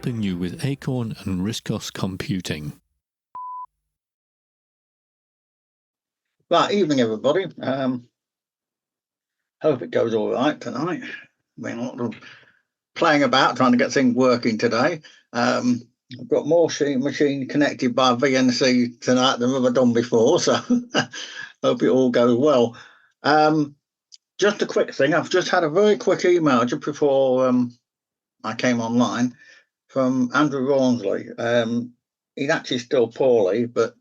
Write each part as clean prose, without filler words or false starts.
helping you with Acorn and RISCOS computing. Right, evening everybody. Hope it goes all right tonight. Been a lot of playing about trying to get things working today. I've got more machine connected by VNC tonight than I've ever done before, so hope it all goes well. Just a quick thing, I've just had a very quick email just before I came online from Andrew Rawnsley. He's actually still poorly, but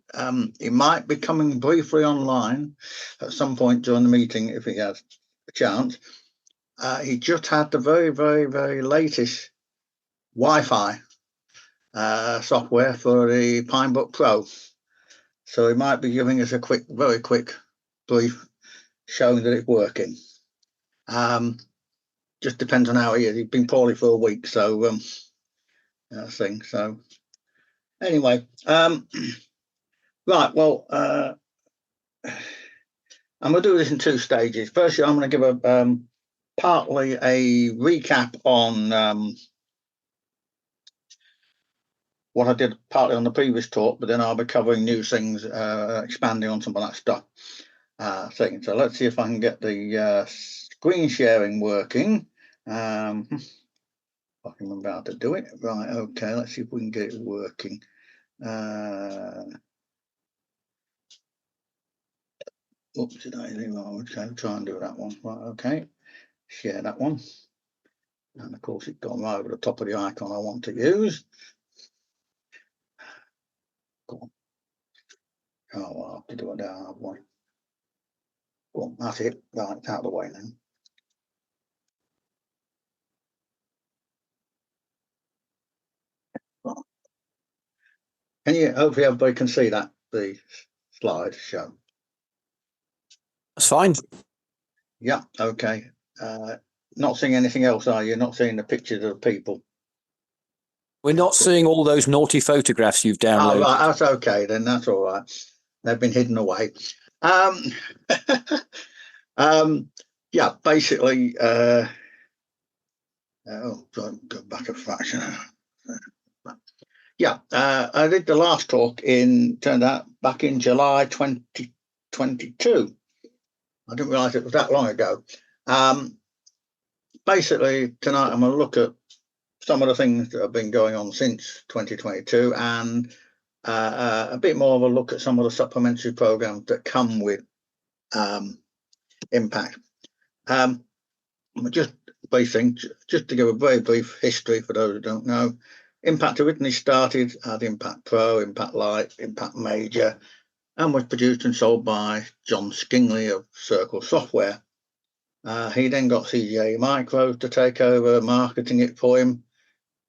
he might be coming briefly online at some point during the meeting if he has a chance. He just had the very latest Wi-Fi software for the Pinebook Pro. So he might be giving us a very quick brief showing that it's working. Just depends on how he is. He's been poorly for a week, so thing. So anyway, right. Well, I'm going to do this in two stages. Firstly, I'm going to give a partly a recap on what I did partly on the previous talk, but then I'll be covering new things, expanding on some of that stuff. Thing. So let's see if I can get the screen sharing working. I can remember how to do it. Right, okay, let's see if we can get it working. Oops, did I do that? Okay, try and do that one. Right, okay. Share that one. And of course it's gone right over the top of the icon I want to use. Go on. Oh, well, I'll have to do it down that way. Go on, that's it. Right, it's out of the way now. Can you, hopefully everybody can see that, the slide show. That's fine. Yeah, okay. Not seeing anything else, are you? Not seeing the pictures of the people? We're not seeing all those naughty photographs you've downloaded. Oh, right, that's okay then, that's all right. They've been hidden away. Yeah, basically, oh, go back a fraction. Yeah, I did the last talk turned out back in July 2022. I didn't realise it was that long ago. Basically, tonight I'm going to look at some of the things that have been going on since 2022 and a bit more of a look at some of the supplementary programs that come with Impact. Just to give a very brief history for those who don't know, Impact originally started as Impact Pro, Impact Lite, Impact Major, and was produced and sold by John Skingley of Circle Software. He then got CGA Micro to take over marketing it for him.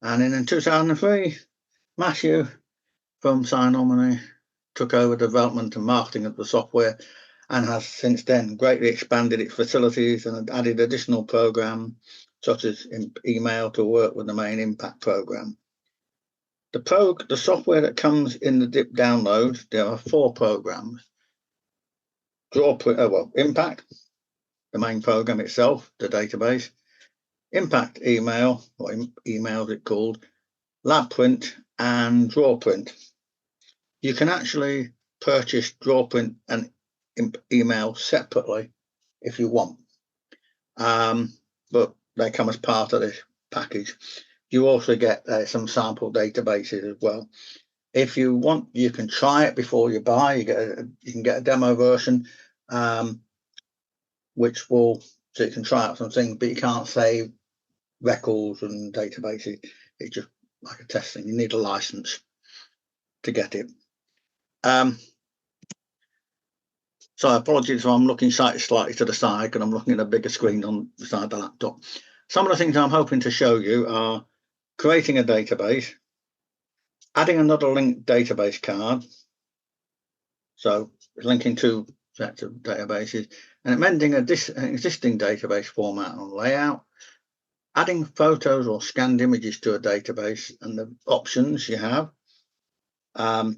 And then in 2003, Matthew from Synomony took over development and marketing of the software and has since then greatly expanded its facilities and added additional programs such as email to work with the main Impact program. The software that comes in the dip download, there are 4 programs. Impact, the main program itself, the database, Impact Email, or email is it called, LabPrint and DrawPrint. You can actually purchase DrawPrint and email separately if you want, but they come as part of this package. You also get some sample databases as well. If you want, you can try it before you buy. You can get a demo version, which so you can try out some things, but you can't save records and databases. It's just like a test thing. You need a license to get it. So apologies if I'm looking slightly to the side because I'm looking at a bigger screen on the side of the laptop. Some of the things I'm hoping to show you are creating a database, adding another linked database card, so linking 2 sets of databases, and amending an existing database format and layout, adding photos or scanned images to a database and the options you have, and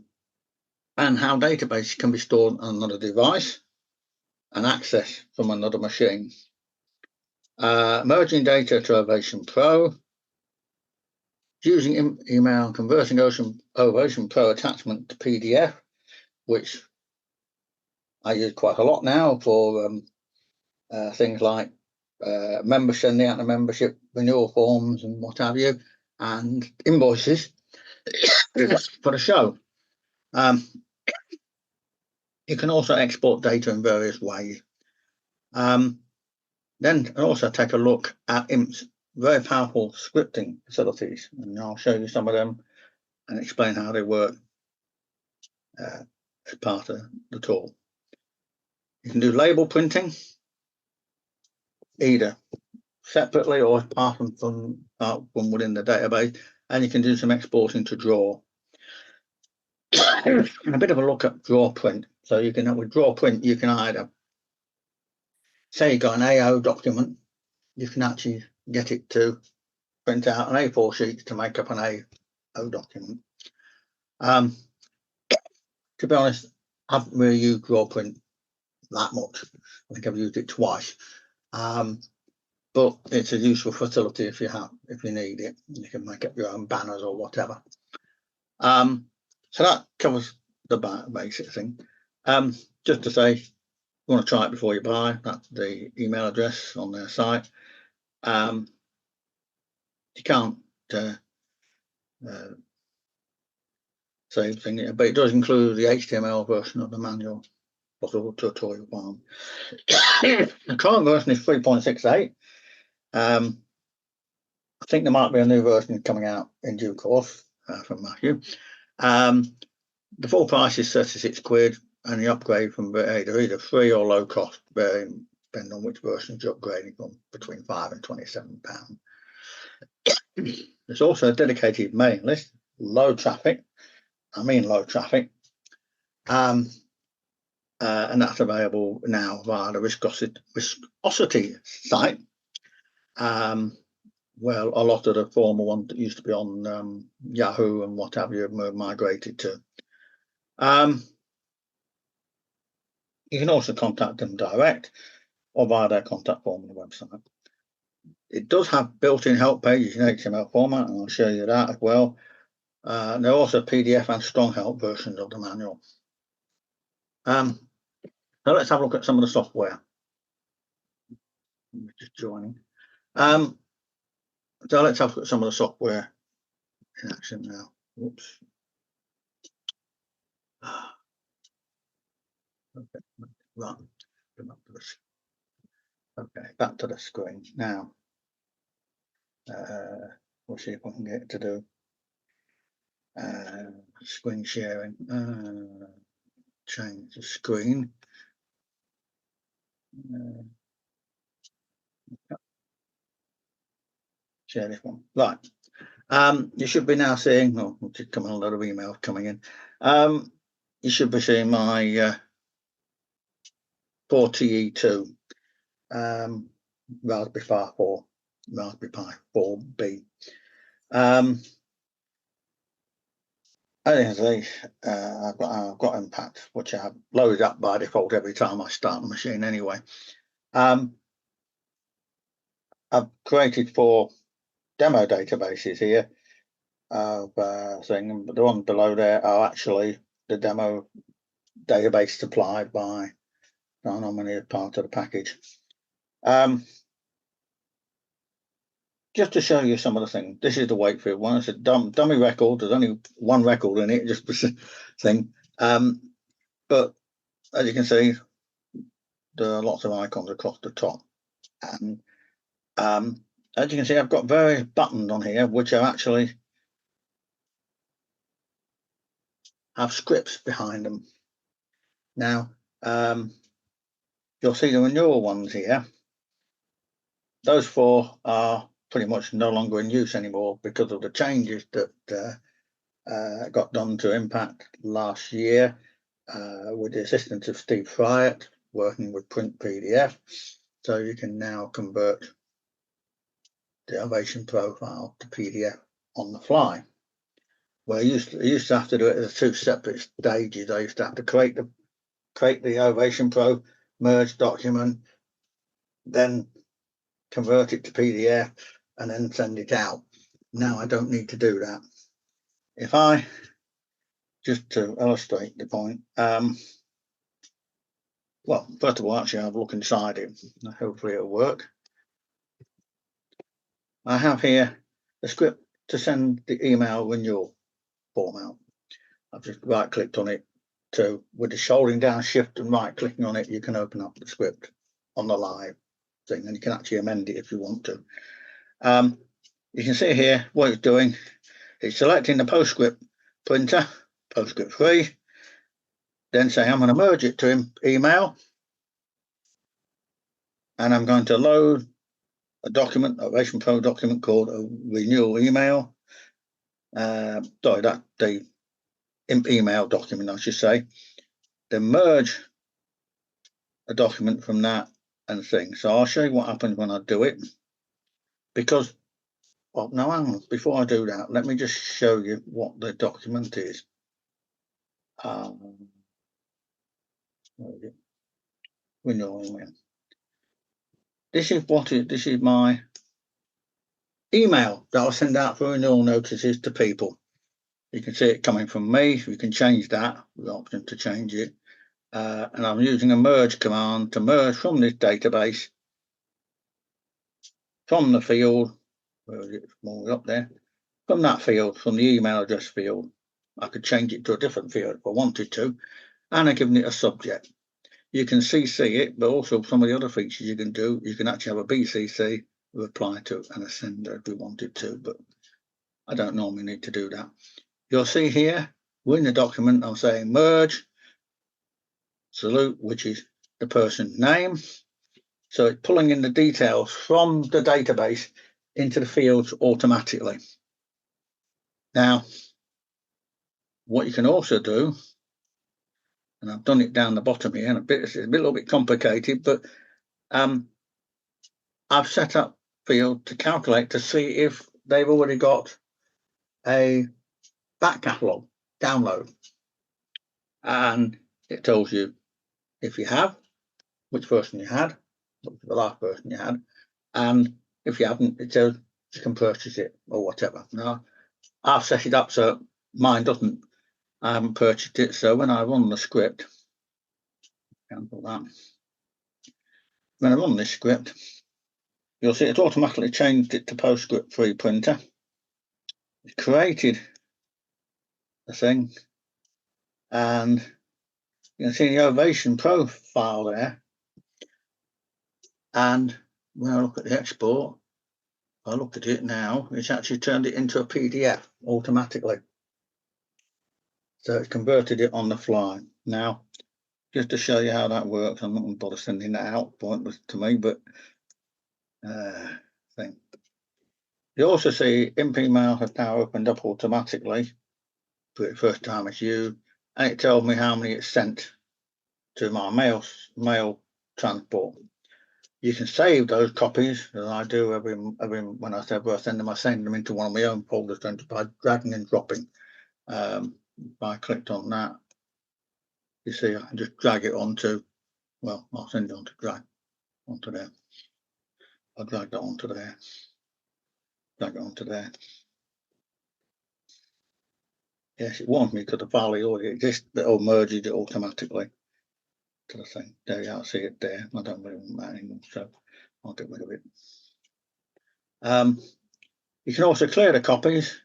how databases can be stored on another device and accessed from another machine. Merging data to Ovation Pro, using email and converting Ovation Pro attachment to PDF, which I use quite a lot now for things like membership, sending out the membership renewal forms and what have you, and invoices for the show. You can also export data in various ways. Then also take a look at IMP's very powerful scripting facilities, and I'll show you some of them and explain how they work as part of the tool. You can do label printing either separately or as part from within the database, and you can do some exporting to draw. And a bit of a look at draw print. So you can, with draw print, you can either say you've got an AO document, you can actually get it to print out an A4 sheet to make up an AO document. To be honest, I haven't really used draw print that much. I think I've used it twice. But it's a useful facility if you need it. You can make up your own banners or whatever. So that covers the basic thing. Just to say, you want to try it before you buy. That's the email address on their site. You can't say thing, but it does include the HTML version of the manual or tutorial form. The current version is 3.68. I think there might be a new version coming out in due course from Matthew. The full price is 36 quid, and the upgrade from either free or low cost, depending on which version you're upgrading from, between £5 and £27. There's also a dedicated mailing list, low traffic, and that's available now via the RISCOSity site. Well, a lot of the former ones that used to be on Yahoo and what have you have migrated to. You can also contact them direct or via their contact form on the website. It does have built-in help pages in HTML format, and I'll show you that as well. There are also PDF and strong help versions of the manual. So let's have a look at some of the software. I'm just joining. So let's have a look at some of the software in action now. Whoops. Okay, right. Okay, back to the screen now. We'll see if I can get it to do screen sharing. Change the screen. Share this one. Right. You should be now seeing, we'll just come on, a lot of emails coming in. You should be seeing my 4TE2 Raspberry Pi 4, Raspberry Pi 4B. As I say, I've got Impact, which I have loaded up by default every time I start the machine anyway. I've created 4 demo databases here of thing, but the ones below there are actually the demo database supplied by Dynamony as part of the package. Just to show you some of the things, this is the Wakefield one. It's a dummy record. There's only one record in it, just thing. But as you can see, there are lots of icons across the top, and as you can see, I've got various buttons on here which are actually have scripts behind them. Now, you'll see the renewal ones here. Those 4 are pretty much no longer in use anymore because of the changes that got done to Impact last year with the assistance of Steve Fryatt working with print PDF. So you can now convert the Ovation profile to PDF on the fly. Where you used to have to do it as 2 separate stages. I used to have to create the Ovation Pro merge document, then convert it to PDF, and then send it out. Now I don't need to do that. If I, just to illustrate the point, well, first of all, actually, have a look inside it. Hopefully it'll work. I have here a script to send the email renewal form out. I've just right clicked on it. So with the holding down shift and right clicking on it, you can open up the script on the live thing, and you can actually amend it if you want to. You can see here what it's doing. It's selecting the PostScript printer, PostScript 3, then say I'm going to merge it to email, and I'm going to load a document, a Richmond Pro document called a renewal email. Sorry, that's the email document, I should say. Then merge a document from that and thing. So I'll show you what happens when I do it. Because, well, no, hang on. Before I do that, let me just show you what the document is. Renewal email. This is my email that I'll send out for renewal notices to people. You can see it coming from me. You can change that with the option to change it. And I'm using a merge command to merge from this database, from the field, where is it? More up there, from that field, from the email address field. I could change it to a different field if I wanted to, and I've given it a subject. You can CC it, but also some of the other features you can do. You can actually have a BCC, reply to, and a sender if we wanted to, but I don't normally need to do that. You'll see here, in the document, I'm saying merge, salute, which is the person's name. So it's pulling in the details from the database into the fields automatically. Now, what you can also do, and I've done it down the bottom here, and it's a little bit complicated, but I've set up field to calculate to see if they've already got a back catalogue download. And it tells you if you have, which version you had, the last version you had, and if you haven't, it says you can purchase it or whatever. Now, I've set it up so mine doesn't. I haven't purchased it, so when I run the script, cancel that. When I run this script, you'll see it automatically changed it to PostScript 3 printer. It created the thing, and you can see the Ovation profile there. And when I look at the export, I look at it now, it's actually turned it into a PDF automatically. So it's converted it on the fly. Now, just to show you how that works, I'm not going to bother sending that out, pointless to me, but thing. You also see imp email has now opened up automatically for the first time it's used, and it tells me how many it's sent to my mail transport. You can save those copies, as I do every when I send them, I send them into one of my own folders by dragging and dropping. If I clicked on that, you see I can just drag it onto, well, I'll send it on to drag onto there. I'll drag that onto there, drag it onto there. Yes, it wants me because the file already exists, but it'll merge it automatically to the thing. There you are, see it there. I don't really want that anymore, so I'll get rid of it. You can also clear the copies.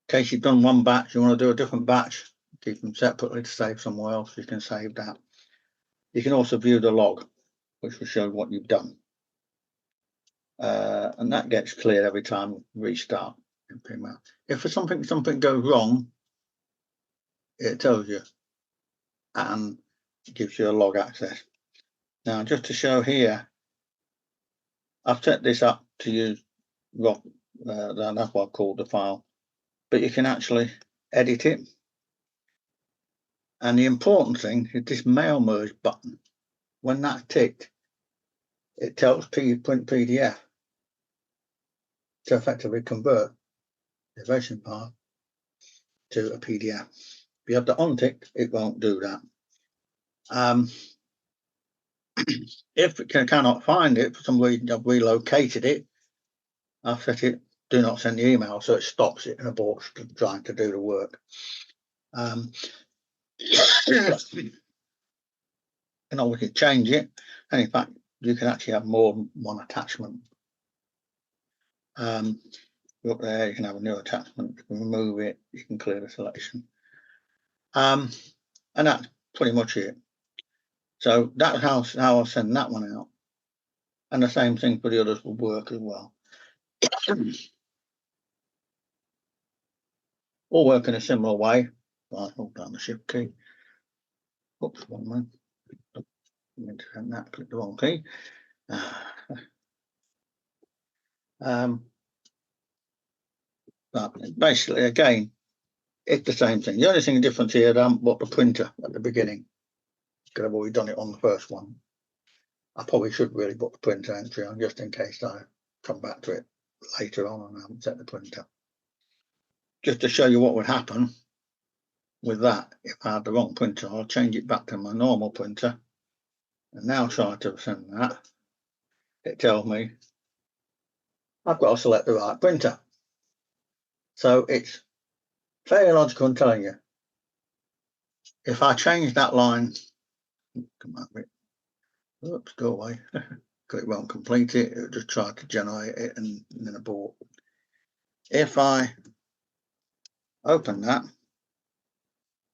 In case you've done one batch, you want to do a different batch, keep them separately to save somewhere else, you can save that. You can also view the log, which will show what you've done. And that gets cleared every time you restart. If something goes wrong, it tells you and it gives you a log access. Now, just to show here, I've set this up to use ROCC, that's what I called the file, but you can actually edit it. And the important thing is this mail merge button. When that's ticked, it tells print PDF to effectively convert the version part to a PDF. If you have that unticked, it won't do that. If it cannot find it for some reason, I've relocated it, I've set it do not send the email, so it stops it and aborts trying to do the work. Can obviously change it, and in fact you can actually have more than one attachment. Look there, you can have a new attachment, you can remove it, you can clear the selection, and that's pretty much it. So that's how I'll send that one out, and the same thing for the others will work as well. All work in a similar way. Right, hold down the shift key. Oops, one moment. I meant to send that, click the wrong key. But basically, again, it's the same thing. The only thing different here, I haven't bought the printer at the beginning, because I've already done it on the first one. I probably should really put the printer entry on, just in case I come back to it later on and I haven't set the printer. Just to show you what would happen with that if I had the wrong printer. I'll change it back to my normal printer and now try to send that. It tells me I've got to select the right printer. So it's fairly logical in telling you. If I change that line, come out of it, oops, go away, because it won't complete it, it'll just try to generate it and then abort. If I open that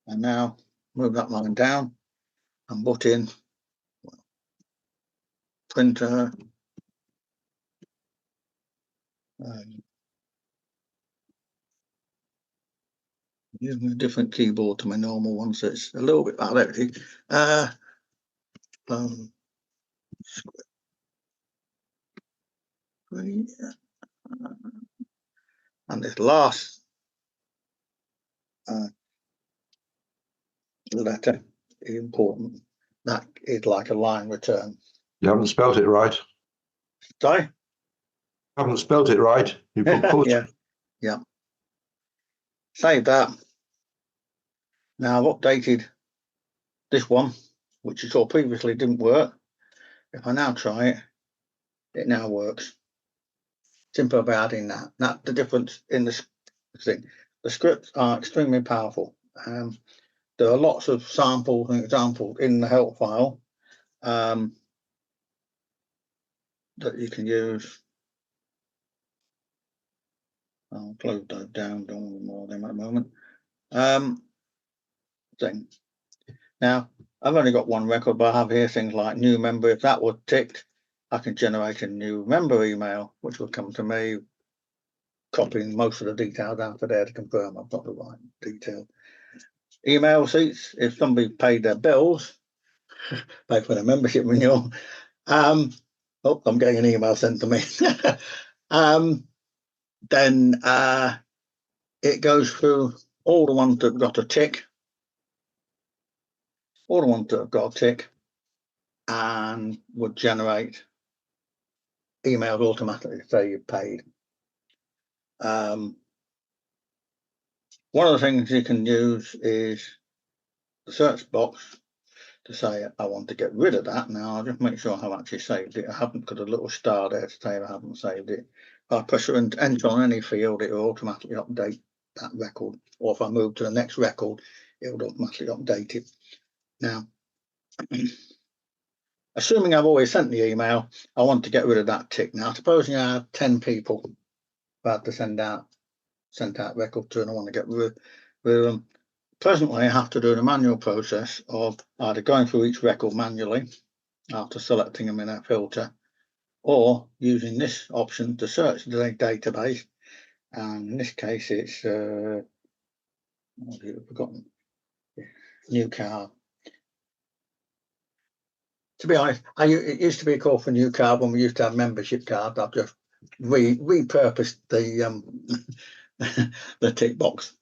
and now move that line down and put in printer, using a different keyboard to my normal one, so it's a little bit like that. And this last letter is important. That is like a line return. You haven't spelt it right. Sorry? You haven't spelt it right. You put Yeah. Save that. Now I've updated this one, which you saw previously didn't work. If I now try it, it now works. Simple by adding that. That's the difference in the thing. The scripts are extremely powerful. There are lots of samples and examples in the help file that you can use. I'll close those down, don't want more of them at the moment. Now, I've only got one record, but I have here things like new member. If that was ticked, I can generate a new member email, which will come to me, copying most of the details after there to confirm I've got the right detail. Email receipts, if somebody paid their bills, pay for their membership renewal. Oh, I'm getting an email sent to me. Then it goes through all the ones that have got a tick, and would generate emails automatically to say you've paid. One of the things you can use is the search box to say I want to get rid of that. Now I'll just make sure I've actually saved it. I haven't got a little star there to say I haven't saved it. If I press enter on any field, it will automatically update that record, or if I move to the next record, it will automatically update it. Now, assuming I've always sent the email, I want to get rid of that tick. Now, supposing I have 10 people about to send out record to, and I want to get rid of them. Presently, I have to do the manual process of either going through each record manually after selecting them in a filter, or using this option to search the database. And in this case, it's I've forgotten, new card. To be honest, it used to be called for new card when we used to have membership cards. I've just repurposed the the tick box.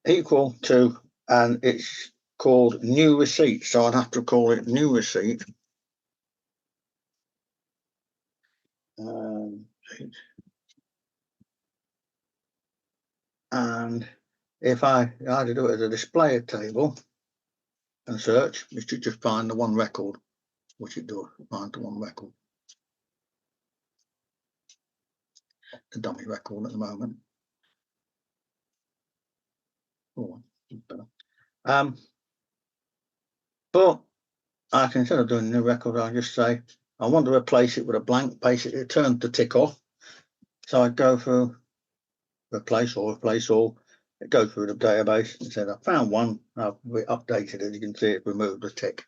Equal to, and it's called new receipt, so I'd have to call it new receipt. And if I either do it as a display table and search, it should just find the one record, which it does find the one record. the dummy record at the moment. Oh, better. But I can, instead of doing a new record, I'll just say I want to replace it with a blank. Basically, it turns the tick off. So I go through replace all. It goes through the database and said I found one. I've updated it. You can see it removed the tick.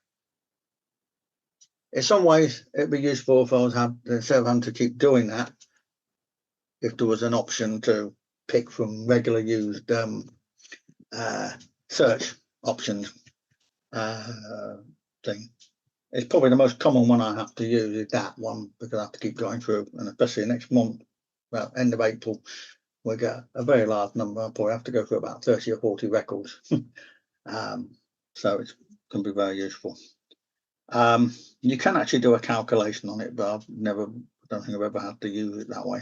In some ways, it'd be useful if I was instead of having to keep doing that, if there was an option to pick from regular used search options thing. It's probably the most common one I have to use is that one, because I have to keep going through, and especially next month, well, end of April, we get a very large number. I'll probably have to go through about 30 or 40 records. So it can be very useful. You can actually do a calculation on it, but I don't think I've ever had to use it that way.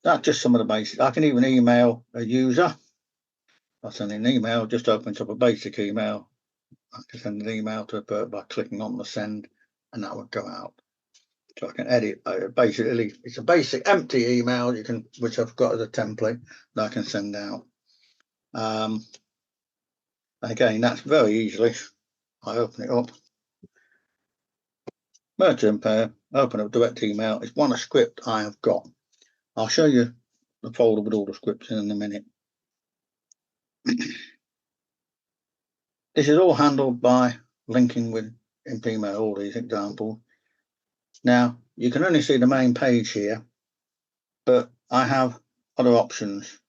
That's just some of the basics. I can even email a user. I send an email, just opens up a basic email. I can send an email to a person by clicking on the send, and that would go out. So I can edit. Basically, it's a basic empty email which I've got as a template that I can send out. Again, that's very easily. I open it up, merge and pair, open up direct email. It's one script I have got. I'll show you the folder with all the scripts in a minute. This is all handled by linking with email, all these examples. Now, you can only see the main page here, but I have other options.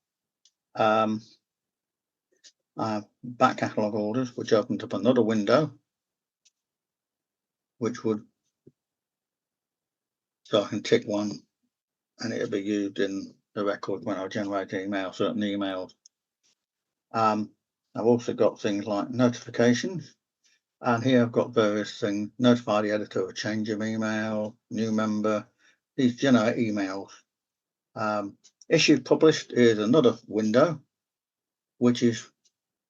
I have back catalogue orders, which opens up another window, so I can tick one and it'll be used in the record when I generate certain emails. I've also got things like notifications, and here I've got various things: notify the editor of a change of email, new member. These generate emails. Issued published is another window, which is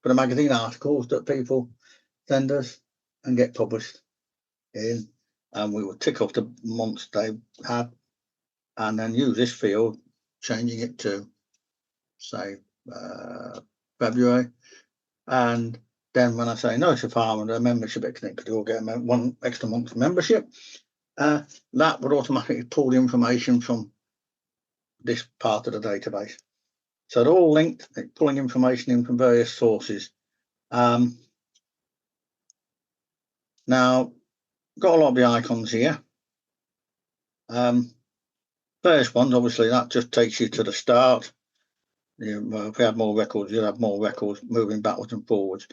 for the magazine articles that people send us and get published in, and we will tick off the months they have, and then use this field, changing it to say February. And then when I say notify them a membership extension, you'll get one extra month membership. That would automatically pull the information from this part of the database. So they're all linked, pulling information in from various sources. Now, got a lot of the icons here. Various ones, obviously, that just takes you to the start. If we have more records, you'll have more records moving backwards and forwards.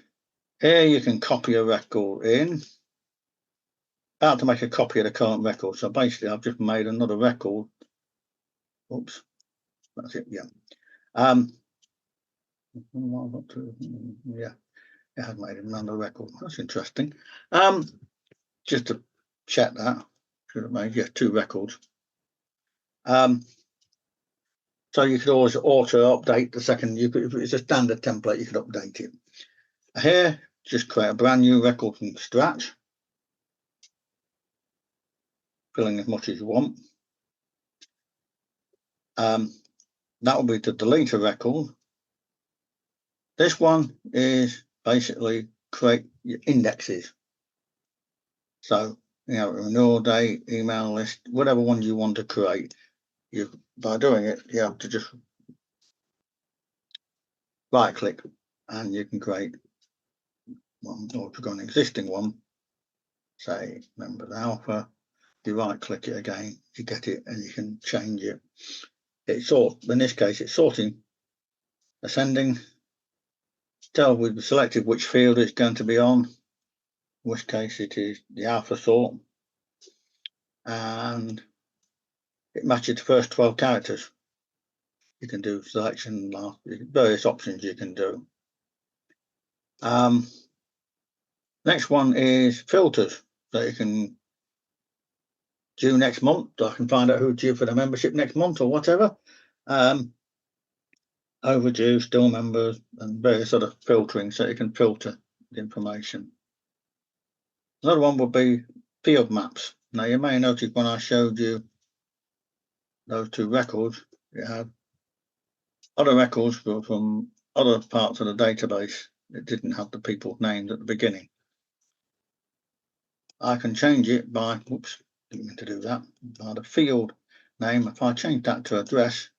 Here you can copy a record in. About to make a copy of the current record. So basically, I've just made another record. Oops, that's it. Yeah. Yeah, it has made another record. That's interesting. Just to check that, should have made two records. So you could always auto update the second. If it's a standard template, you could update it. Here, just create a brand new record from scratch, filling as much as you want. That will be to delete a record. This one is basically create your indexes. So, renewal date, email list, whatever one you want to create. By doing it, you have to just right click and you can create one, or if you've got an existing one, say members alpha, you right click it again, you get it and you can change it. In this case, it's sorting ascending. We've selected which field it's going to be on, in which case it is the alpha sort, and it matches the first 12 characters. You can do selection, various options you can do. Next one is filters, so you can due next month, so I can find out who's due for the membership next month or whatever. Overdue, still members, and various other filtering, so you can filter the information. Another one would be field maps. Now you may notice when I showed you those two records, you had other records from other parts of the database. It didn't have the people's names at the beginning. I can change it by, whoops, didn't mean to do that, by the field name. If I change that to address,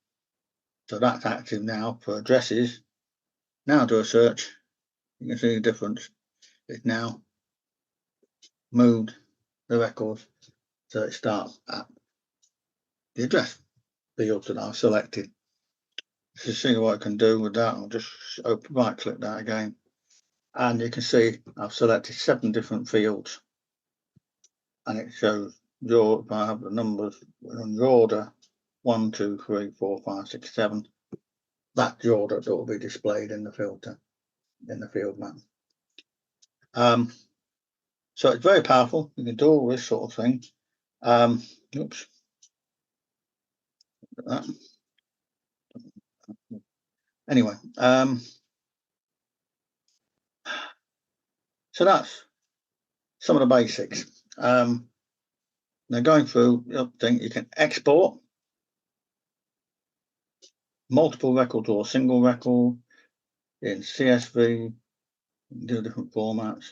so that's active now for addresses. Now do a search, you can see the difference. It's now moved the records so it starts at the address field that I've selected. To see what I can do with that, I'll just right click that again, and you can see I've selected 7 different fields, and it shows your, if I have the numbers on your order 1, 2, 3, 4, 5, 6, 7. That's the order that will be displayed in the filter, in the field map. So it's very powerful. You can do all this sort of thing. Oops. Anyway, so that's some of the basics. Now going through the other thing, you can export multiple records or a single record in CSV, do different formats,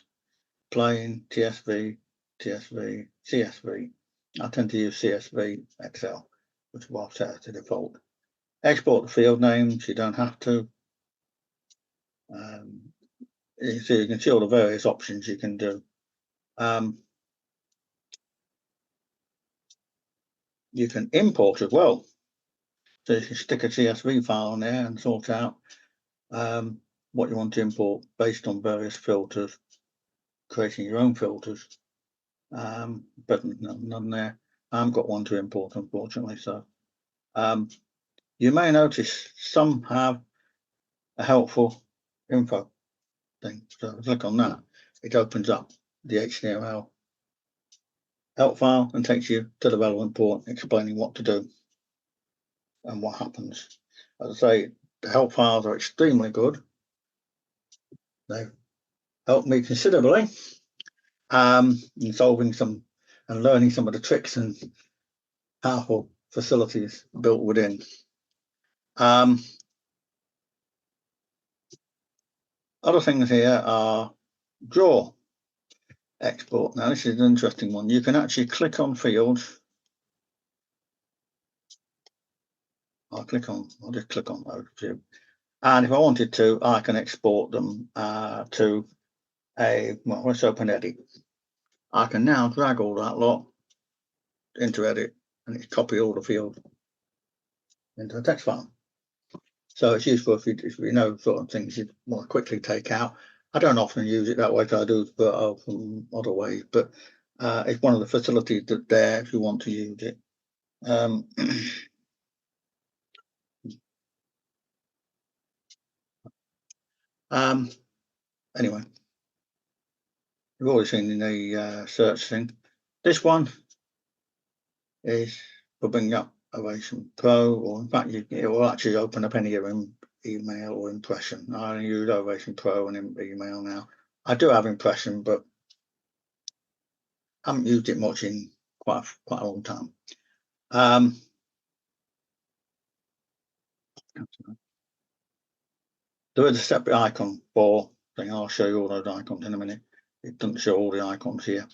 plain, TSV, TSV, CSV. I tend to use CSV Excel, which is what I've set to default. Export the field names, you don't have to. So you can see all the various options you can do. You can import as well. So you can stick a CSV file on there and sort out what you want to import based on various filters, creating your own filters. But none there. I haven't got one to import, unfortunately. So you may notice some have a helpful info thing. So click on that. It opens up the HTML help file and takes you to the relevant port, explaining what to do and what happens. As I say, the help files are extremely good. They've helped me considerably in solving some and learning some of the tricks and powerful facilities built within. Other things here are draw export. Now this is an interesting one. You can actually click on fields. I'll just click on those two. And if I wanted to, I can export them to a, well, let's open edit. I can now drag all that lot into edit and it's copy all the fields into a text file. So it's useful if you know sort of things you want to quickly take out. I don't often use it that way, so I do it from other ways, but it's one of the facilities that's there if you want to use it. Anyway, you've already seen in the search thing. This one is for bringing up Ovation Pro, or in fact, it will actually open up any of them, email or impression. I only use Ovation Pro and email now. I do have impression, but I haven't used it much in quite a long time. There is a separate icon for thing. I'll show you all those icons in a minute. It doesn't show all the icons here.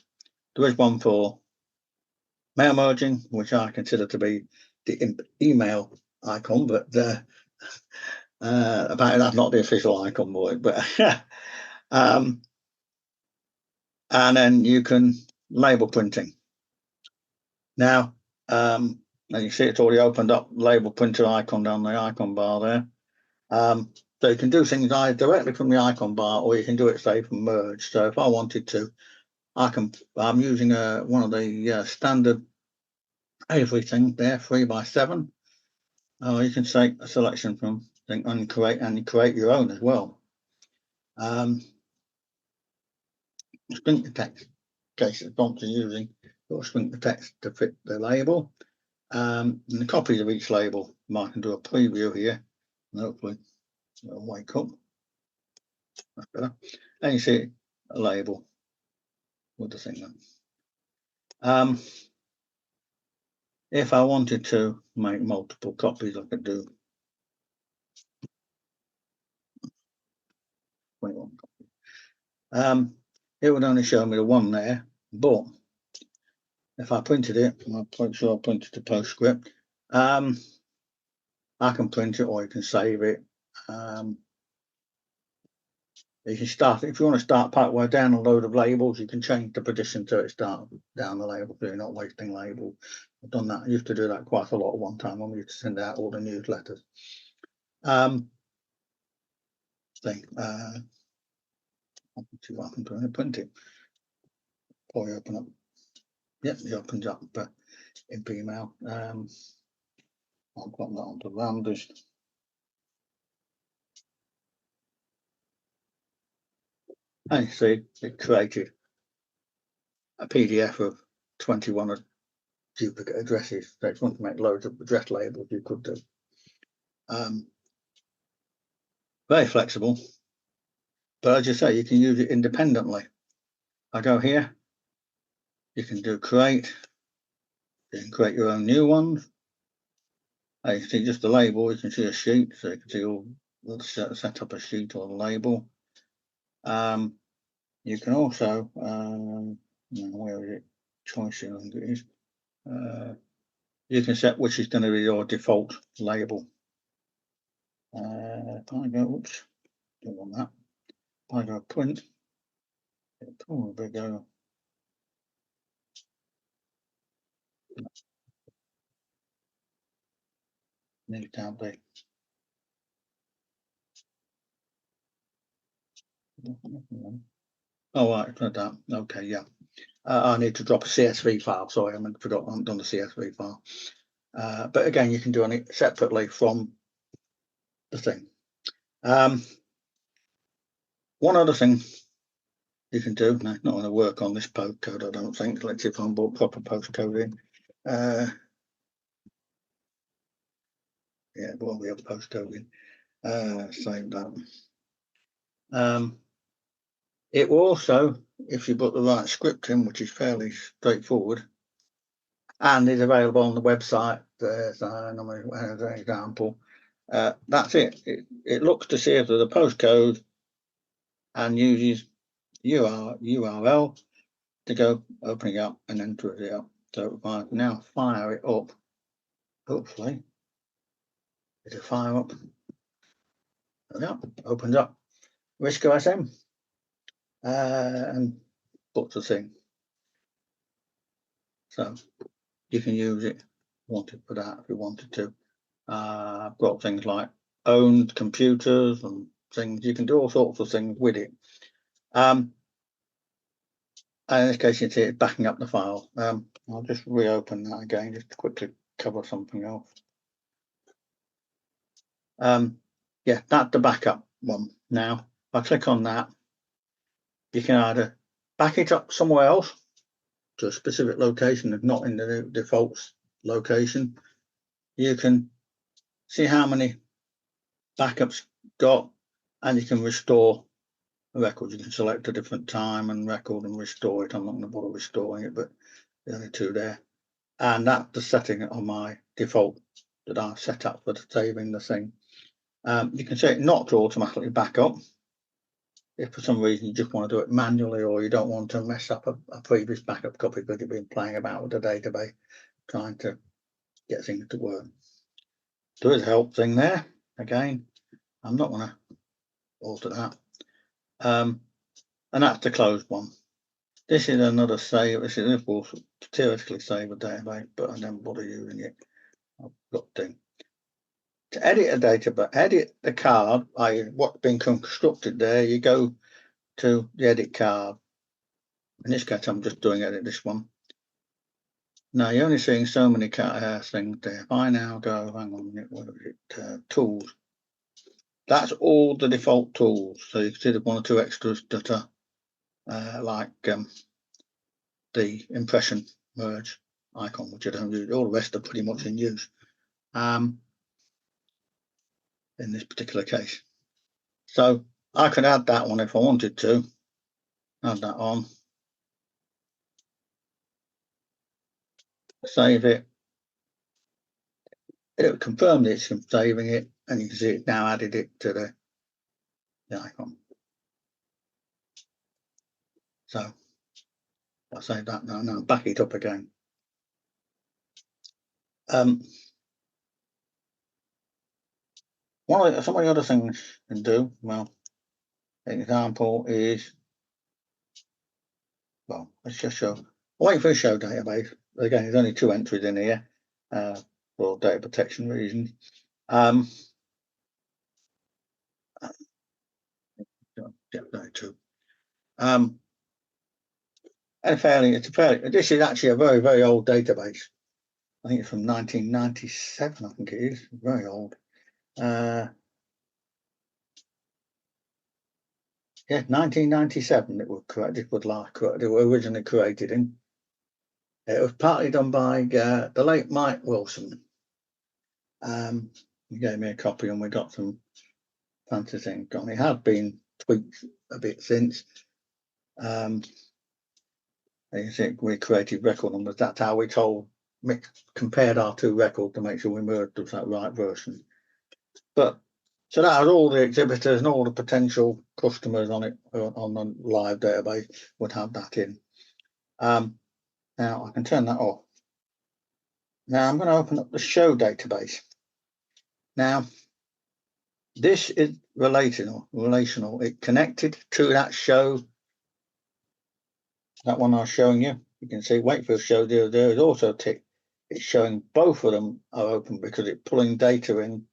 There is one for mail merging, which I consider to be the email icon, but apparently that's not the official icon for it. But and then you can label printing. Now, and you see it's already opened up label printer icon down the icon bar there. So you can do things either directly from the icon bar, or you can do it, say, from merge. So if I wanted to, I'm using one of the standard Avery things there, 3x7. You can take a selection from thing and create your own as well. Shrink the text, in case it's not using, or shrink the text to fit the label. And the copies of each label, I can do a preview here, and hopefully it'll wake up. That's better. And you see a label with the thing on. If I wanted to make multiple copies, I could do 21 copies. It would only show me the one there, but if I printed it, I'll make sure I printed the postscript. I can print it, or you can save it. You can start, if you want to start partway down a load of labels, you can change the position so it starts down the label, so you're not wasting labels. I've done that. I used to do that quite a lot at one time when we used to send out all the newsletters. See what happens when I print it. Before you open up, yep, it opens up in email. I'll put that onto Randers. And you see, it created a PDF of 21 duplicate addresses. So if you want to make loads of address labels, you could do. Very flexible, but as you say, you can use it independently. I go here, you can do create, you can create your own new ones. You can see just the label, you can see a sheet, so you can see all set up a sheet or a label. You can also, where is it? Choice, I think it is. You can set which is going to be your default label. If I go, oops, don't want that. If I go print, it'll probably go. Nearly down there. Oh, right, print that. Okay, yeah. I need to drop a CSV file. Sorry, I forgot. I haven't done the CSV file. But again, you can do it separately from the thing. One other thing you can do, now, not going to work on this postcode, I don't think. Let's see if I'm bought proper postcode in. Yeah, well, we have postcode in. Save that. It will also, if you put the right script in, which is fairly straightforward, and is available on the website, there's an example. That's it. It looks to see if there's a postcode and uses URL to go opening up and enter it up. So if I now fire it up, hopefully it'll fire up. Yeah, opens up RISCOS SM and puts the thing. So you can use it wanted for that if you wanted to. I've got things like owned computers and things. You can do all sorts of things with it. And in this case, you see it's backing up the file. I'll just reopen that again just to quickly cover something else. Yeah, that's the backup one. Now, if I click on that, you can either back it up somewhere else to a specific location, if not in the default location. You can see how many backups got, and you can restore a record. You can select a different time and record and restore it. I'm not going to bother restoring it, but the only two there. And that's the setting on my default that I've set up for saving the thing. You can set it not to automatically back up if for some reason you just want to do it manually, or you don't want to mess up a previous backup copy because you've been playing about with the database trying to get things to work. There is a help thing there. Again, I'm not going to alter that. And that's the closed one. This is another save. This will theoretically save a database, but I never bother using it. I've got to edit a database, edit the card, what's been constructed there. You go to the edit card. In this case, I'm just doing edit this one. Now you're only seeing so many things there. If I now go, hang on a minute, what is it? Tools. That's all the default tools. So you can see the one or two extras that are like the impression merge icon, which I don't use. All the rest are pretty much in use in this particular case. So I could add that one if I wanted to. Add that on. save it. It confirmed it's saving it, and you can see it now added it to the icon. So I'll save that now. Now back it up again. Some of the other things you can do. Well, an example is, well, let's just show. Wait for a show database. Again, there's only 2 entries in here for data protection reasons. This is actually a very, very old database. I think it's from 1997. I think it is very old. Yeah, 1997. It was correct. They were originally created in. It was partly done by the late Mike Wilson. He gave me a copy, and we got some fancy things on. It has been tweaked a bit since. You see, we created record numbers. That's how we compared our 2 records to make sure we merged that right version. But so that has all the exhibitors and all the potential customers on it on the live database would have that in. Now I can turn that off. Now I'm going to open up the show database. Now this is relational. It connected to that show. That one I was showing you. You can see Wakefield show there is also ticked. It's showing both of them are open because it's pulling data in.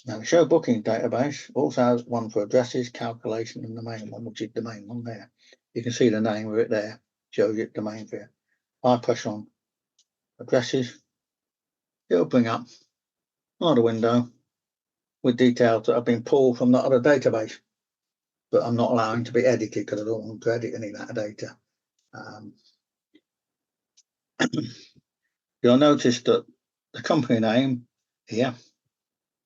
Now the show booking database also has one for addresses, calculation, and the main one, which is the main one there. You can see the name of it there, shows you the main for you. I push on addresses, it'll bring up another window with details that have been pulled from the other database, but I'm not allowing to be edited because I don't want to edit any of that data. You'll notice that the company name here,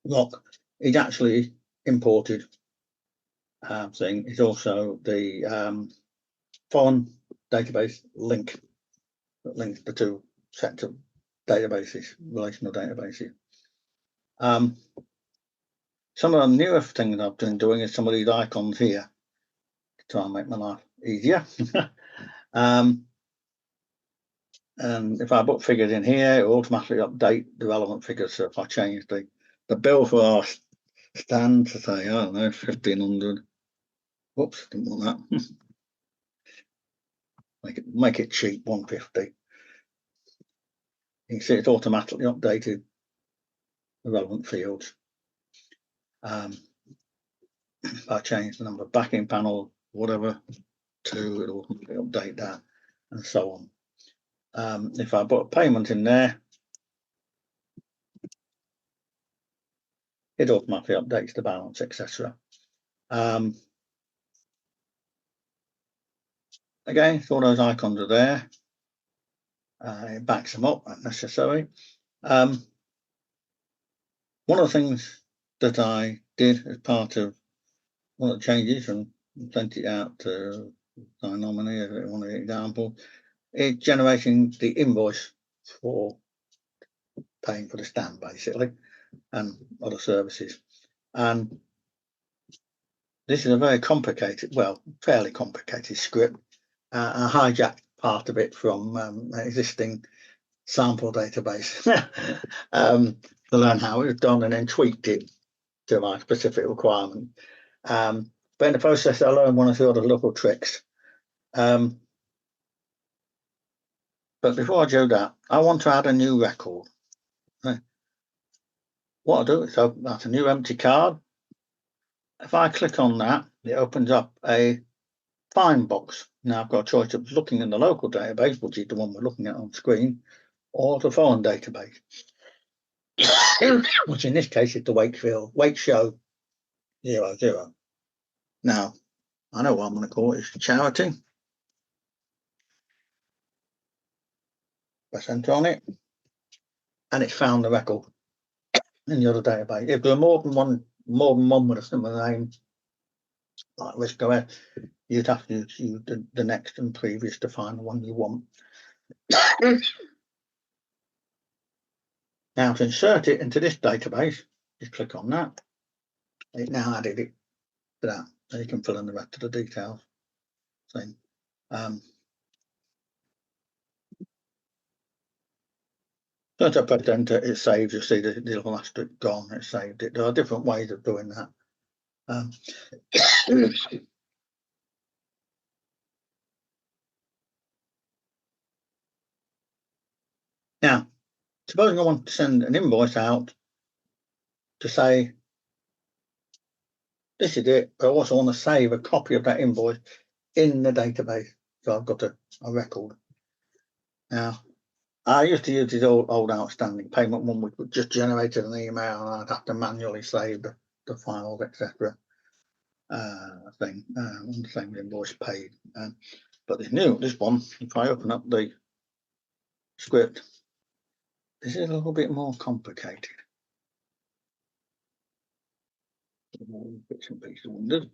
RISCOS, is actually imported thing. Is also the foreign database link that links the 2 sets of databases, relational databases. Some of the newer things I've been doing is some of these icons here to try and make my life easier. And if I put figures in here, it will automatically update the relevant figures. So if I change the bill for our stand to say, I don't know, 1,500. Whoops, didn't want that. Make it cheap, 150. You can see it's automatically updated the relevant fields. If I change the number of backing panel, whatever, to it will update that, and so on. If I put a payment in there, it automatically updates the balance, etc. Again, all those icons are there. It backs them up, not necessary. One of the things that I did as part of one of the changes, and sent it out to my nominee as one of the examples, is generating the invoice for paying for the stand, basically, and other services. And this is a very complicated, well, fairly complicated script. I hijacked part of it from an existing sample database to learn how it was done, and then tweaked it to my specific requirement. But in the process, I learned 1 or 2 other little tricks. But before I do that, I want to add a new record. What I'll do is open that's a new empty card. If I click on that, it opens up a find box. Now I've got a choice of looking in the local database, which is the one we're looking at on screen, or the foreign database, which in this case is the Wake Show 00. Now, I know what I'm going to call it. It's charity. Press enter on it, and it's found the record in the other database. If there are more than one with a similar name, like RISCOS, you'd have to use the next and previous to find the one you want. Now to insert it into this database, just click on that. It now added it to that. So you can fill in the rest of the details. So, once I press enter, it saves. You see the little asterisk gone. It saved it. There are different ways of doing that. Now, supposing I want to send an invoice out to say, this is it, but I also want to save a copy of that invoice in the database. So I've got a record. Now, I used to use this old outstanding payment one, which would just generated an email and I'd have to manually save the files, etc. Thing, on the same invoice paid. But this one, if I open up the script, this is a little bit more complicated. Bits and pieces wondered.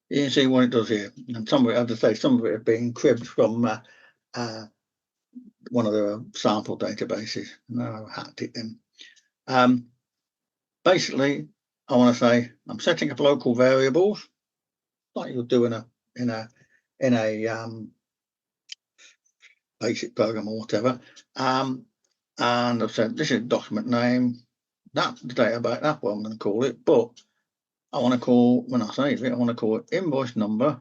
You can see what it does here, and some of it, as I say, some of it have been cribbed from one of the sample databases, and I hacked it in. Basically, I want to say I'm setting up local variables, like you'll do in a basic program or whatever. And I've said this is document name, that's the database, that's what I'm going to call it. But I want to call, when I save it, I want to call it invoice number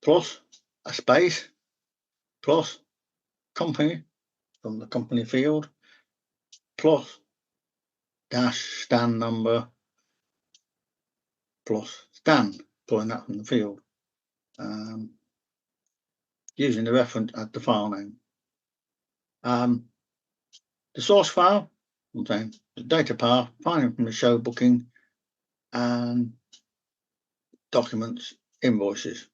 plus a space plus company from the company field plus dash stand number plus stand, pulling that from the field, using the reference as the file name. The source file, I'm saying the data path, finding from the show booking and documents, invoices.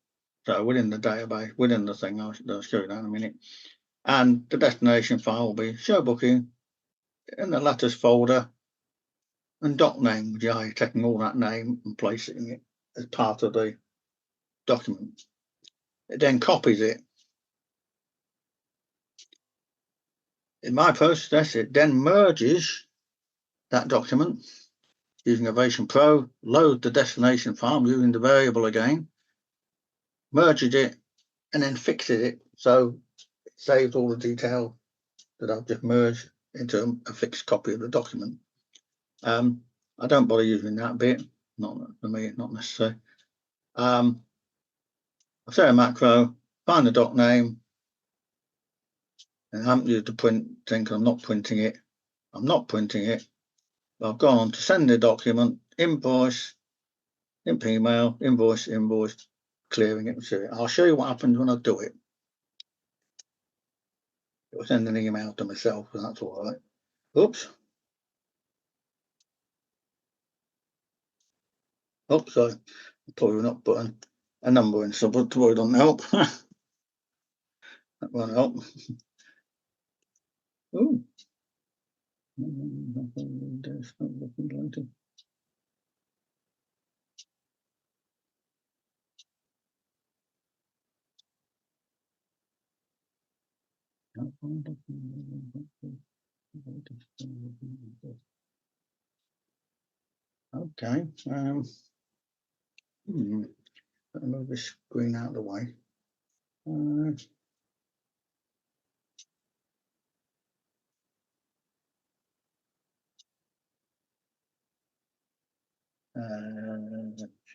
So within the database, within the thing, I'll show you that in a minute. And the destination file will be show booking in the letters folder and doc name, which is taking all that name and placing it as part of the document. It then copies it. In my process, it then merges that document using Ovation Pro, load the destination file using the variable again, merges it, and then fixes it. So it saves all the detail that I've just merged into a fixed copy of the document. I don't bother using that bit, not for me, not necessary. I'll say a macro, find the doc name, and I haven't used the print thing because I'm not printing it. But I've gone on to send the document, invoice, imp email, invoice, clearing it. I'll show you what happens when I do it. It will send an email to myself, and that's all right. Oops. Oh, sorry. Probably not putting a number in, so but probably doesn't help. That won't help. Ooh. Okay. Let me move this screen out of the way.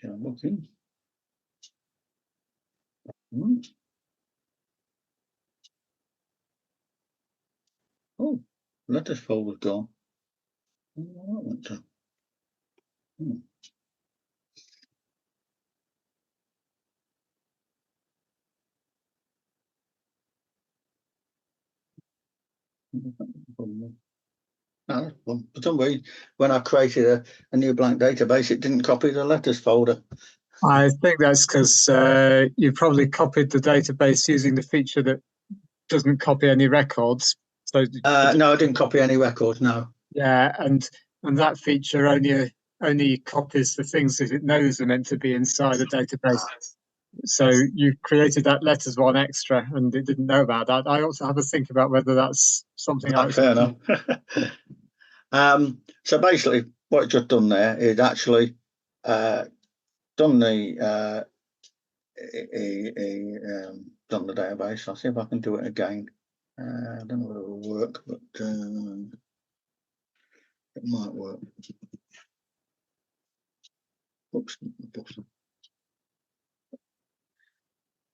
Looking. Oh, letters folder gone. No, well, for some reason, when I created a new blank database, it didn't copy the letters folder. I think that's because you probably copied the database using the feature that doesn't copy any records. So No, I didn't copy any records. No. yeah, and that feature only copies the things that it knows are meant to be inside a database. So you created that letters one extra, and it didn't know about that. I also have a think about whether that's something Not fair enough. So basically, what it's just done there is actually done the done the database. I'll see if I can do it again. I don't know whether it will work, but it might work. Oops.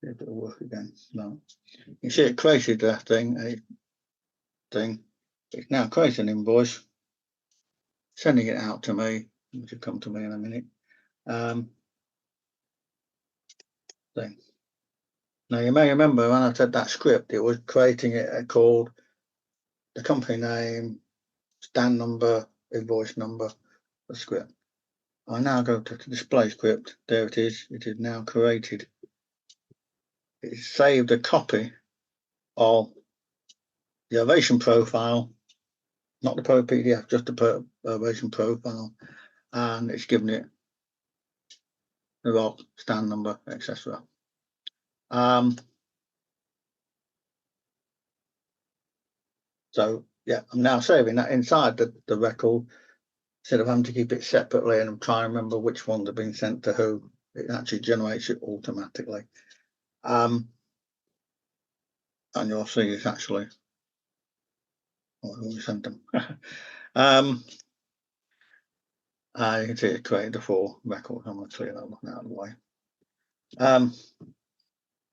See if it'll work again. No. You see it created that thing. It's now created an invoice, sending it out to me, which will come to me in a minute. Thing. Now you may remember when I said that script, it was creating it called the company name, stand number, invoice number, the script. I now go to the display script. There it is. It is now created. It's saved a copy of the Ovation profile, not the Pro PDF, just the Ovation profile, and it's given it the ROCC, stand number, etc. So yeah, I'm now saving that inside the record instead of having to keep it separately and try and remember which ones have been sent to who. It actually generates it automatically. And you'll see it's actually who sent them. You can see it created the 4 records. I'm going to clear that one out of the way.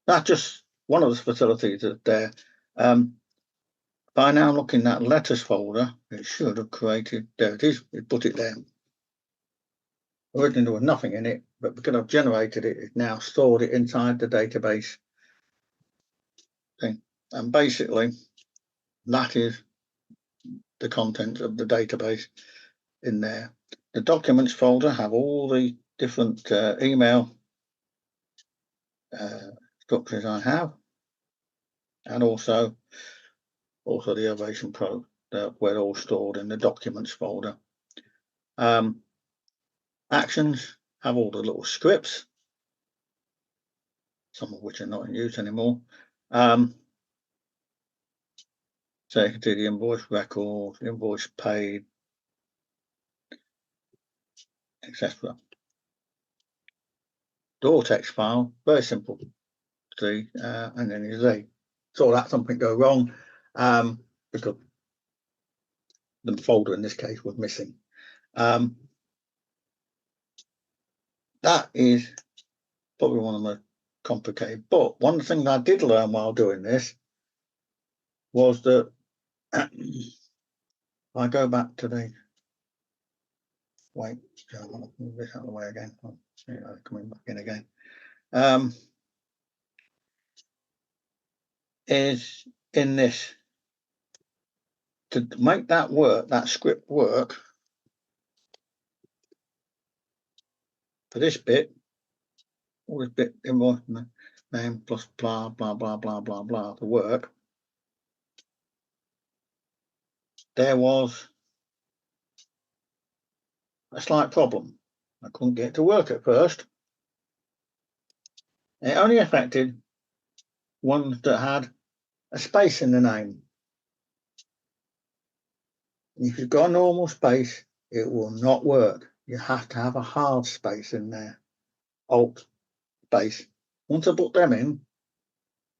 That's just one of the facilities that's there. By now looking at letters folder, it should have created, there it is, it put it there. Originally there was nothing in it, but because I've generated it, it's now stored it inside the database thing. And basically, that is the contents of the database in there. The documents folder have all the different email structures I have, and also the Ovation Pro, where all stored in the documents folder. Actions have all the little scripts, some of which are not in use anymore. So you can see the invoice record, invoice paid, etc. The all text file, very simple to see, and then you see. Saw that something go wrong because the folder in this case was missing. That is probably one of the complicated, but one of the things I did learn while doing this was that I go back to the I'm going to move this out of the way again. Coming back in again. Is in this to make that work, that script work for this bit, all this bit invoice name plus blah blah blah blah blah blah to work. There was a slight problem. I couldn't get it to work at first. It only affected ones that had a space in the name. If you've got a normal space, it will not work. You have to have a hard space in there. Alt space. Once I put them in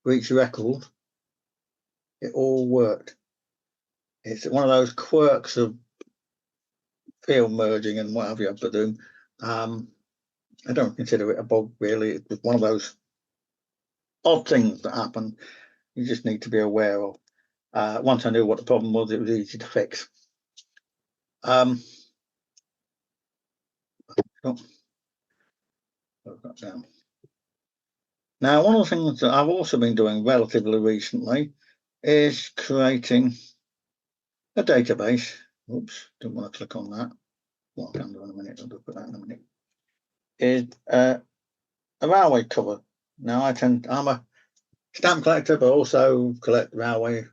for each record, it all worked. It's one of those quirks of field merging and what have you to do. I don't consider it a bug really. It was one of those odd things that happen. You just need to be aware of. Once I knew what the problem was, it was easy to fix. Now, one of the things that I've also been doing relatively recently is creating a database. Oops, didn't want to click on that. What I can do in a minute, I'll put that in a minute. Is a railway cover. Now I'm a stamp collector, but also collect railway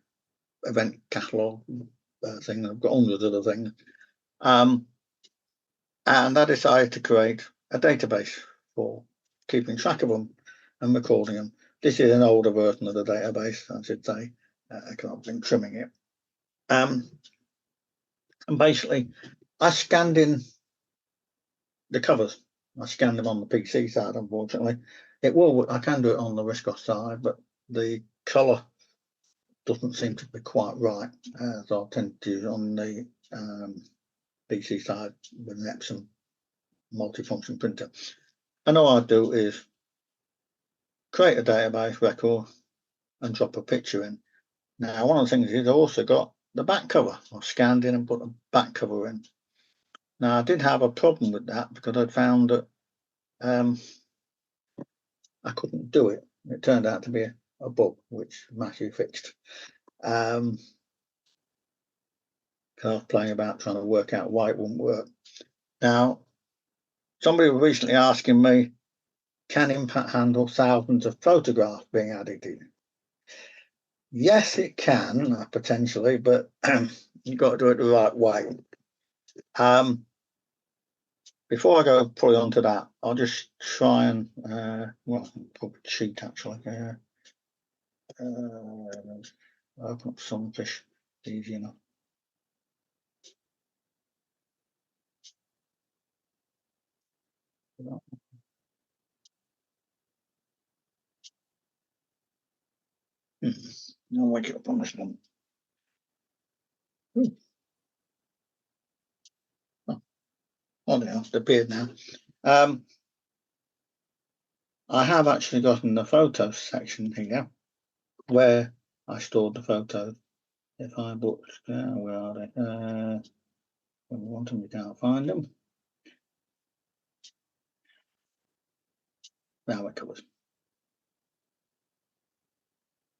event catalogue thing. I've got hundreds of other things. And I decided to create a database for keeping track of them and recording them. This is an older version of the database, I should say, because I've been trimming it. And basically, I scanned in the covers. I scanned them on the PC side, unfortunately. I can do it on the RISCOS side, but the colour doesn't seem to be quite right, as I tend to use on the PC side with an Epson multifunction printer. And all I do is create a database record and drop a picture in. Now, one of the things is I also got the back cover. I scanned in and put the back cover in. Now, I did have a problem with that because I'd found that I couldn't do it. It turned out to be a bug, which Matthew fixed. I was playing about trying to work out why it wouldn't work. Now, somebody was recently asking me, can Impact handle thousands of photographs being added in? Yes, it can, potentially, but you've got to do it the right way. Before I go fully onto that, I'll just try and, probably cheat actually. Open up Sunfish, easy enough. I'll wake it up on this one. Oh, no, it's appeared now. I have actually gotten the photos section here where I stored the photos. If I book, where are they? When we want them, we can't find them. Now it covers.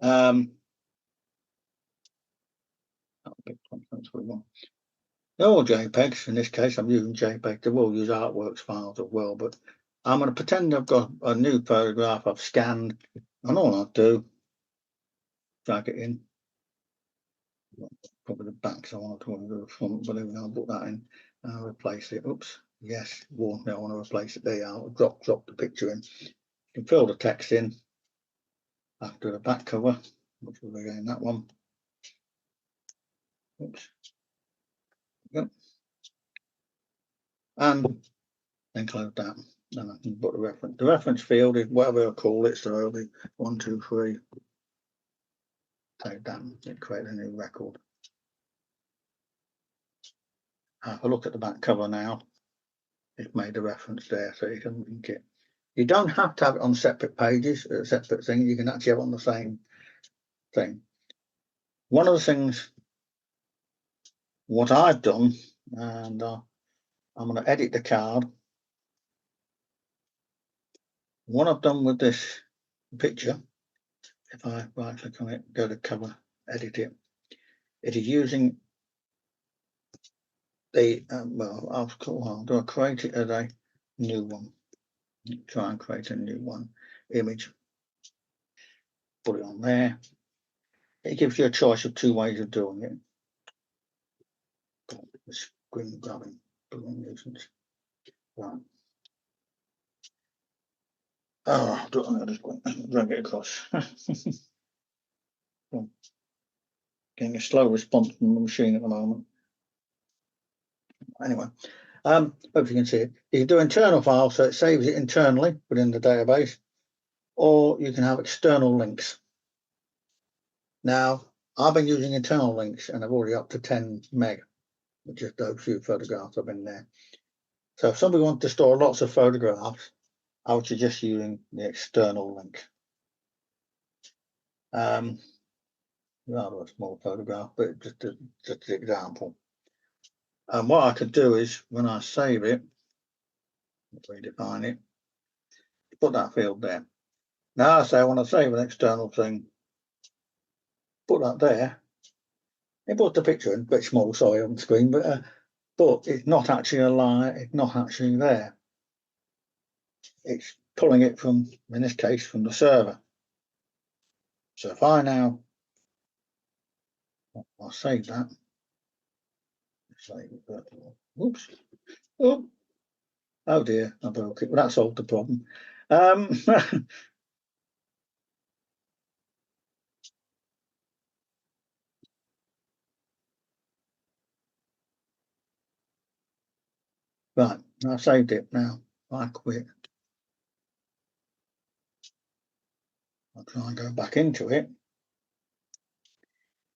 They're all JPEGs. In this case, I'm using JPEG. They will use artworks files as well, but I'm going to pretend I've got a new photograph I've scanned, and all I'll do, drag it in. Probably the back, so I want to do the front, but anyway, I'll put that in and I'll replace it. Oops, yes, warned me I want to replace it. There you are. I'll drop the picture in. You can fill the text in after the back cover, which will be again that one. Oops. Yep. And then close that. Then I can put the reference. The reference field is whatever I call it, so it'll be 1, 2, 3. Save that. It create a new record. Have a look at the back cover now. It's made a reference there, so you can link it. You don't have to have it on separate pages, separate things. You can actually have it on the same thing. One of the things, what I've done, and I'm going to edit the card. What I've done with this picture, if I right click on it, go to cover, edit it, it is using the, I'll create it as a new one. Try and create a new one, image, put it on there. It gives you a choice of 2 ways of doing it. The screen grabbing, nuisance. Right. Oh, I'll just drag it across. Getting a slow response from the machine at the moment. Anyway, hope you can see it. You can do internal files, so it saves it internally within the database, or you can have external links. Now, I've been using internal links and I've already up to 10 meg, which is those few photographs I've been there. So if somebody wants to store lots of photographs, I would suggest using the external link. Rather a small photograph, but just an example. And what I could do is, when I save it, redefine it, put that field there. Now I say I want to save an external thing, put that there. It puts the picture in, a bit small, sorry, on the screen, but it's not actually a line, it's not actually there. It's pulling it from, in this case, from the server. So if I now I'll save that. Save that. Oops. Oh dear, I broke it. Well, that solved the problem. Right, I've saved it now. I quit. I'll try and go back into it.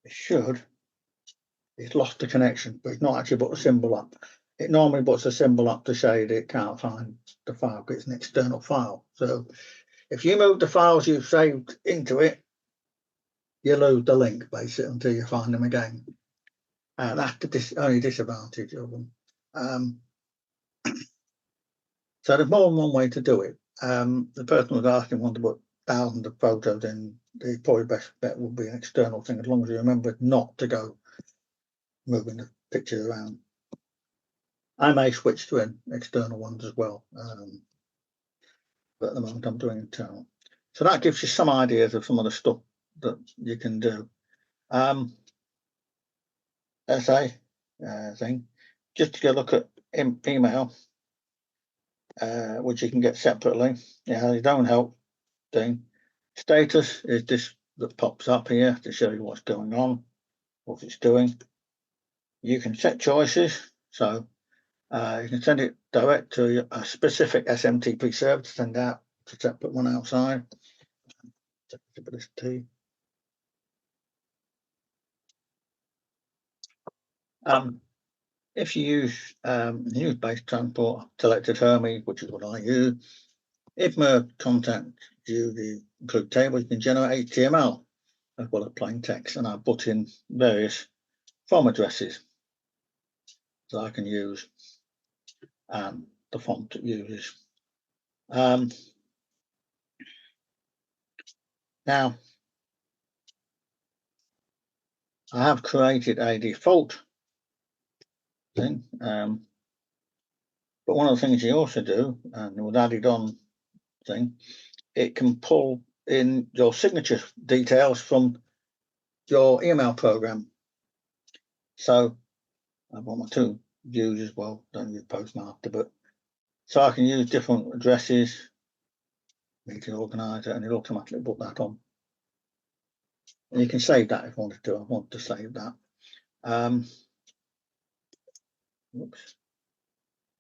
It should. It's lost the connection, but it's not actually put a symbol up. It normally puts a symbol up to say that it can't find the file because it's an external file. So if you move the files you've saved into it, you lose the link basically until you find them again. That's the only disadvantage of them. So there's more than one way to do it. The person was asking wanted to put thousands of photos in. The probably best bet would be an external thing, as long as you remember not to go moving the pictures around. I may switch to an external ones as well, but at the moment I'm doing internal. So that gives you some ideas of some of the stuff that you can do. Essay thing, just to go look at email, which you can get separately. Yeah, you don't help thing. Status is this that pops up here to show you what's going on, what it's doing. You can set choices, so you can send it direct to a specific SMTP server to send out to separate one outside. If you use news-based transport, selected Hermes, which is what I use, if my content you include tables, you can generate HTML as well as plain text, and I put in various form addresses that I can use and the font it uses. Now, I have created a default thing, but one of the things you also do, and it was added on thing, it can pull in your signature details from your email program. So I've got my two views as well, don't use Postmaster, but so I can use different addresses, meeting organizer, and it automatically put that on. And you can save that if you want to do. I want to save that.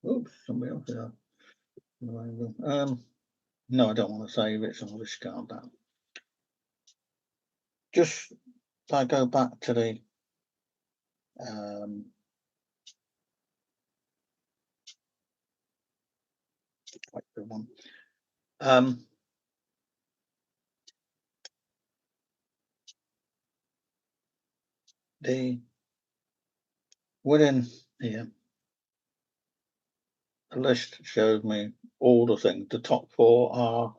Oops, somebody else there. No, I don't want to save it, so I'll discard that. Just if I go back to the one. The within here, the list shows me all the things. The top four are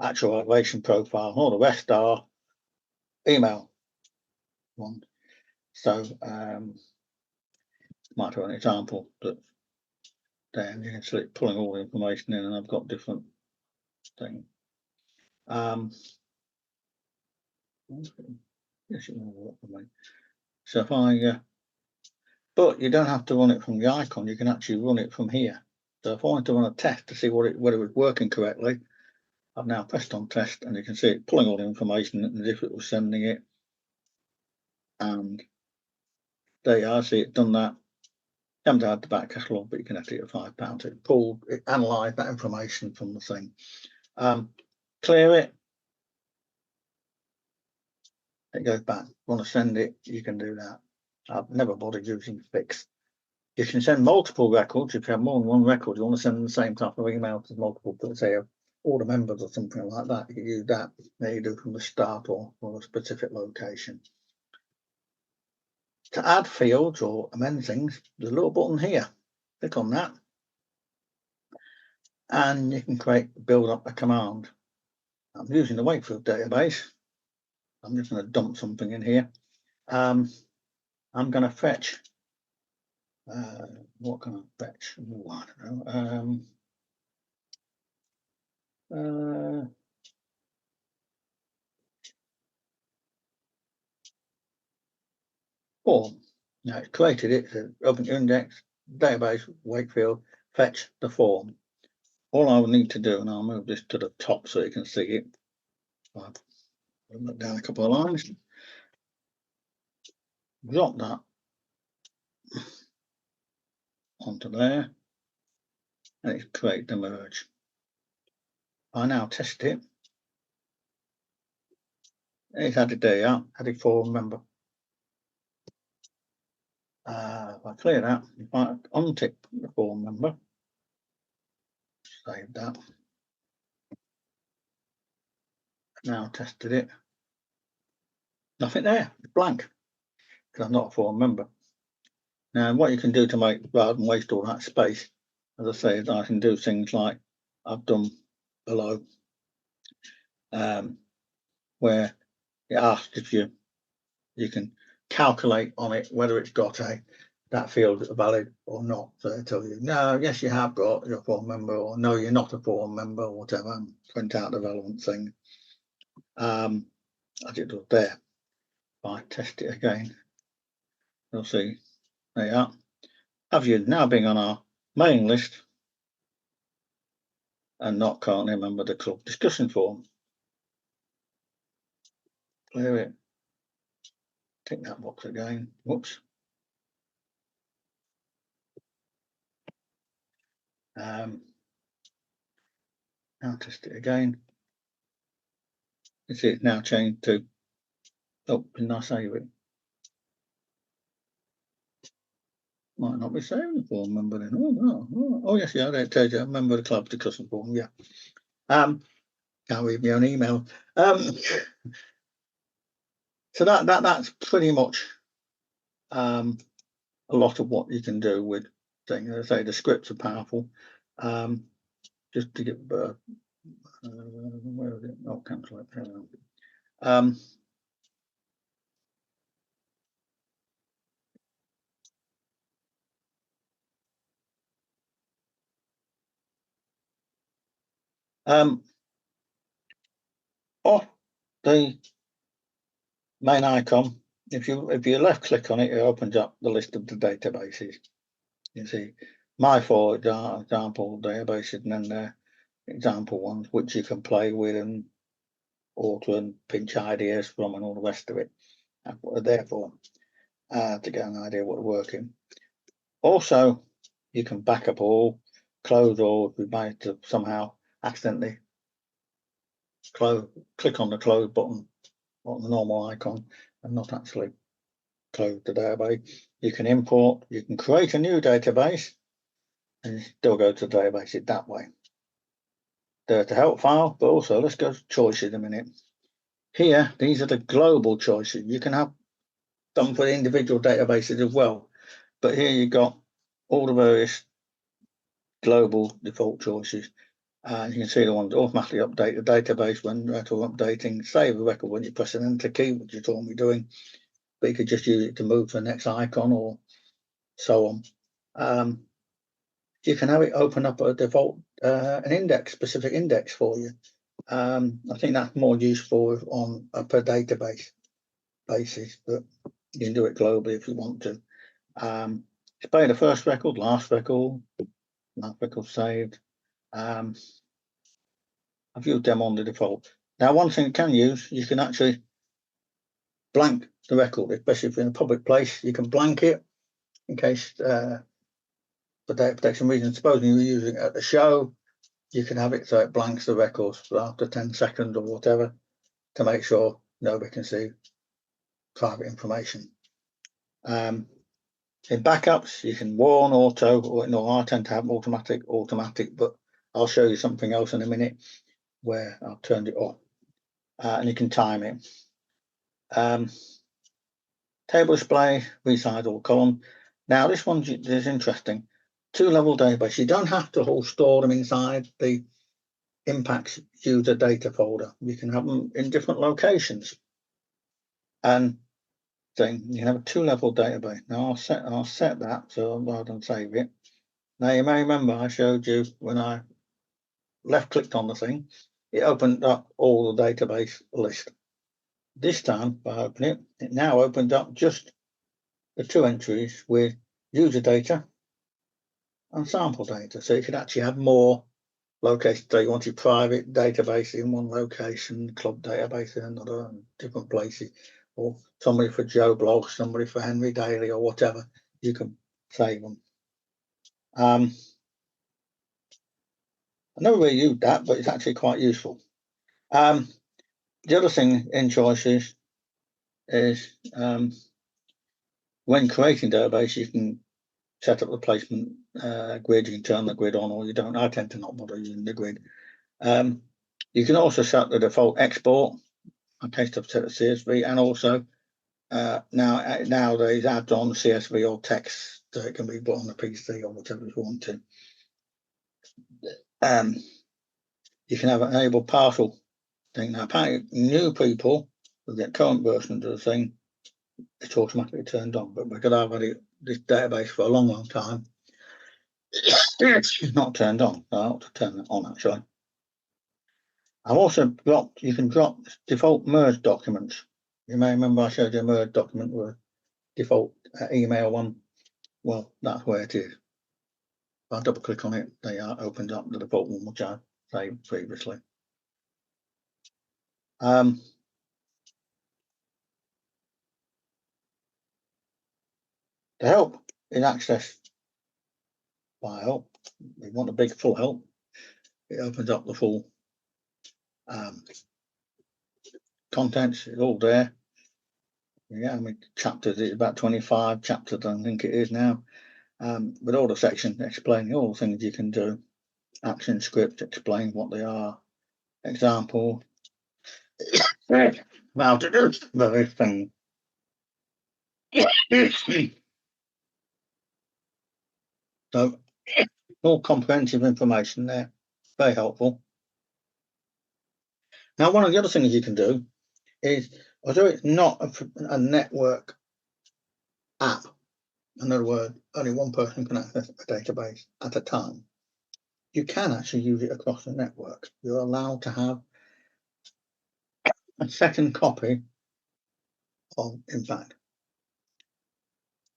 actual elevation profile, all the rest are email one. So might have an example that then you can select pulling all the information in, and I've got different things. Yes, it will work for me. So if I but you don't have to run it from the icon, you can actually run it from here. So if I want to run a test to see whether it was working correctly, I've now pressed on test, and you can see it pulling all the information as if it was sending it. And there you are, see it done that. You haven't had the back catalogue, but you can edit it at £5. It pulled, it analysed that information from the thing. Clear it. It goes back. Want to send it, you can do that. I've never bothered using fix. You can send multiple records. If you have more than one record, you want to send the same type of email to multiple, say, all the members or something like that. You can use that. There you do from the start or a specific location. To add fields or amend things, there's a little button here. Click on that, and you can build up a command. I'm using the Wakefield database. I'm just going to dump something in here. I'm going to fetch. What can I fetch? Ooh, I don't know. form. Now it's created it, so open your index, database, Wakefield, fetch the form. All I will need to do, and I'll move this to the top so you can see it. I'll look down a couple of lines, drop that onto there, and it's created the merge. I now test it. It's added there, yeah, added form member. If I clear that, if I untick the form member, save that. Now tested it. Nothing there, it's blank, because I'm not a form member. Now, what you can do to make, rather than waste all that space, as I say, is I can do things like I've done below, where it asks if you can calculate on it whether it's got that field valid or not. So it tells you, no, yes, you have got your form member, or no, you're not a form member, or whatever, and print out the relevant thing. As it does there. If I test it again, you'll see, there you are. Have you now been on our mailing list and not currently a member of the club discussion forum? Clear it. Tick that box again. Whoops. Now test it again. You see it's now changed to, oh, didn't I save it? Might not be saving the form member then. Oh, yes, yeah, there it tells you, a member of the club discussion forum, yeah. Can't read my own email. So that's pretty much a lot of what you can do with things. As I say, the scripts are powerful. Just to get where is it? Oh, cancel it. Off the main icon, if you left click on it, it opens up the list of the databases. You see my four example databases, and then the example ones which you can play with and alter and pinch ideas from and all the rest of it. That's what they're there for, to get an idea what they're working. Also, you can back up all, close all if you manage to somehow accidentally click on the close button on the normal icon and not actually close the database. You can import, you can create a new database and still go to the database that way. There's the help file, but also let's go to choices in a minute. Here, these are the global choices. You can have them for individual databases as well, but here you've got all the various global default choices. And you can see the ones that automatically update the database when record updating, save a record when you press an enter key, which you told me doing, but you could just use it to move to the next icon or so on. You can have it open up a default, an index, specific index for you. I think that's more useful on a per database basis, but you can do it globally if you want to. Display the first record, last record saved. I've used them on the default. Now, one thing you can use, you can actually blank the record, especially if you're in a public place. You can blank it in case, for data protection reasons, supposing you're using it at the show, you can have it so it blanks the records for after 10 seconds or whatever to make sure nobody can see private information. In backups, you can warn auto, or no, I tend to have automatic, but I'll show you something else in a minute where I've turned it off, and you can time it. Table display, resize all column. Now this one is interesting. Two-level database. You don't have to all store them inside the impacts user data folder. You can have them in different locations. And thing, you can have a two-level database. Now I'll set that so rather than save it. Now you may remember I showed you when I left-clicked on the thing, it opened up all the database list. This time, by opening it, it now opened up just the two entries with user data and sample data. So you could actually have more locations. So you wanted private database in one location, club database in another, and different places, or somebody for Joe Blog, somebody for Henry Daly, or whatever. You can save them. I never really used that, but it's actually quite useful. The other thing in choices is when creating database, you can set up the placement grid. You can turn the grid on, or you don't. I tend to not bother using the grid. You can also set the default export in case I've set a CSV, and also nowadays add on CSV or text so it can be put on the PC or whatever you want to. You can have an enable partial thing. Now, apparently, new people with the current version of the thing, it's automatically turned on. But because I've had this database for a long, long time, it's not turned on. I ought to turn it on actually. I've also dropped. You can drop default merge documents. You may remember I showed you a merge document with a default email one. Well, that's where it is. If I double click on it, they are opened up the default one, which I saved previously. The help is accessed by help. We want a big full help. It opens up the full contents. It's all there. Yeah, I mean, chapters, it's about 25 chapters, I think it is now. With all the sections explaining all the things you can do. Action script, explain what they are. Example. How to do the thing. So, all comprehensive information there. Very helpful. Now, one of the other things you can do is, although it's not a network app, in other words, only one person can access a database at a time, you can actually use it across the network. You're allowed to have a second copy of Impact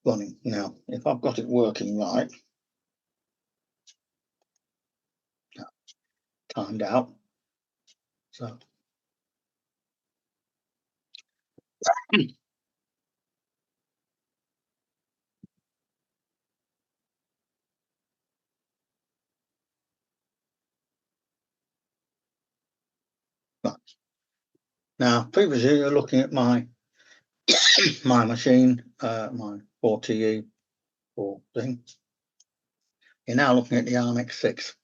running. Now, if I've got it working right, timed out. So right. Now, previously you're looking at my my machine, my 4TE 4 thing. You're now looking at the ARMX6.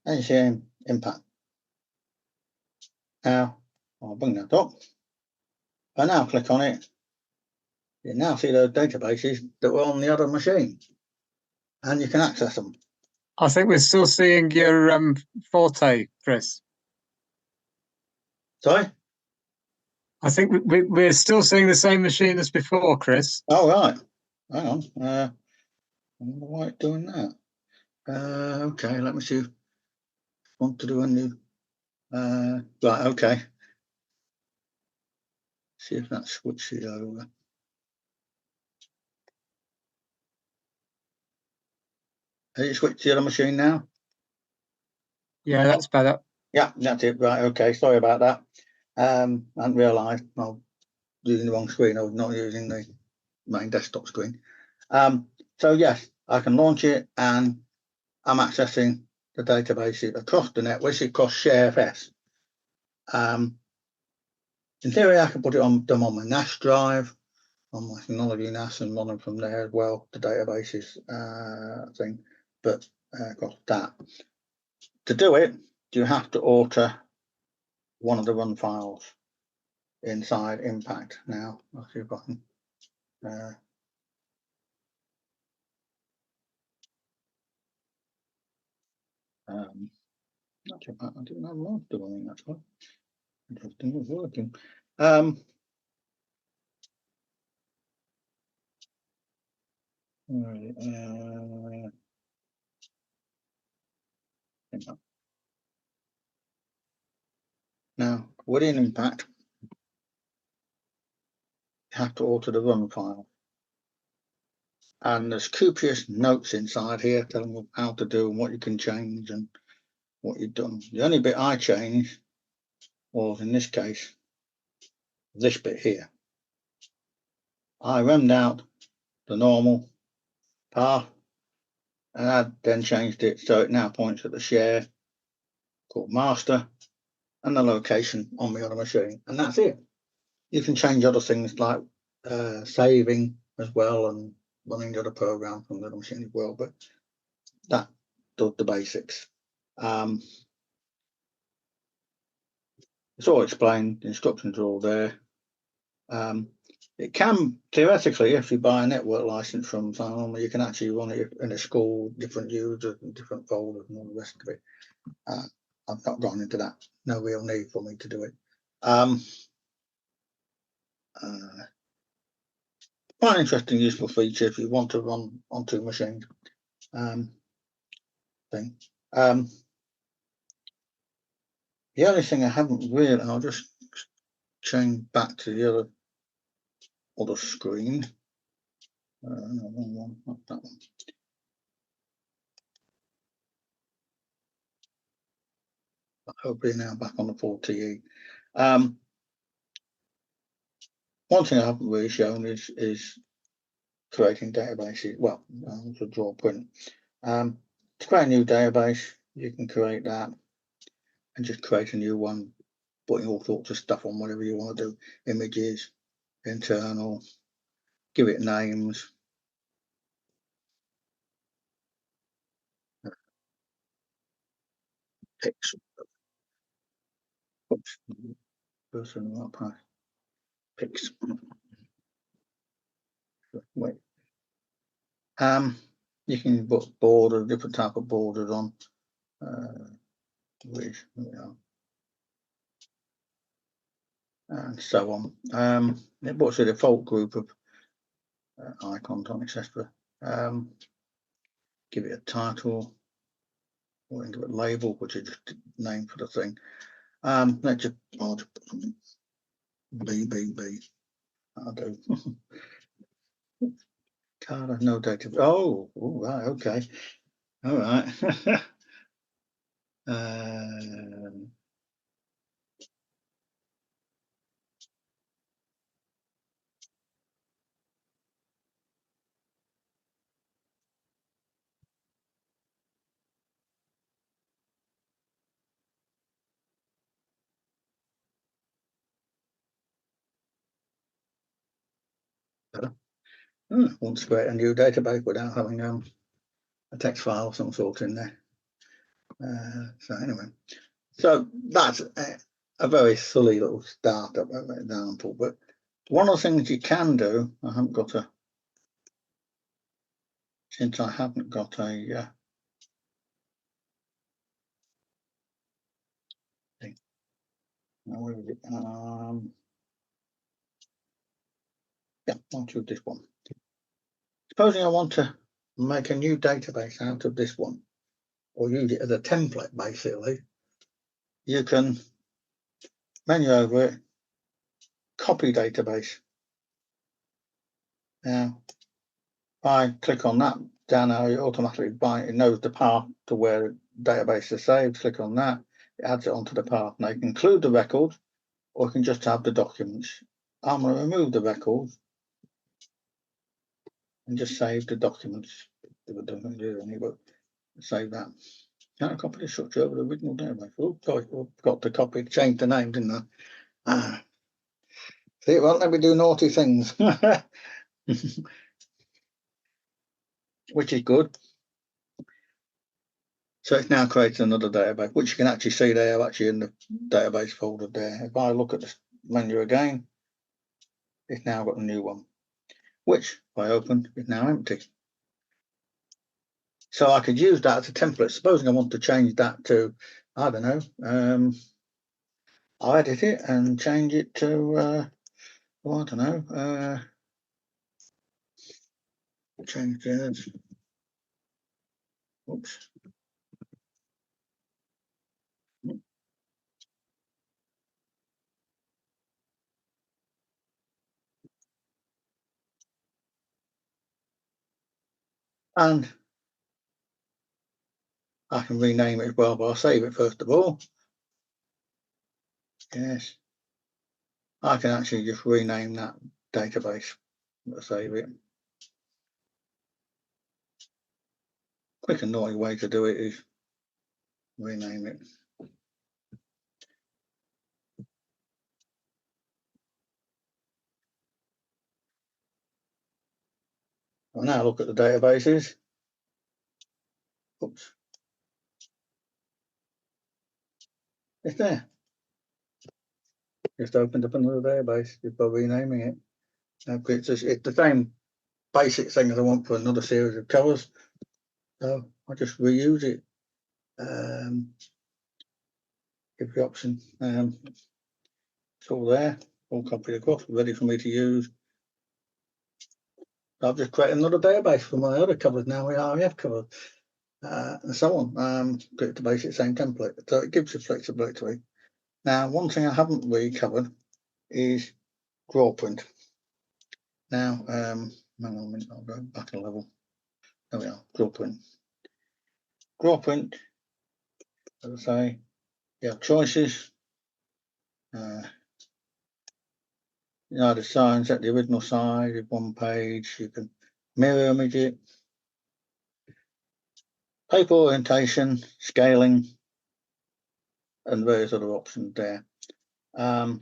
And you see Impact. Now, I'll bring that up. If I now click on it, you now see those databases that were on the other machine, and you can access them. I think we're still seeing your Forte, Chris. Sorry? I think we're still seeing the same machine as before, Chris. Oh, right. Hang on. I wonder why it's doing that. Okay, let me see. Want to do a new. Right, okay. See if that switches over. Has it switched to the other machine now? Yeah, that's better. Yeah, that's it. Right, okay. Sorry about that. I hadn't realised I was using the wrong screen. I was not using the main desktop screen. So yes, I can launch it, and I'm accessing the database across the net, which is across ShareFS. In theory, I can put it on them on my NAS drive, on my Synology NAS, and run them from there as well, the databases thing. But across that, to do it, you have to alter one of the run files inside Impact. Now, I'll see if I can. Actually, I didn't have long to do anything. That's why. Interesting, it was working. Now, within Impact, have to alter the run file. And there's copious notes inside here telling you how to do and what you can change and what you've done. The only bit I changed was, in this case, this bit here. I rammed out the normal path and I then changed it so it now points at the share called master and the location on the other machine, and that's it. You can change other things like saving as well and running the other program from the other machine as well, but that does the basics. It's all explained, the instructions are all there. It can, theoretically, if you buy a network license from someone, you can actually run it in a school, different users and different folders and all the rest of it. I've not gone into that. No real need for me to do it. Quite an interesting, useful feature if you want to run on two machines. Thing. The only thing I haven't really, I'll just change back to the other screen. No, wrong one, not that one. Hopefully now back on the 4TE. One thing I haven't really shown is creating databases. Well, to draw print. To create a new database, you can create that and just create a new one, putting all sorts of stuff on, whatever you want to do, images, internal, give it names. Pics. Oops. Person right past. Pics. Wait. You can put borders, different type of borders on. Which, and so on. It puts a default group of icons on, etc. Give it a title or into a label, which is just a name for the thing. Let's just, I'll just put something BBB. I'll do. Card, no data. Oh, right, okay. All right. Want to create a new database without having a text file of some sort in there. So anyway, so that's a very silly little startup example, but one of the things you can do, I haven't got a, since I haven't got a thing. Now, where is it? Yeah, I'll choose this one. Supposing I want to make a new database out of this one, or use it as a template, basically, you can menu over it, copy database. Now, if I click on that down now, it automatically it knows the path to where the database is saved. Click on that, it adds it onto the path. Now you can include the records, or you can just have the documents. I'm going to remove the records and just save the documents. If it doesn't do any, but save that. Can I copy the structure over the original database? Oh, sorry, I forgot to copy, change the name, didn't I? See, it won't let me do naughty things. Which is good. So it's now created another database, which you can actually see there, actually in the database folder there. If I look at the menu again, it's now got a new one, which if I open is now empty. So I could use that as a template. Supposing I want to change that to, I don't know, I'll edit it and change it to, well, I don't know, change this. Oops. And I can rename it as well, but I'll save it first of all. Yes, I can actually just rename that database. I'll save it. Quick and naughty way to do it is rename it. I'll now look at the databases. Oops. It's there. Just opened up another database just by renaming it. It's the same basic thing as I want for another series of covers. So I just reuse it. Give the option. It's all there, all copied across, ready for me to use. I've just created another database for my other covers now, with RAF covers, and so on. Create the basic same template, so it gives you flexibility. Now, one thing I haven't really covered is draw print. Now, hang on a minute, I'll go back a level. There we are, draw print. Draw print, as I say, you have choices. You know, the signs at the original size of one page, you can mirror image it. Paper orientation, scaling, and various other options there. Don't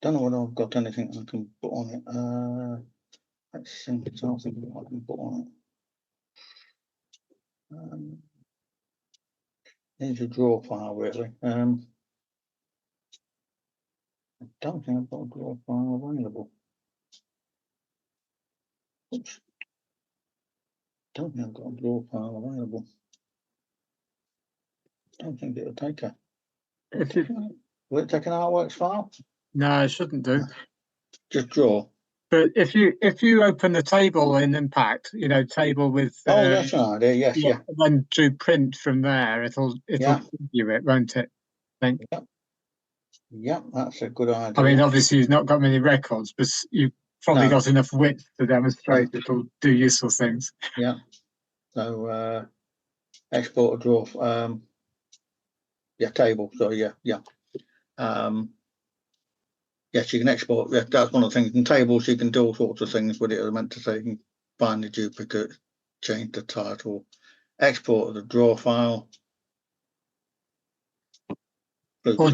know whether I've got anything I can put on it. Let's think something I can put on it. Here's a draw file, really. I don't think I've got a draw file available. Oops. Don't think I've got a draw file available. Don't think it'll take a. Will it take an artworks file? No, it shouldn't do. Just draw. But if you open the table in Impact, you know, table with Oh, that's an idea. Yes, yeah. and then do print from there, it'll Yeah. give you it, won't it? I think. Yeah, that's a good idea. I mean, obviously you've not got many records, but you've probably No. got enough width to demonstrate it'll do useful things. Yeah. So export a draw. Yeah, table. So yeah. Yes, you can export. Yeah, that's one of the things. In tables, you can do all sorts of things with it. I meant to say, you can find the duplicate, change the title, export the draw file. Or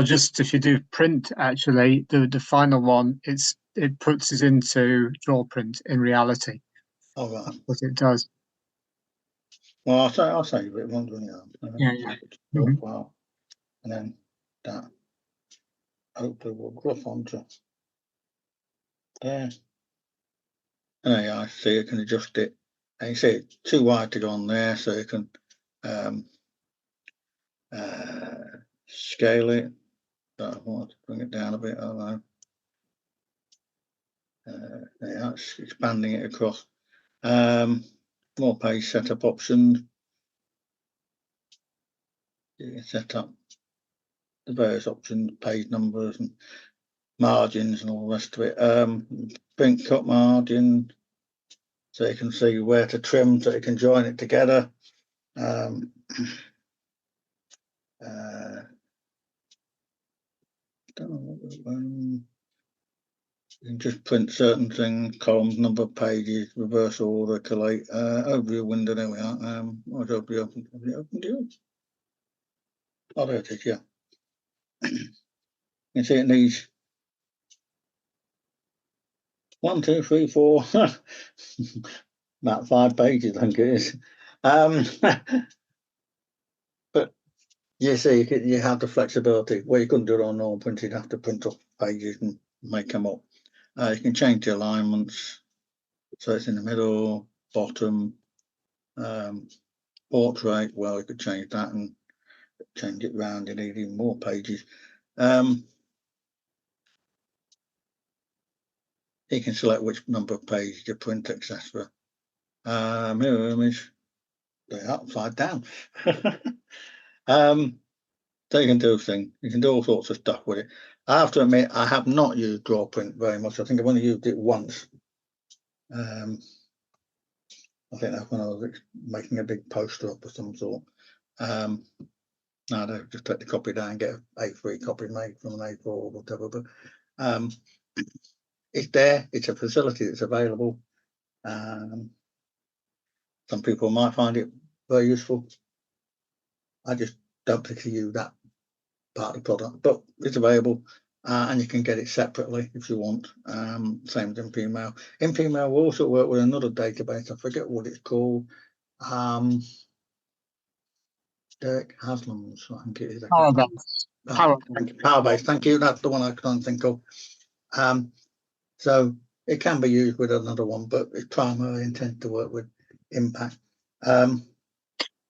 just if you do print, actually, the final one, it puts it into draw print in reality. Oh, right. What it does. Well, I'll save it. One doing it. Yeah. Draw file, and then that. Hopefully, we'll gruff onto there. And there you are. So you can adjust it. And you see it's too wide to go on there, so you can scale it. So I want to bring it down a bit. I don't know. There you are. It's expanding it across. More page setup options. You can set up the various options, page numbers and margins and all the rest of it. Print cut margin, so you can see where to trim, so you can join it together. You can just print certain things, columns, number of pages, reverse order, collate, overview window. There we are. What's overview open? Have you opened it? Oh, there it is. Yeah. You can see it needs 1, 2, 3, 4, about 5 pages, I think it is. But you see, you have the flexibility where you couldn't do it on normal print. You'd have to print off pages and make them up. You can change the alignments, so it's in the middle, bottom, portrait. Well, you could change that and change it round. You need even more pages. You can select which number of pages you print, etc. Mirror image, they're upside down. So you can do things. You can do all sorts of stuff with it. I have to admit, I have not used draw print very much. I think I've only used it once. I think that's when I was making a big poster up of some sort. No, just take the copy down, get an A3 copy made from an A4 or whatever. But it's there. It's a facility that's available. Some people might find it very useful. I just don't particularly use that part of the product, but it's available, and you can get it separately if you want. Same as InPmail. InPmail will also work with another database. I forget what it's called. Derek Haslam's, I think it is. Powerbase. Thank you. That's the one I can't think of. So it can be used with another one, but it's primarily intended to work with Impact.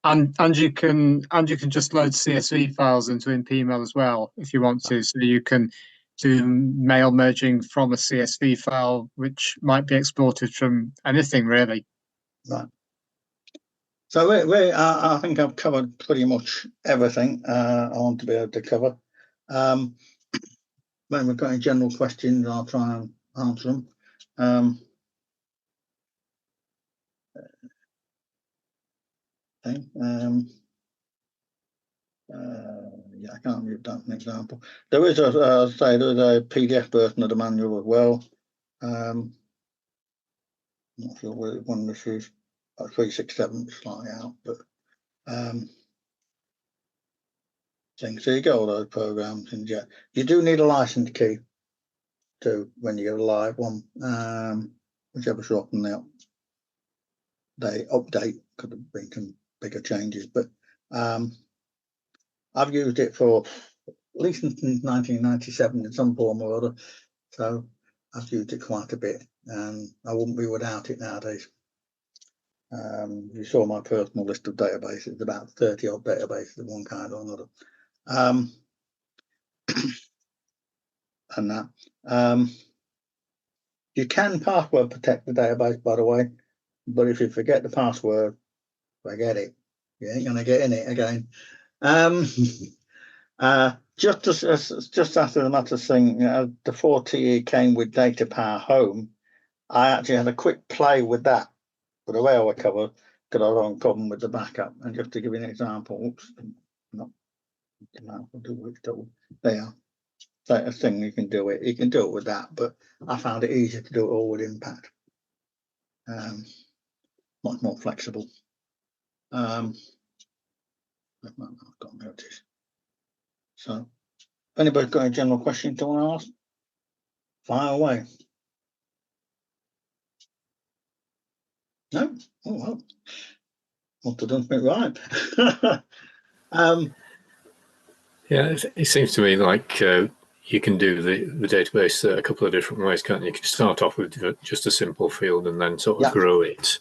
And you can just load CSV files into InPmail as well if you want to. So you can do mail merging from a CSV file, which might be exported from anything really. Right. So I think I've covered pretty much everything I want to be able to cover. When we've got any general questions, I'll try and answer them. Yeah, I can't use that as an example. There is there's a PDF version of the manual as well. Not sure where one this is. 367 slightly out, but things. So you get all those programs, and yeah, you do need a license key to when you get a live one, whichever so often they update. Could have been some bigger changes, but I've used it for at least since 1997 in some form or other, so I've used it quite a bit, and I wouldn't be without it nowadays. You saw my personal list of databases, about 30 odd databases of one kind or another. And that you can password protect the database, by the way, but if you forget the password, forget it. You ain't gonna get in it again. Just after the matter thing, the 4TE came with Data Power Home. I actually had a quick play with that. But the way I cover, got a wrong problem with the backup. And just to give you an example, oops, not there. Like a thing you can do it. You can do it with that, but I found it easier to do it all with Impact. Much more flexible. I've got notice. So, if anybody's got a general question to want to ask, fire away. No? Oh, well. Must have done something right. Yeah, it seems to me like you can do the database a couple of different ways, can't you? You can start off with just a simple field and then sort of grow it.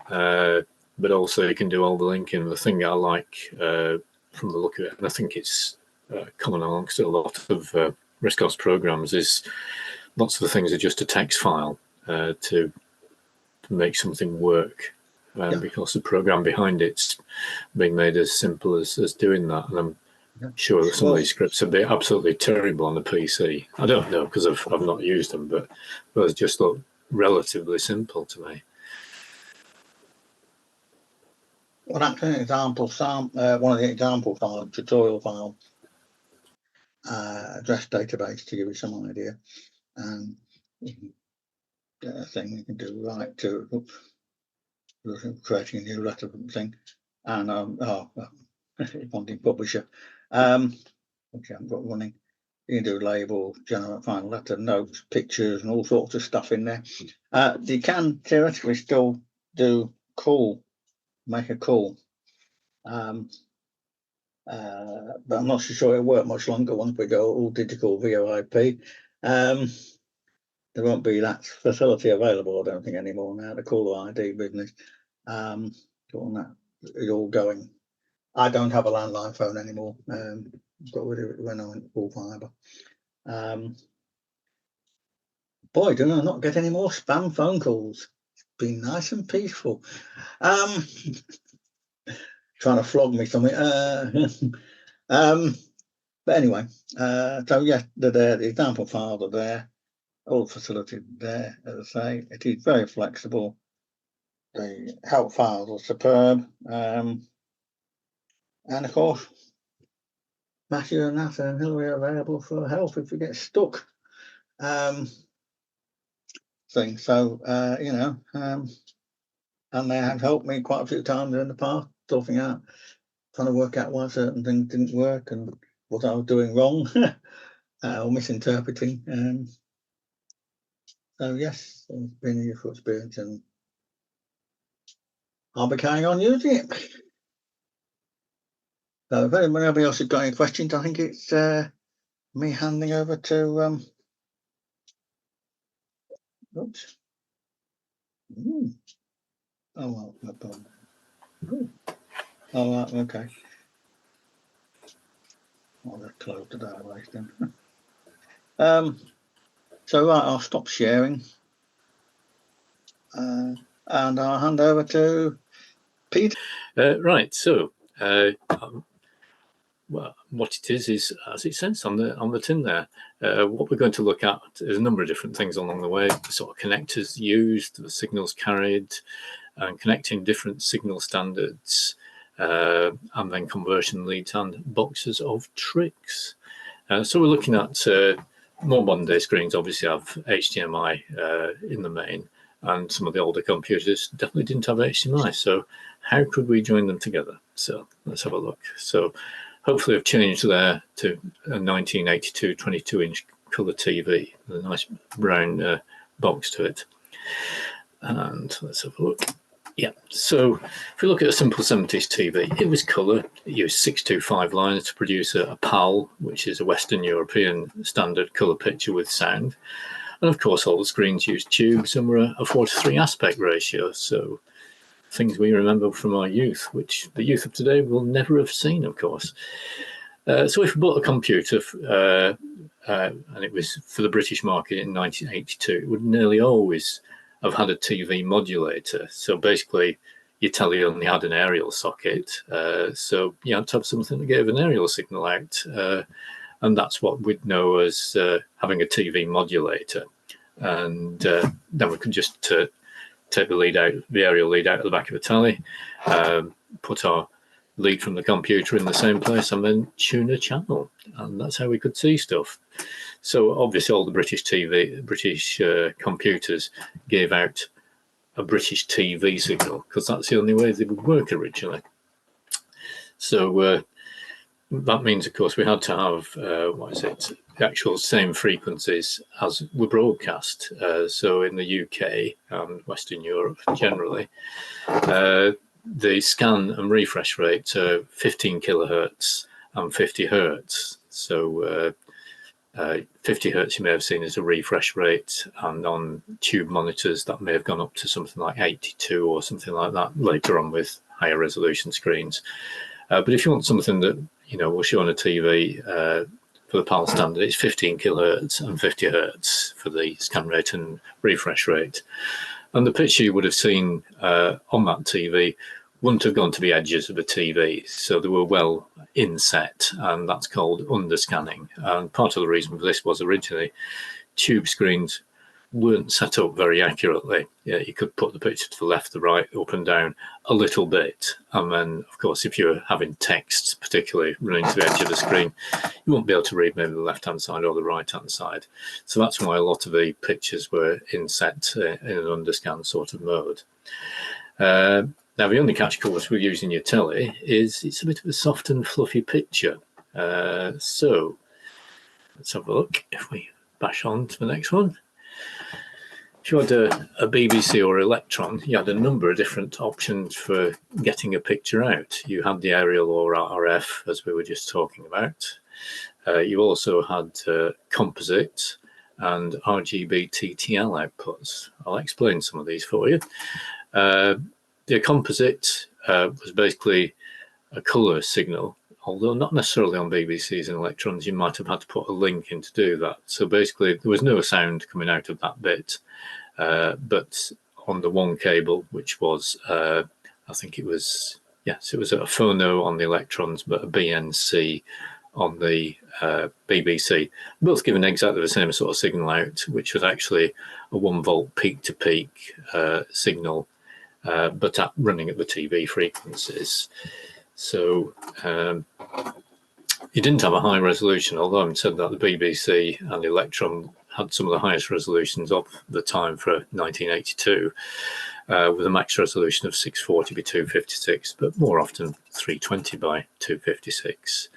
But also you can do all the linking. The thing I like from the look of it, and I think it's common amongst a lot of RISCOS programs, is lots of the things are just a text file to make something work. Because the program behind it's being made as simple as doing that. And I'm sure that some of these scripts would be absolutely terrible on the PC. I don't know because I've not used them, but those just look relatively simple to me. Well, that's an example. One of the example files, tutorial file, address database to give you some idea. And a thing you can do right to creating a new letter thing, and wanting publisher, which I haven't got running. You can do label, generate final letter, notes, pictures, and all sorts of stuff in there. You can theoretically still do call, make a call, but I'm not so sure it'll work much longer once we go all digital via IP. There won't be that facility available, I don't think, anymore now. The caller ID business, on that is all going. I don't have a landline phone anymore. Got rid of it when I went full fibre. Boy, do I not get any more spam phone calls. It's been nice and peaceful. Trying to flog me something. But anyway, so yeah, the example files are there. all the facility there, as I say. It is very flexible. The help files are superb. And of course, Matthew and Nat and Hillary are available for help if you get stuck. Thing. So, you know, and they have helped me quite a few times in the past, sorting out, trying to work out why certain things didn't work and what I was doing wrong or misinterpreting. So yes, it's been a useful experience, and I'll be carrying on using it. So if anybody else has got any questions, I think it's me handing over to oops. Oh well, no problem. Oh right, okay. I'll just close the database then. So right, I'll stop sharing. And I'll hand over to Peter. Right, so well, what it is as it says on the tin there. What we're going to look at is a number of different things along the way. The sort of connectors used, the signals carried, and connecting different signal standards, and then conversion leads and boxes of tricks. So we're looking at more modern day screens. Obviously have HDMI in the main, and some of the older computers definitely didn't have HDMI. So how could we join them together? So let's have a look. So hopefully I've changed there to a 1982 22-inch colour TV with a nice brown box to it. And let's have a look. Yeah, so if we look at a simple 70s TV, it was colour. It used 625 lines to produce a PAL, which is a Western European standard colour picture with sound. And of course, all the screens used tubes and were a 4:3 aspect ratio. So things we remember from our youth, which the youth of today will never have seen, of course. So if we bought a computer, and it was for the British market in 1982, it would nearly always have had a TV modulator. So basically, your telly only had an aerial socket. So you had to have something that gave an aerial signal out. And that's what we'd know as having a TV modulator. And then we could just take the lead out, the aerial lead out of the back of a telly, put our lead from the computer in the same place, and then tune a channel. And that's how we could see stuff. So obviously all the British computers gave out a British TV signal because that's the only way they would work originally. So that means, of course, we had to have, the actual same frequencies as were broadcast. So in the UK and Western Europe generally, the scan and refresh rates are 15 kilohertz and 50 hertz. So 50 hertz you may have seen as a refresh rate, and on tube monitors that may have gone up to something like 82 or something like that later on with higher resolution screens. But if you want something that will show on a TV for the PAL standard, it's 15 kilohertz and 50 hertz for the scan rate and refresh rate. And the picture you would have seen on that TV wouldn't have gone to the edges of the TV, so they were well inset, and that's called underscanning. And part of the reason for this was originally tube screens weren't set up very accurately. Yeah, you could put the picture to the left, the right, up and down a little bit, and then of course if you're having text particularly running to the edge of the screen, you won't be able to read maybe the left hand side or the right hand side. So that's why a lot of the pictures were inset in an underscan sort of mode. Now the only catch, of course, we're using your telly is it's a bit of a soft and fluffy picture. So let's have a look. If we bash on to the next one. If you had a BBC or Electron, you had a number of different options for getting a picture out. You had the aerial or RF, as we were just talking about. You also had composite and RGB TTL outputs. I'll explain some of these for you. The composite was basically a colour signal, although not necessarily on BBCs and Electrons. You might have had to put a link in to do that. So basically there was no sound coming out of that bit, but on the one cable, which was, I think it was, yes, it was a phono on the Electrons, but a BNC on the BBC, both giving exactly the same sort of signal out, which was actually a 1 volt peak to peak signal, but running at the TV frequencies. So you didn't have a high resolution, although I'm said that the BBC and the Electron had some of the highest resolutions of the time for 1982, with a max resolution of 640 by 256, but more often 320 by 256.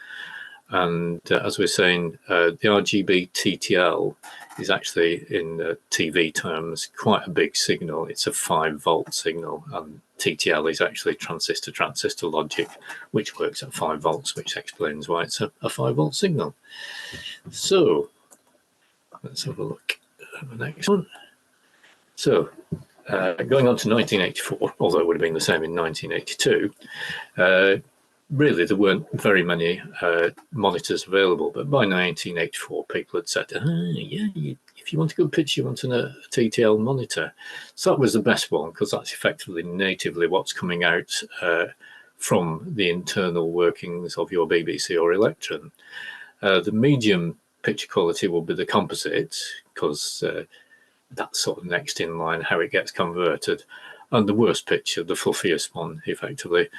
And as we're saying, the RGB TTL is actually, in TV terms, quite a big signal. It's a 5 volt signal, and TTL is actually transistor logic, which works at 5 volts, which explains why it's a 5 volt signal. So let's have a look at the next one. So going on to 1984, although it would have been the same in 1982, really there weren't very many monitors available, but by 1984 people had said, if you want a good picture, you want a TTL monitor. So that was the best one, because that's effectively natively what's coming out from the internal workings of your BBC or Electron. The medium picture quality will be the composite, because that's sort of next in line how it gets converted. And the worst picture, the fluffiest one, effectively,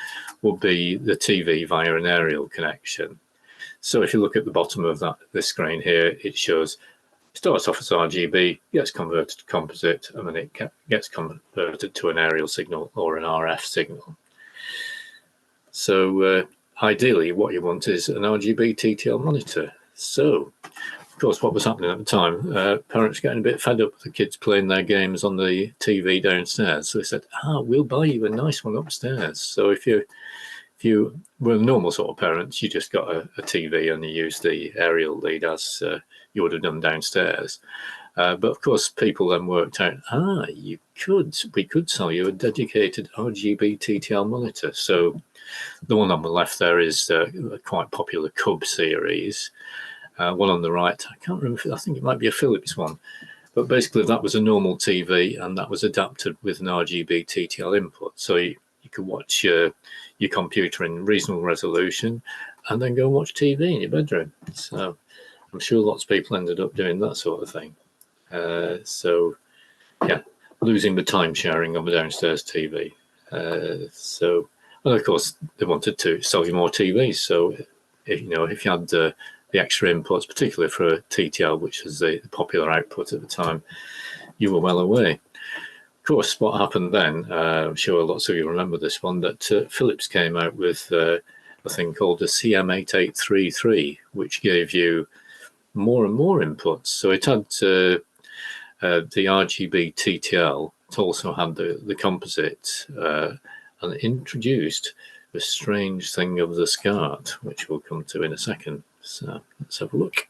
will be the TV via an aerial connection. So if you look at the bottom of this screen here, it shows, starts off as RGB, gets converted to composite, and then it gets converted to an aerial signal or an RF signal. So ideally, what you want is an RGB TTL monitor. So, of course, what was happening at the time, parents getting a bit fed up with the kids playing their games on the TV downstairs. So they said, we'll buy you a nice one upstairs. So if you were a normal sort of parents, you just got a TV and you used the aerial lead as you would have done downstairs. But of course, people then worked out, we could sell you a dedicated RGB TTL monitor. So the one on the left there is a quite popular Cub series. One on the right, I can't remember, I think it might be a Philips one. But basically that was a normal TV, and that was adapted with an RGB TTL input. So you could watch your computer in reasonable resolution and then go and watch TV in your bedroom. So I'm sure lots of people ended up doing that sort of thing. So yeah, losing the time sharing of a downstairs TV. And of course they wanted to sell you more TVs. So if you had the extra inputs, particularly for a TTL, which was the popular output at the time, you were well away. Of course, what happened then, I'm sure lots of you remember this one, that Philips came out with a thing called the CM8833, which gave you more and more inputs. So it had the RGB TTL, it also had the composite, and introduced the strange thing of the SCART, which we'll come to in a second. So let's have a look.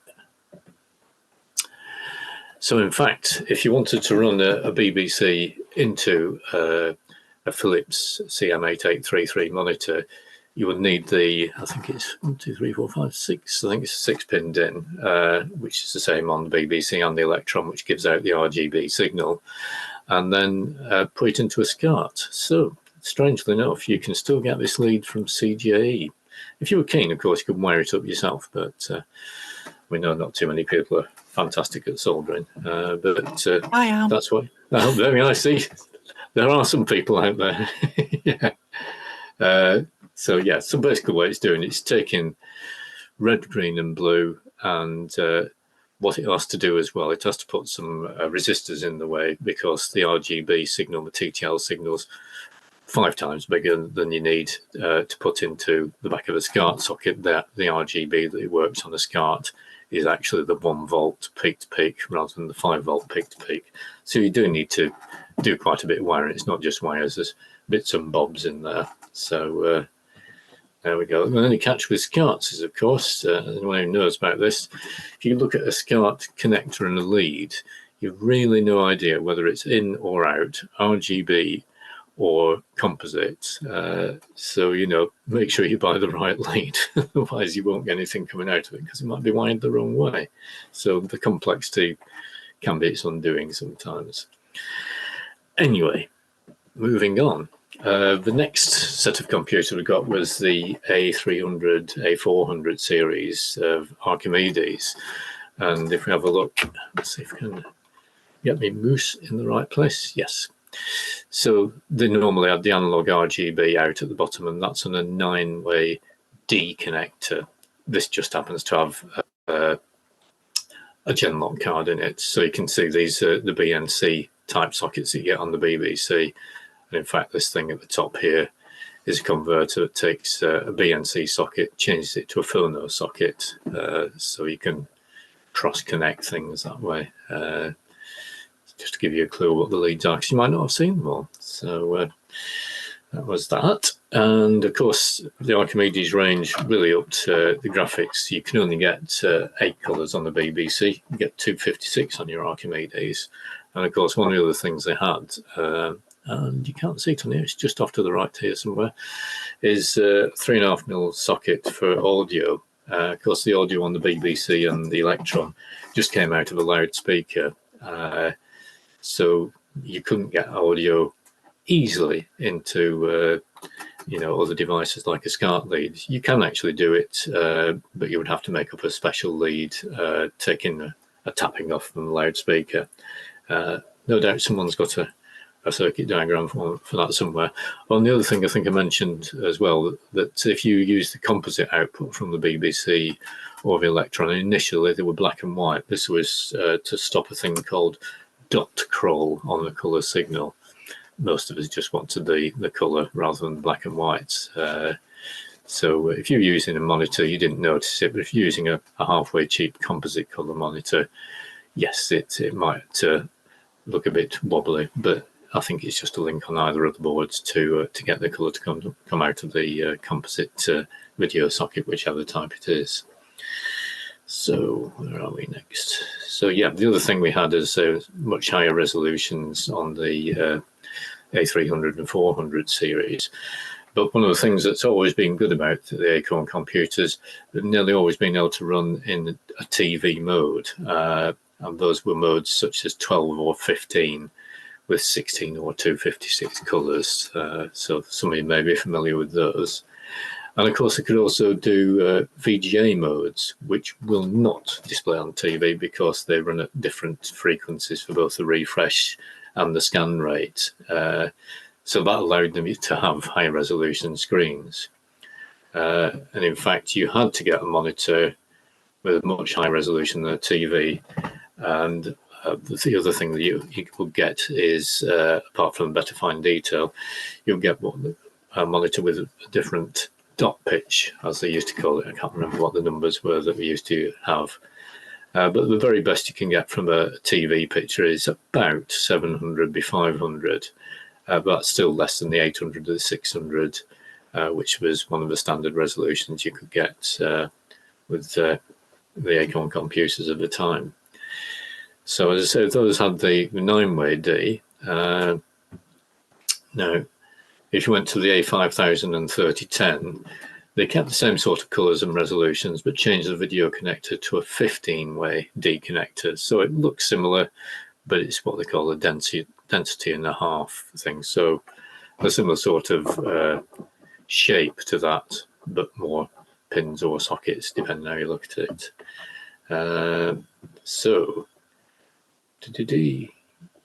So in fact, if you wanted to run a BBC into a Philips CM8833 monitor, you would need I think it's 1, 2, 3, 4, 5, 6. I think it's a 6-pin DIN, which is the same on the BBC and the Electron, which gives out the RGB signal, and then put it into a SCART. So strangely enough, you can still get this lead from CGAE. If you were keen, of course, you could wire it up yourself, but we know not too many people are fantastic at soldering. But I am. That's why. Oh, there I see. There are some people out there. Yeah. So basically what it's doing, it's taking red, green and blue, and what it has to do as well, it has to put some resistors in the way, because the RGB signal, the TTL signals, 5 times bigger than you need to put into the back of a SCART socket. The RGB that works on a SCART is actually the 1 volt peak to peak rather than the 5 volt peak to peak. So you do need to do quite a bit of wiring. It's not just wires, there's bits and bobs in there. So there we go. And the only catch with SCARTs is, of course, anyone who knows about this, if you look at a SCART connector and a lead, you've really no idea whether it's in or out, RGB or composite. So, make sure you buy the right lead. Otherwise, you won't get anything coming out of it because it might be wired the wrong way. So the complexity can be its undoing sometimes. Anyway, moving on. The next set of computers we got was the A300, A400 series of Archimedes. And if we have a look, let's see if we can get my mouse in the right place. Yes. So they normally had the analog RGB out at the bottom, and that's on a 9-way D connector. This just happens to have a Genlock card in it. So you can see these are the BNC type sockets that you get on the BBC. And in fact, this thing at the top here is a converter that takes a BNC socket, changes it to a phono socket, so you can cross-connect things that way. Just to give you a clue what the leads are, because you might not have seen them all. So that was that. And of course, the Archimedes range really up to the graphics. You can only get 8 colours on the BBC. You get 256 on your Archimedes. And of course, one of the other things they had, and you can't see it on here, it's just off to the right here somewhere, is a 3.5mm socket for audio. Of course, the audio on the BBC and the Electron just came out of a loudspeaker. So you couldn't get audio easily into other devices like a SCART lead. You can actually do it, but you would have to make up a special lead, taking a tapping off from the loudspeaker. No doubt someone's got a circuit diagram for that somewhere. Well, the other thing I think I mentioned as well, that if you use the composite output from the BBC or the Electron, initially they were black and white. This was to stop a thing called dot crawl on the colour signal. Most of us just wanted the colour rather than black and white. So if you're using a monitor, you didn't notice it, but if you're using a halfway cheap composite colour monitor, yes, it might look a bit wobbly, but I think it's just a link on either of the boards to get the colour to come out of the composite video socket, whichever type it is. So where are we next? So yeah, the other thing we had is much higher resolutions on the A300 and 400 series. But one of the things that's always been good about the Acorn computers, they've nearly always been able to run in a TV mode. And those were modes such as 12 or 15 with 16 or 256 colours. So some of you may be familiar with those. And of course, it could also do VGA modes, which will not display on TV because they run at different frequencies for both the refresh and the scan rate. So that allowed them to have high resolution screens. And in fact, you had to get a monitor with a much higher resolution than a TV. And the other thing that you will get is, apart from better fine detail, you'll get a monitor with a different dot pitch, as they used to call it. I can't remember what the numbers were that we used to have. But the very best you can get from a TV picture is about 700 by 500. But that's still less than the 800 to the 600, which was one of the standard resolutions you could get with the Acorn computers at the time. So as I said, those had the 9-way D. Now, if you went to the A5000 and 3010, they kept the same sort of colours and resolutions, but changed the video connector to a 15-way D connector. So it looks similar, but it's what they call a density and a half thing. So a similar sort of shape to that, but more pins or sockets, depending on how you look at it.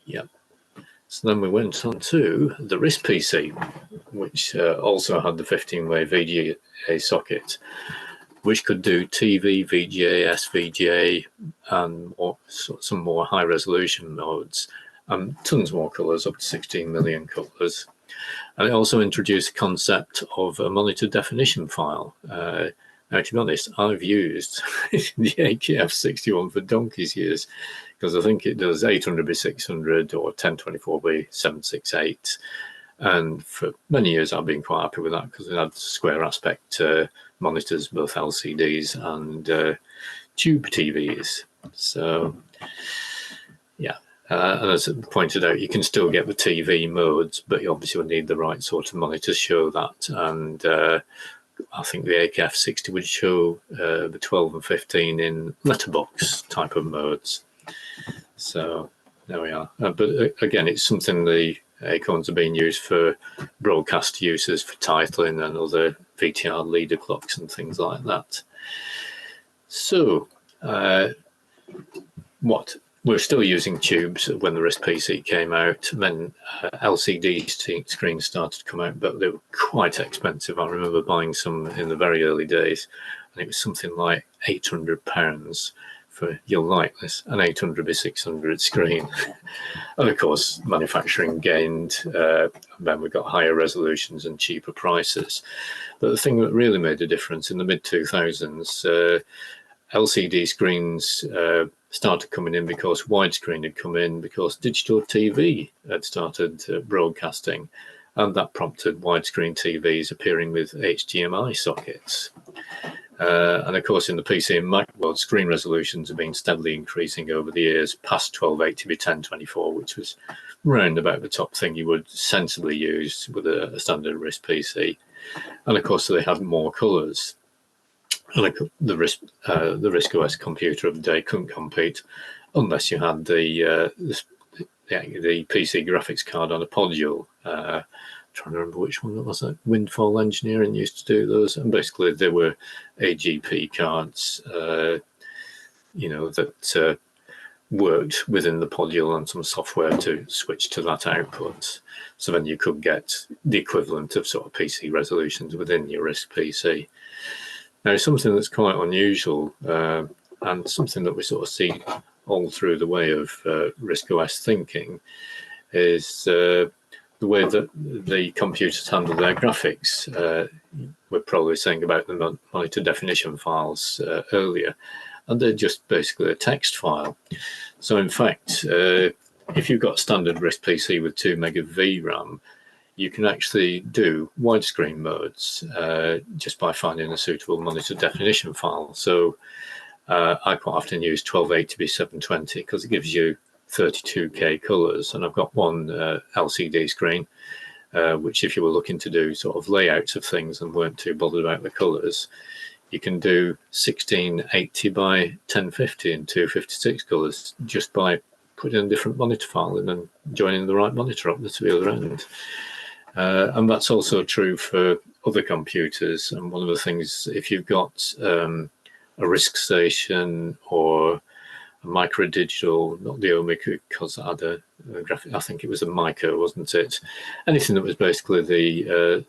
Yep. So then we went on to the RISC PC, which also had the 15-way VGA socket, which could do TV, VGA, SVGA, and some more high-resolution modes, and tons more colours, up to 16 million colours. And it also introduced the concept of a monitor definition file. Now, to be honest, I've used the AKF61 for donkey's years, because I think it does 800 by 600 or 1024 by 768. And for many years, I've been quite happy with that because it had square aspect monitors, both LCDs and tube TVs. So, yeah. And as pointed out, you can still get the TV modes, but you obviously would need the right sort of monitor to show that. And I think the AKF60 would show the 12 and 15 in letterbox type of modes. So there we are. But again, it's something the Acorns are being used for broadcast uses for titling and other VTR leader clocks and things like that. So, what we're still using tubes when the RISC PC came out. Then LCD screens started to come out, but they were quite expensive. I remember buying some in the very early days, and it was something like £800 for, you'll like this, an 800 by 600 screen. And of course, manufacturing gained, then we got higher resolutions and cheaper prices. But the thing that really made a difference in the mid-2000s, LCD screens started coming in because widescreen had come in, because digital TV had started broadcasting, and that prompted widescreen TVs appearing with HDMI sockets. And of course, in the PC and Mac world, screen resolutions have been steadily increasing over the years, past 1280 by 1024, which was round about the top thing you would sensibly use with a standard RISC PC. And of course, they had more colours. Like the RISC OS computer of the day couldn't compete unless you had the PC graphics card on a module. Trying to remember which one it was. Like Windfall Engineering used to do those, and basically they were AGP cards, that worked within the module and some software to switch to that output. So then you could get the equivalent of sort of PC resolutions within your RISC PC. Now, something that's quite unusual and something that we sort of see all through the way of RISC OS thinking is the way that the computers handle their graphics. We're probably saying about the monitor definition files earlier, and they're just basically a text file. So in fact, if you've got standard RISC PC with 2 meg of VRAM, you can actually do widescreen modes just by finding a suitable monitor definition file. So I quite often use 1280 by 720 because it gives you 32K colours, and I've got one LCD screen, which if you were looking to do sort of layouts of things and weren't too bothered about the colours, you can do 1680 by 1050 and 256 colours just by putting in a different monitor file and then joining the right monitor up to the other end. And that's also true for other computers. And one of the things, if you've got a RISC station or a micro digital, not the Omega, because I had a graphic, I think it was a Mica, wasn't it? Anything that was basically the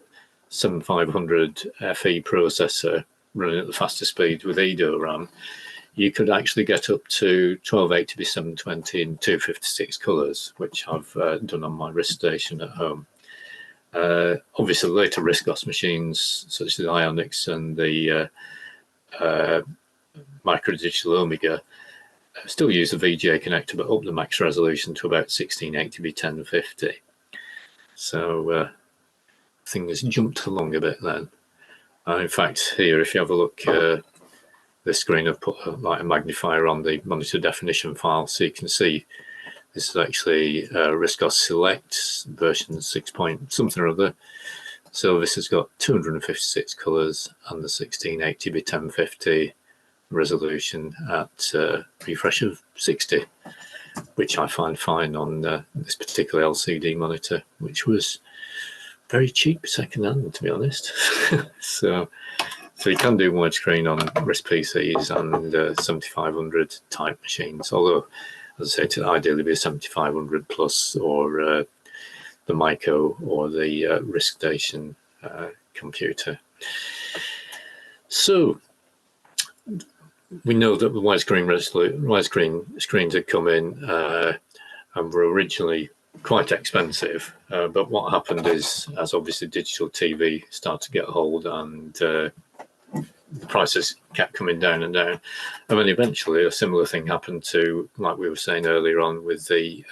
7500 FE processor running at the faster speed with EDO RAM, you could actually get up to 1280 by 720 in 256 colours, which I've done on my RISC station at home. Obviously, later RISCOS machines, such as the Ionics and the Micro Digital Omega, still use the VGA connector, but up the max resolution to about 1680 by 1050. So things jumped along a bit then. In fact, here, if you have a look, the screen, I've put like a magnifier on the monitor definition file, so you can see this is actually RISCOS Select version 6 point something or other. So this has got 256 colours and the 1680 by 1050 resolution at refresh of 60, which I find fine on this particular LCD monitor, which was very cheap second-hand, to be honest. So you can do widescreen on RISC PCs and 7500 type machines, although, as I say, to ideally be a 7500 plus or the Mico or the RISC station computer. So we know that the widescreen screens had come in and were originally quite expensive, but what happened is, as obviously digital TV started to get a hold and the prices kept coming down and down, and then eventually a similar thing happened to, like we were saying earlier on with the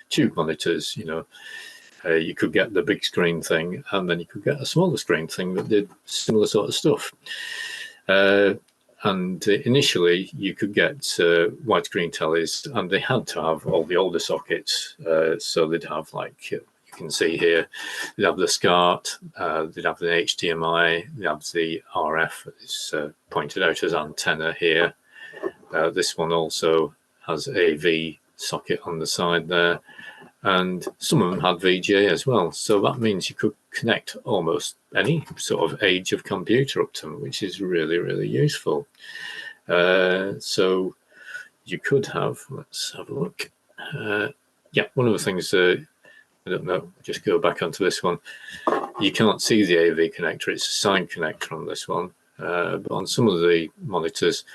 tube monitors. You could get the big screen thing and then you could get a smaller screen thing that did similar sort of stuff. And initially you could get widescreen tellies, and they had to have all the older sockets. So they'd have, like you can see here, they'd have the SCART, they'd have the HDMI, they'd have the RF, it's pointed out as antenna here. This one also has a V socket on the side there. and some of them had VGA as well. So that means you could connect almost any sort of age of computer up to them, which is really, really useful. So you could have, let's have a look. Yeah, one of the things, I don't know, just go back onto this one. You can't see the AV connector, it's a side connector on this one. But on some of the monitors,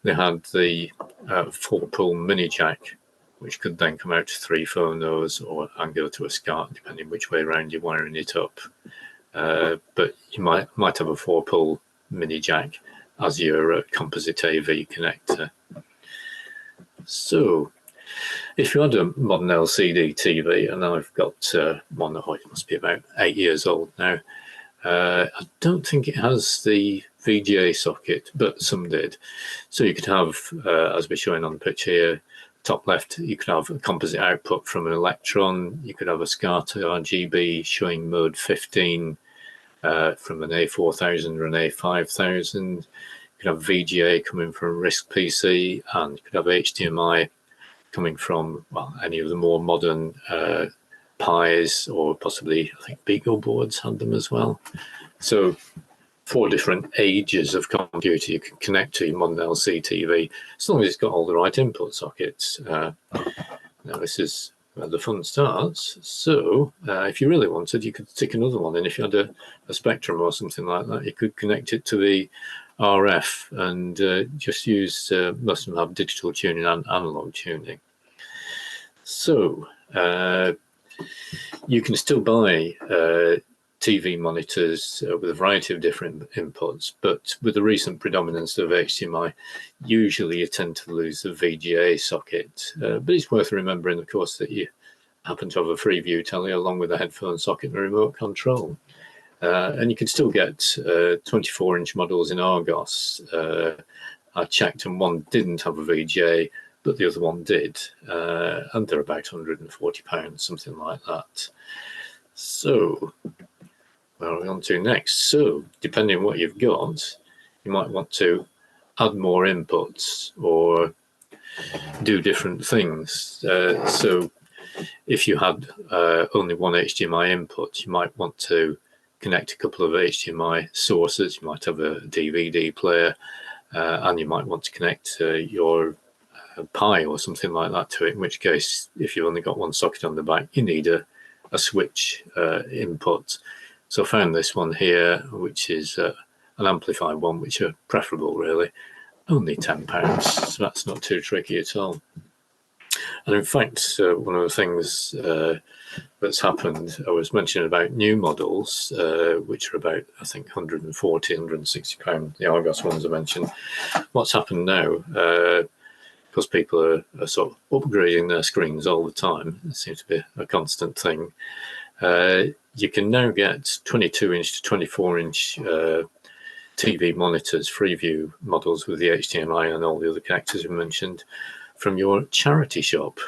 they had the 4-pole mini jack, which could then come out to 3 phonos and go to a SCART, depending which way around you're wiring it up. But you might have a 4-pole mini jack as your composite AV connector. So, if you had a modern LCD TV, and I've got one, it must be about 8 years old now, I don't think it has the VGA socket, but some did. So you could have, as we're showing on the picture here, top left, you could have a composite output from an Electron. You could have a SCART RGB showing mode 15 from an A4000 or an A5000. You could have VGA coming from a RISC PC, and you could have HDMI coming from, well, any of the more modern Pis, or possibly, I think, Beagle boards had them as well. So 4 different ages of computer you can connect to your modern LCD TV, as long as it's got all the right input sockets. Now this is where the fun starts. So if you really wanted, you could stick another one in. If you had a Spectrum or something like that, you could connect it to the RF and just use, most of them have digital tuning and analog tuning. So you can still buy TV monitors with a variety of different inputs, but with the recent predominance of HDMI, usually you tend to lose the VGA socket. But it's worth remembering, of course, that you happen to have a Freeview telly along with a headphone socket and a remote control. And you can still get 24-inch models in Argos. I checked and one didn't have a VGA, but the other one did. And they're about £140, something like that. So, where are we on to next? So, depending on what you've got, you might want to add more inputs or do different things. So, if you had only one HDMI input, you might want to connect a couple of HDMI sources. You might have a DVD player, and you might want to connect your Pi or something like that to it, in which case, if you've only got one socket on the back, you need a switch input. So I found this one here, which is an amplified one, which are preferable really, only £10, so that's not too tricky at all. And in fact, one of the things that's happened, I was mentioning about new models, which are about, I think, £140, £160, the Argos ones I mentioned. What's happened now, because people are sort of upgrading their screens all the time, it seems to be a constant thing, you can now get 22-inch to 24-inch TV monitors, Freeview models with the HDMI and all the other connectors you mentioned, from your charity shop.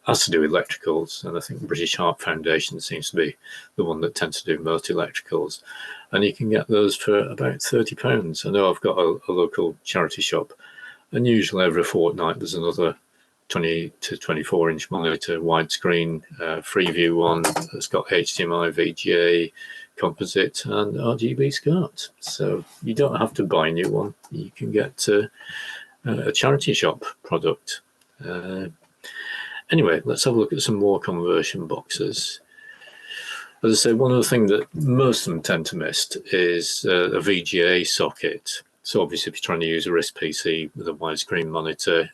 Has to do with electricals, and I think British Heart Foundation seems to be the one that tends to do most electricals, and you can get those for about £30. I know I've got a local charity shop, and usually every fortnight there's another 20 to 24-inch monitor, widescreen, Freeview one that's got HDMI, VGA, composite, and RGB SCART. So you don't have to buy a new one. You can get a charity shop product. Anyway, let's have a look at some more conversion boxes. As I say, one of the things that most of them tend to miss is a VGA socket. So obviously, if you're trying to use a RISC PC with a widescreen monitor,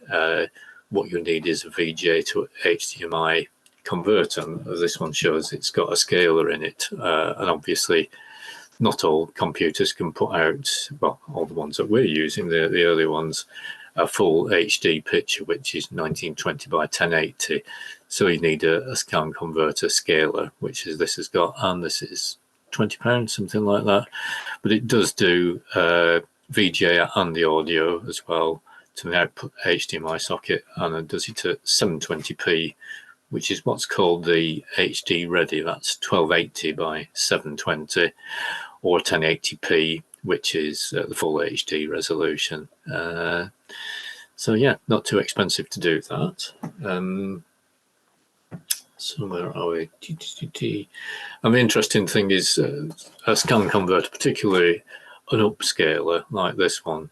what you need is a VGA to HDMI converter. And as this one shows, it's got a scaler in it. And obviously, not all computers can put out, well, all the ones that we're using, the early ones, a full HD picture, which is 1920 by 1080. So you need a scan converter scaler, which is this has got, and this is £20, something like that. But it does do VGA and the audio as well to the output HDMI socket, and it does it at 720p, which is what's called the HD ready. That's 1280 by 720, or 1080p, which is the full HD resolution. So yeah, not too expensive to do that. So where are we? And the interesting thing is a scan converter, particularly an upscaler like this one,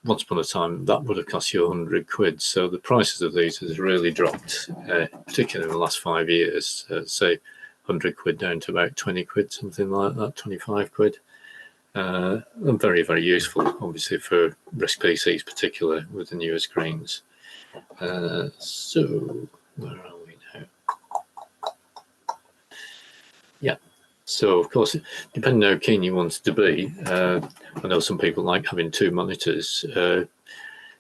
once upon a time, that would have cost you 100 quid. So the prices of these has really dropped, particularly in the last 5 years, say 100 quid down to about 20 quid, something like that, 25 quid. And very, very useful, obviously, for RISC PCs, particularly with the newer screens. So where are we now? Yeah. So, of course, depending on how keen you want to be, I know some people like having 2 monitors. Do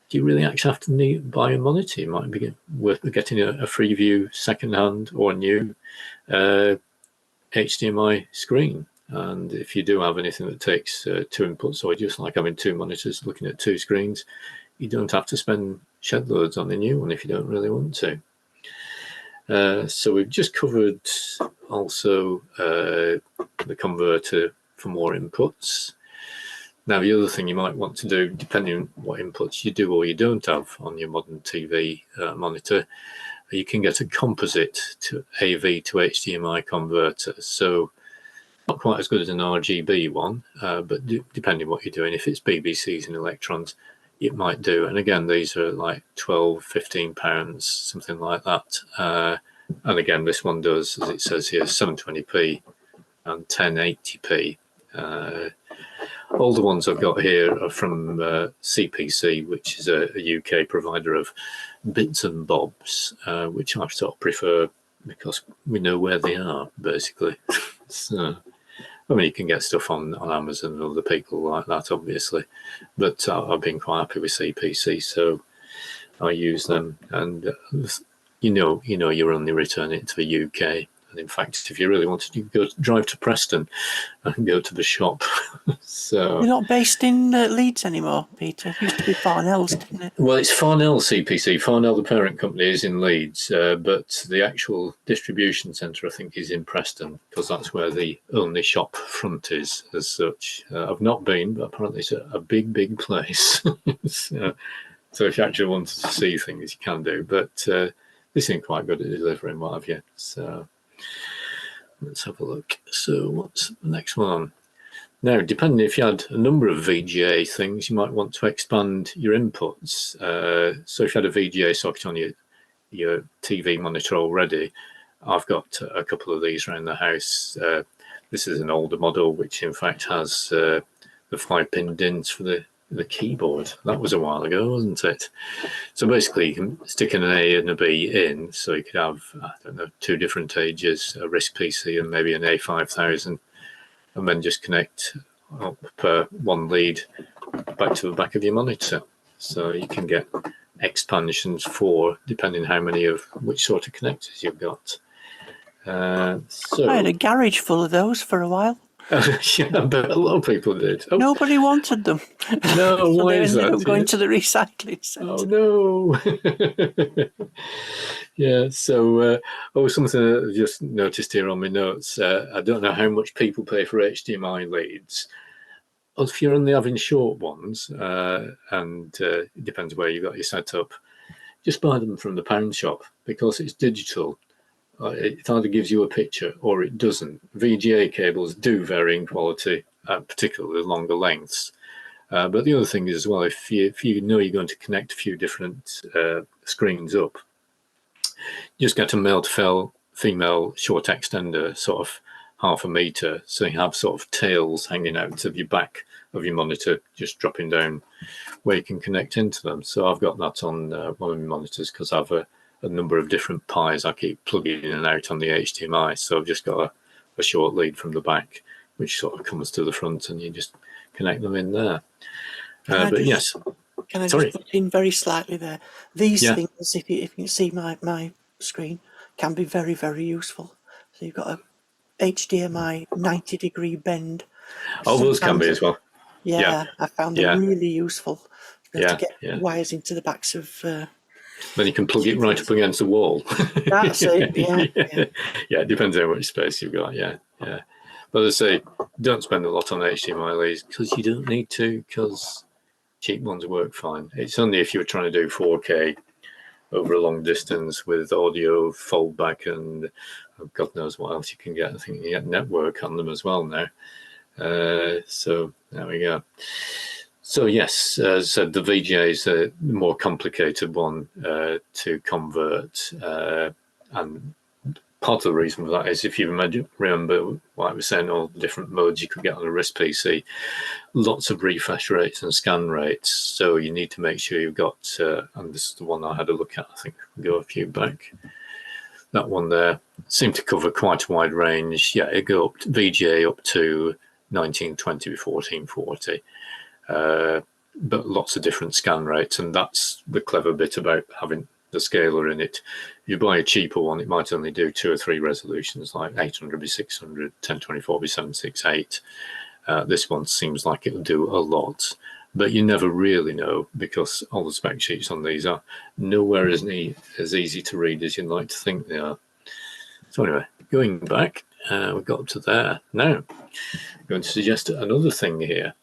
you really actually have to buy a monitor? You might be worth getting a Freeview second-hand or new HDMI screen. And if you do have anything that takes 2 inputs, or just like having 2 monitors looking at 2 screens, you don't have to spend shed loads on the new one if you don't really want to. So we've just covered also the converter for more inputs. Now, the other thing you might want to do, depending on what inputs you do or you don't have on your modern TV monitor, you can get a composite to AV to HDMI converter. So not quite as good as an RGB one, but depending on what you're doing, if it's BBCs and electrons, it might do. And again, these are like 12, 15 pounds, something like that. And again, this one does, as it says here, 720p and 1080p. All the ones I've got here are from CPC, which is a UK provider of bits and bobs, which I sort of prefer because we know where they are, basically. So, I mean, you can get stuff on Amazon and other people like that, obviously, but I've been quite happy with CPC, so I use them. And you know, you're only returning it to the UK. And in fact, if you really wanted to drive to Preston and go to the shop. So you're not based in Leeds anymore, Peter. It used to be Farnell's, didn't it? Well, it's Farnell CPC. Farnell, the parent company, is in Leeds, but the actual distribution centre, I think, is in Preston, because that's where the only shop front is, as such. I've not been, but apparently it's a big, big place. So if you actually wanted to see things, you can do. But they seem quite good at delivering, what have you. So let's have a look. So what's the next one? Now, depending if you had a number of VGA things, you might want to expand your inputs. So if you had a VGA socket on your TV monitor already, I've got a couple of these around the house. This is an older model, which in fact has the 5-pin DINs for the keyboard. That was a while ago, wasn't it? So basically, you can stick an A and a B in, so you could have, I don't know, 2 different ages, a RISC PC and maybe an A5000, and then just connect up one lead back to the back of your monitor. So you can get expansions for, depending how many of which sort of connectors you've got. So I had a garage full of those for a while. Yeah, but a lot of people did. Oh, nobody wanted them. No, so why they is ended that? up going to the recycling centre. Oh no! Yeah. So, something I just noticed here on my notes. I don't know how much people pay for HDMI leads. If you're only having short ones, and it depends where you got your setup, just buy them from the pound shop, because it's digital. It either gives you a picture or it doesn't. VGA cables do vary in quality, particularly longer lengths. But the other thing is as well, if you know you're going to connect a few different screens up, just get a male to female short extender, sort of 0.5 meter, so you have sort of tails hanging out of your back of your monitor, just dropping down where you can connect into them. So I've got that on one of my monitors, because I have a number of different pies I keep plugging in and out on the HDMI. So I've just got a short lead from the back, which sort of comes to the front, and you just connect them in there. But yes. Can I Sorry. just put in very slightly there? These Yeah. things, if you can see my screen, can be very, very useful. So you've got a HDMI 90-degree bend. Oh, those can be as well. Yeah, I found them really useful. To get wires into the backs of. Then you can plug it right up against the wall. That's it. Yeah. Yeah, it depends how much space you've got. Yeah. But as I say, don't spend a lot on HDMI leads, because you don't need to, because cheap ones work fine. It's only if you're trying to do 4K over a long distance with audio foldback and God knows what else you can get. I think you get network on them as well now. So there we go. So yes, as I said, the VGA is a more complicated one to convert, and part of the reason for that is if you remember what I was saying, all the different modes you could get on a RISC PC, lots of refresh rates and scan rates. So you need to make sure you've got, and this is the one I had a look at, I think we can go a few back. That one there seemed to cover quite a wide range. Yeah, it go up to VGA up to 1920 to 1440. But lots of different scan rates, and that's the clever bit about having the scaler in it. If you buy a cheaper one, it might only do 2 or 3 resolutions, like 800 by 600, 1024 by 768. This one seems like it'll do a lot, but you never really know because all the spec sheets on these are nowhere as easy to read as you'd like to think they are. So anyway, going back, we got up to there. Now, I'm going to suggest another thing here.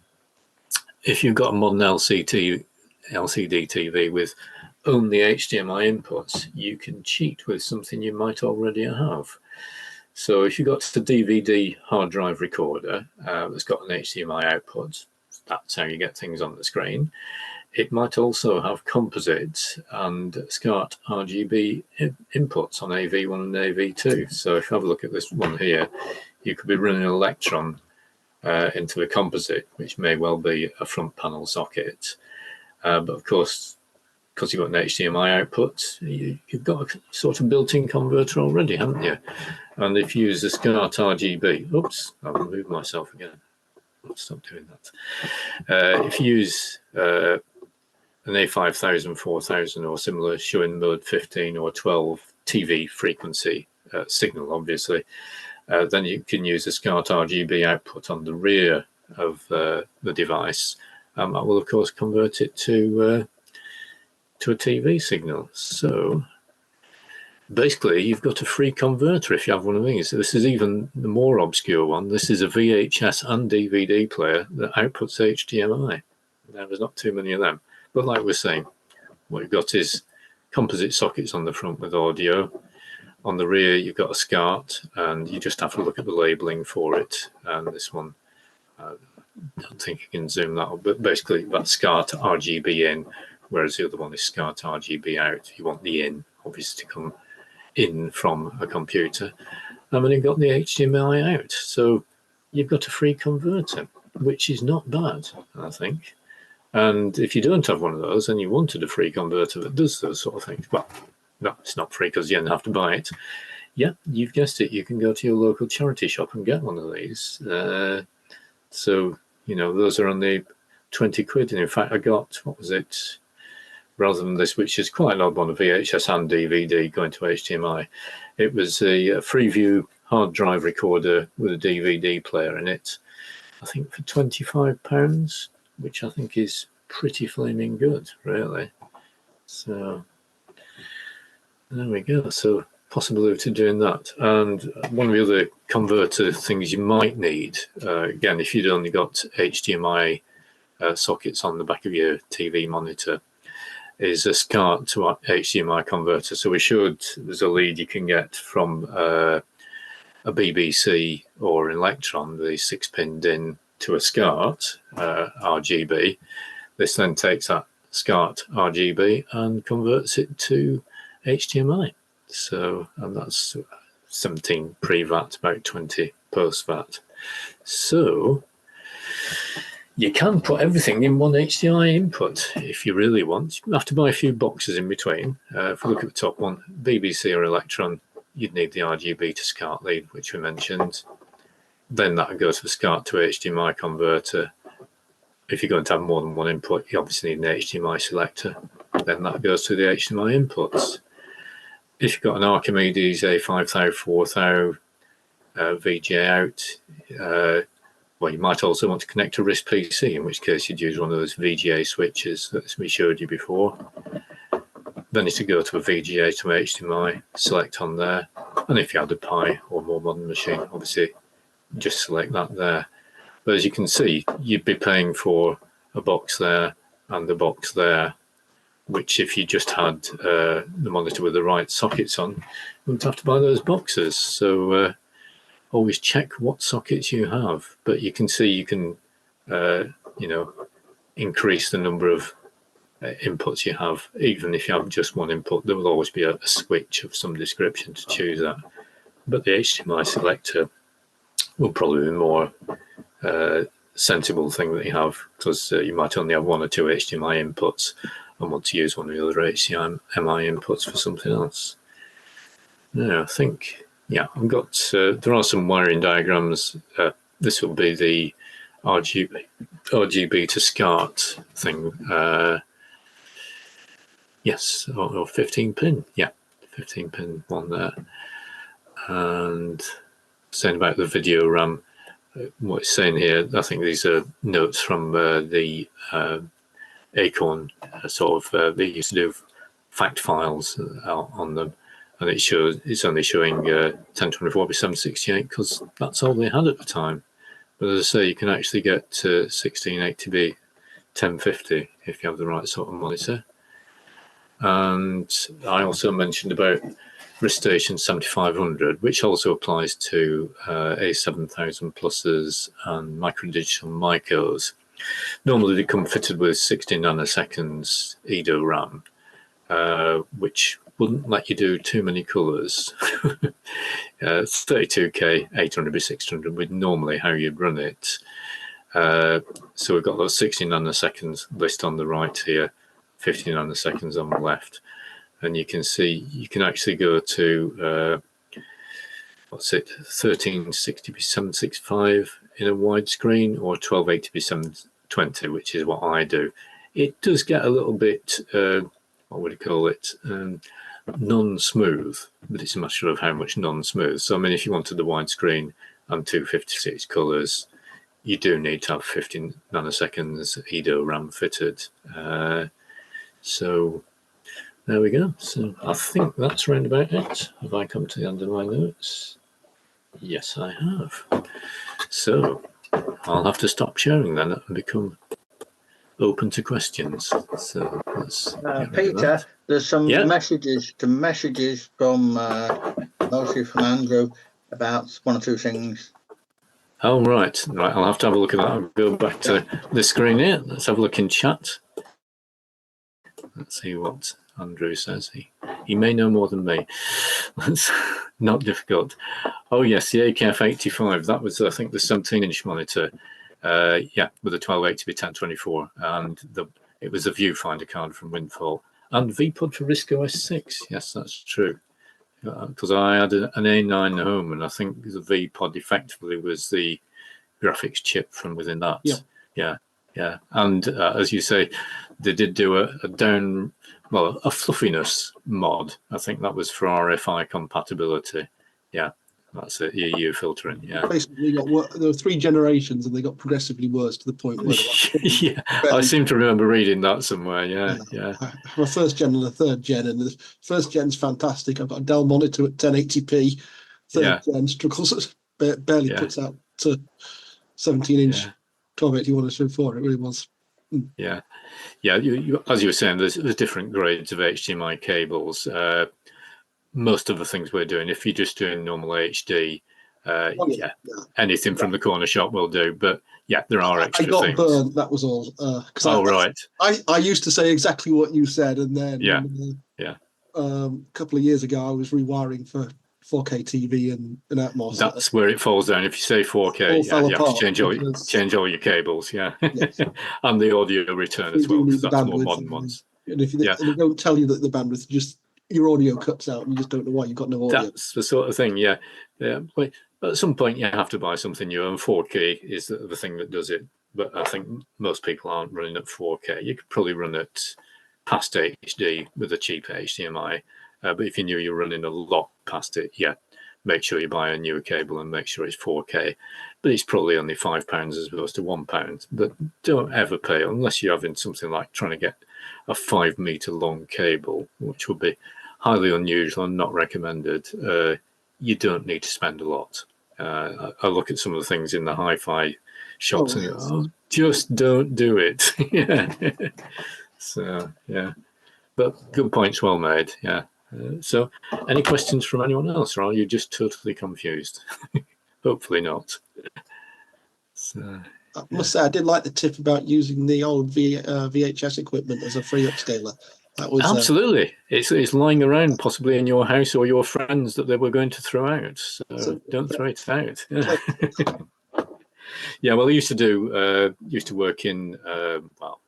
If you've got a modern LCD TV with only HDMI inputs, you can cheat with something you might already have. So if you've got a DVD hard drive recorder that's got an HDMI output, that's how you get things on the screen. It might also have composite and SCART RGB inputs on AV1 and AV2. So if you have a look at this one here, you could be running an Electron into a composite, which may well be a front panel socket. But of course, because you've got an HDMI output, you've got a sort of built-in converter already, haven't you? And if you use the SCART RGB, oops, I'll remove myself again. I'll stop doing that. If you use an A5000, 4000 or similar showing mode 15 or 12 TV frequency signal, obviously, then you can use a SCART RGB output on the rear of the device, and that will of course convert it to a TV signal. So basically you've got a free converter if you have one of these. This is even the more obscure one. This is a VHS and DVD player that outputs HDMI. There's not too many of them, but like we're saying, what you've got is composite sockets on the front with audio. On the rear, you've got a SCART, and you just have to look at the labeling for it. And this one, I don't think you can zoom that up, but basically that's SCART RGB in, whereas the other one is SCART RGB out. You want the in, obviously, to come in from a computer. And then you've got the HDMI out. So you've got a free converter, which is not bad, I think. And if you don't have one of those and you wanted a free converter that does those sort of things, well, no, it's not free because you don't have to buy it. Yeah, you've guessed it. You can go to your local charity shop and get one of these. So, you know, those are only 20 quid. And in fact, I got, what was it? Rather than this, which is quite an odd one, a VHS and DVD going to HDMI. It was a Freeview hard drive recorder with a DVD player in it. I think for £25, which I think is pretty flaming good, really. So there we go. So possibility of doing that. And one of the other converter things you might need, again, if you'd only got HDMI sockets on the back of your TV monitor, is a SCART to HDMI converter. So there's a lead you can get from a BBC or an Electron, the 6-pin DIN to a SCART RGB. This then takes that SCART RGB and converts it to HDMI. So, and that's 17 pre-VAT, about 20 post-VAT. So you can put everything in one HDMI input if you really want. You have to buy a few boxes in between. If we look at the top one, BBC or Electron, you'd need the RGB to SCART lead, which we mentioned. Then that would go to the SCART to HDMI converter. If you're going to have more than one input, you obviously need an HDMI selector. Then that goes to the HDMI inputs. If you've got an Archimedes A5000, 4000 VGA out, well, you might also want to connect to RISC PC, in which case you'd use one of those VGA switches that we showed you before. Then it's to go to a VGA to HDMI, select on there. And if you had a Pi or more modern machine, obviously just select that there. But as you can see, you'd be paying for a box there and a box there which if you just had the monitor with the right sockets on, you wouldn't have to buy those boxes. So always check what sockets you have. But you can see you can, increase the number of inputs you have. Even if you have just one input, there will always be a switch of some description to choose that. But the HDMI selector will probably be more sensible thing that you have, because you might only have one or two HDMI inputs and want to use one of the other HDMI inputs for something else. No, I think, yeah, I've got, there are some wiring diagrams. This will be the RGB to SCART thing. Yes, or 15 pin. Yeah, 15 pin one there. And saying about the video RAM, what it's saying here, I think these are notes from the Acorn they used to do fact files on them, and it's only showing 1024 by 768 because that's all they had at the time. But as I say, you can actually get 1680 by 1050 if you have the right sort of monitor. And I also mentioned about RISCOS 7500, which also applies to A7000 pluses and microdigital micros. Normally they come fitted with 60 nanoseconds EDO RAM, which wouldn't let you do too many colours. It's 32K, 800 by 600 with normally how you'd run it. So we've got those 60 nanoseconds list on the right here, 50 nanoseconds on the left. And you can see, you can actually go to, 1360 by 765 in a widescreen, or 1280 by 720, which is what I do. It does get a little bit, what would you call it, non-smooth, but it's a matter of how much non-smooth. So, I mean, if you wanted the widescreen and 256 colours, you do need to have 15 nanoseconds EDO RAM fitted. So there we go. So I think that's round about it. Have I come to the end of my notes? Yes, I have. So I'll have to stop sharing then and become open to questions. So let's Peter, there's some messages from mostly from Andrew about one or two things. Oh, right. I'll have to have a look at that. I'll go back to the screen here. Let's have a look in chat. Let's see what Andrew says. He may know more than me. That's not difficult. Oh, yes, the AKF85. That was, I think, the 17-inch monitor. With a 1280 by 1024. And it was a viewfinder card from Windfall. And VPod for RISCOS 6. Yes, that's true. Because I had an A9 home, and I think the VPod effectively was the graphics chip from within that. Yeah. And as you say, they did do a fluffiness mod. I think that was for RFI compatibility. Yeah, that's it. EU filtering. Yeah. Basically, there were 3 generations, and they got progressively worse to the point where. Yeah, I seem to remember reading that somewhere. Yeah. I have a first gen and a third gen, and the first gen's fantastic. I've got a Dell monitor at 1080p. Third gen struggles, barely puts out to 17-inch. 1281/4. It really was. Yeah. You, as you were saying, there's different grades of HDMI cables. Most of the things we're doing, if you're just doing normal HD, anything from the corner shop will do. But there are extra things. I got burned. That was all. Right. I used to say exactly what you said, and then a couple of years ago, I was rewiring for 4K TV and Atmos. That's where it falls down. If you say 4K, you have to change all your cables, and the audio return as well, because that's more modern ones. And if they don't tell you that the bandwidth, just your audio cuts out, and you just don't know why you've got no audio. That's the sort of thing, But at some point, you have to buy something new, and 4K is the thing that does it. But I think most people aren't running at 4K. You could probably run it past HD with a cheap HDMI. But if you knew you're running a lot past it, make sure you buy a newer cable and make sure it's 4K. But it's probably only £5 as opposed to £1. But don't ever pay, unless you're having something like trying to get a 5 meter long cable, which would be highly unusual and not recommended. You don't need to spend a lot. I look at some of the things in the hi-fi shops and go, just don't do it. So, but good points, well made. Yeah. So, any questions from anyone else, or are you just totally confused? Hopefully not. So, I must say, I did like the tip about using the old VHS equipment as a free upscaler. That was absolutely. It's lying around, possibly in your house or your friends that they were going to throw out. So don't throw it out. Yeah. Yeah. Well, I used to work in well,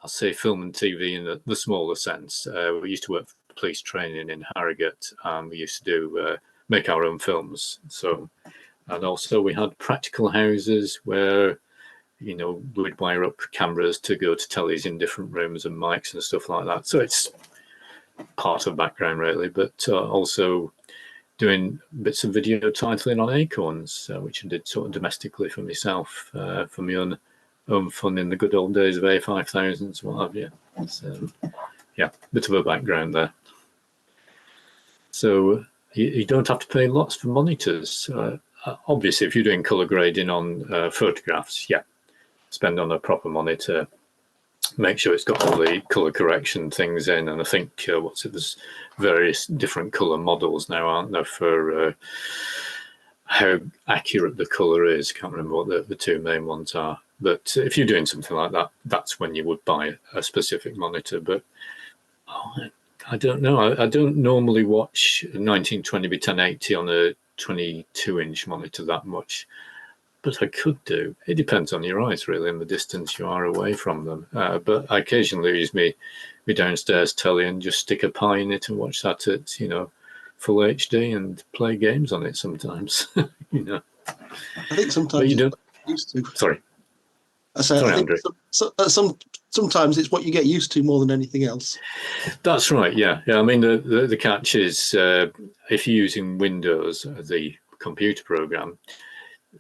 I'll say film and TV in the smaller sense. We used to work for police training in Harrogate, and we used to do make our own films. So, and also we had practical houses where, you know, we'd wire up cameras to go to tellies in different rooms and mics and stuff like that. So it's part of background really, but also doing bits of video titling on Acorns, which I did sort of domestically for myself, for my own fun in the good old days of A5000s, what have you. So, yeah, bit of a background there. So you don't have to pay lots for monitors. Obviously, if you're doing color grading on photographs, yeah, spend on a proper monitor. Make sure it's got all the color correction things in, and I think there's various different color models now, aren't there, for how accurate the color is. Can't remember what the two main ones are. But if you're doing something like that, that's when you would buy a specific monitor. But I don't know. I don't normally watch 1920 by 1080 on a 22-inch monitor that much. But I could do. It depends on your eyes, really, and the distance you are away from them. But I occasionally use me downstairs telly and just stick a pie in it and watch that at, you know, full HD and play games on it sometimes. You know. I think sometimes but you don't. Used to. Sorry. I say, Sorry, I think sometimes it's what you get used to more than anything else. That's right. Yeah. I mean, the catch is if you're using Windows, the computer program,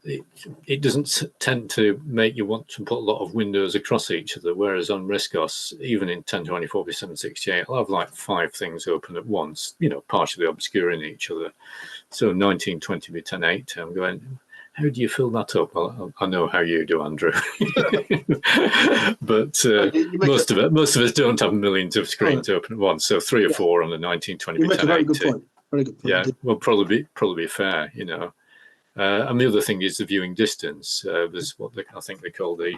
it doesn't tend to make you want to put a lot of windows across each other, whereas on RISCOS, even in 1024 by 768, I'll have like 5 things open at once, you know, partially obscuring each other. So 1920 by 1080, I'm going, how do you fill that up? Well, I know how you do, Andrew. But most of us don't have millions of screens open at once. So 3 or 4 on the 1920 by 1080. You make a very good point. Very good point. Yeah, well, probably fair, you know. And the other thing is the viewing distance. There's what I think they call the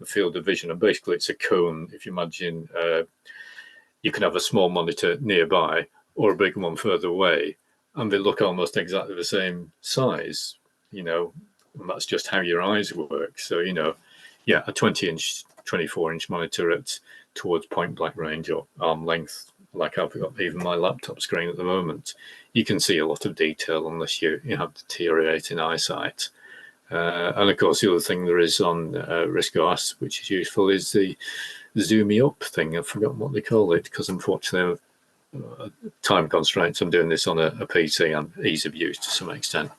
field of vision, and basically it's a cone. If you imagine, you can have a small monitor nearby or a big one further away, and they look almost exactly the same size. You know, and that's just how your eyes work. So you know, yeah, a 20-inch, 24-inch monitor towards point blank range or arm length, like I've got even my laptop screen at the moment, you can see a lot of detail unless you have deteriorating eyesight. And of course, the other thing there is on RISCOS, which is useful, is the zoom me up thing. I've forgotten what they call it because unfortunately, time constraints. I'm doing this on a PC and ease of use to some extent.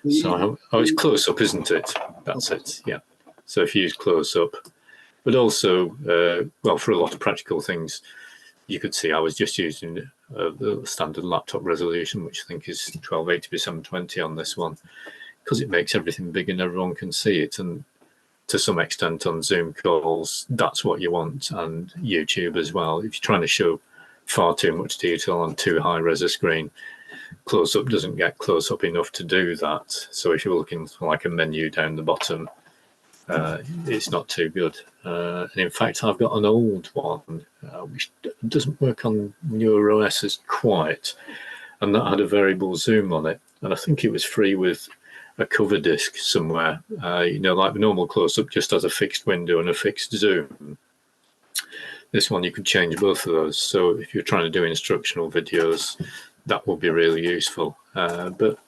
So it's close up, isn't it? That's it. Yeah. So if you use close up, but also, well, for a lot of practical things, you could see I was just using the standard laptop resolution, which I think is 1280 by 720 on this one, because it makes everything big and everyone can see it. And to some extent on Zoom calls, that's what you want, and YouTube as well. If you're trying to show far too much detail on too high res a screen, close-up doesn't get close-up enough to do that. So if you're looking for like a menu down the bottom, it's not too good. And in fact, I've got an old one which doesn't work on newer OSs quite, and that had a variable zoom on it. And I think it was free with a cover disk somewhere. You know, like the normal close-up just has a fixed window and a fixed zoom. This one, you could change both of those. So if you're trying to do instructional videos, that will be really useful. But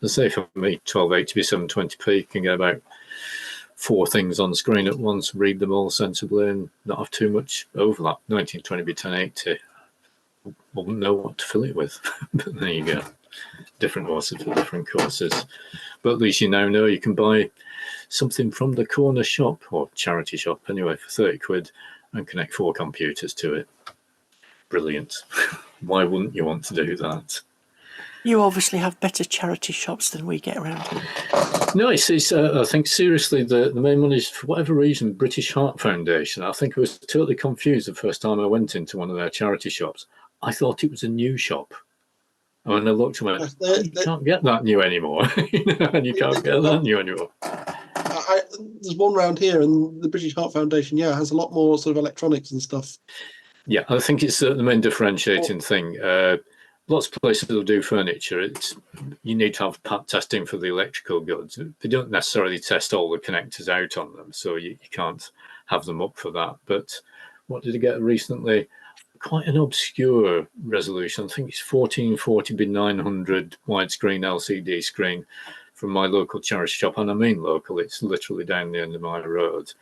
as I say, for me, 1280 by 720p can get about 4 things on screen at once, read them all sensibly and not have too much overlap. 1920 by 1080, wouldn't know what to fill it with. But there you go. Different OSs for different courses. But at least you now know you can buy something from the corner shop, or charity shop anyway, for 30 quid and connect 4 computers to it. Brilliant. Why wouldn't you want to do that? You obviously have better charity shops than we get around here. No, it's I think seriously, the main one is, for whatever reason, British Heart Foundation. I think I was totally confused the first time I went into one of their charity shops. I thought it was a new shop. And when I looked and went, you can't get that new anymore. And you can't get that new anymore. There's one round here, and the British Heart Foundation, has a lot more sort of electronics and stuff. Yeah, I think it's the main differentiating thing. Lots of places will do furniture. You need to have pat testing for the electrical goods. They don't necessarily test all the connectors out on them, so you can't have them up for that. But what did I get recently? Quite an obscure resolution. I think it's 1440 by 900 widescreen LCD screen from my local charity shop. And I mean local, it's literally down the end of my road.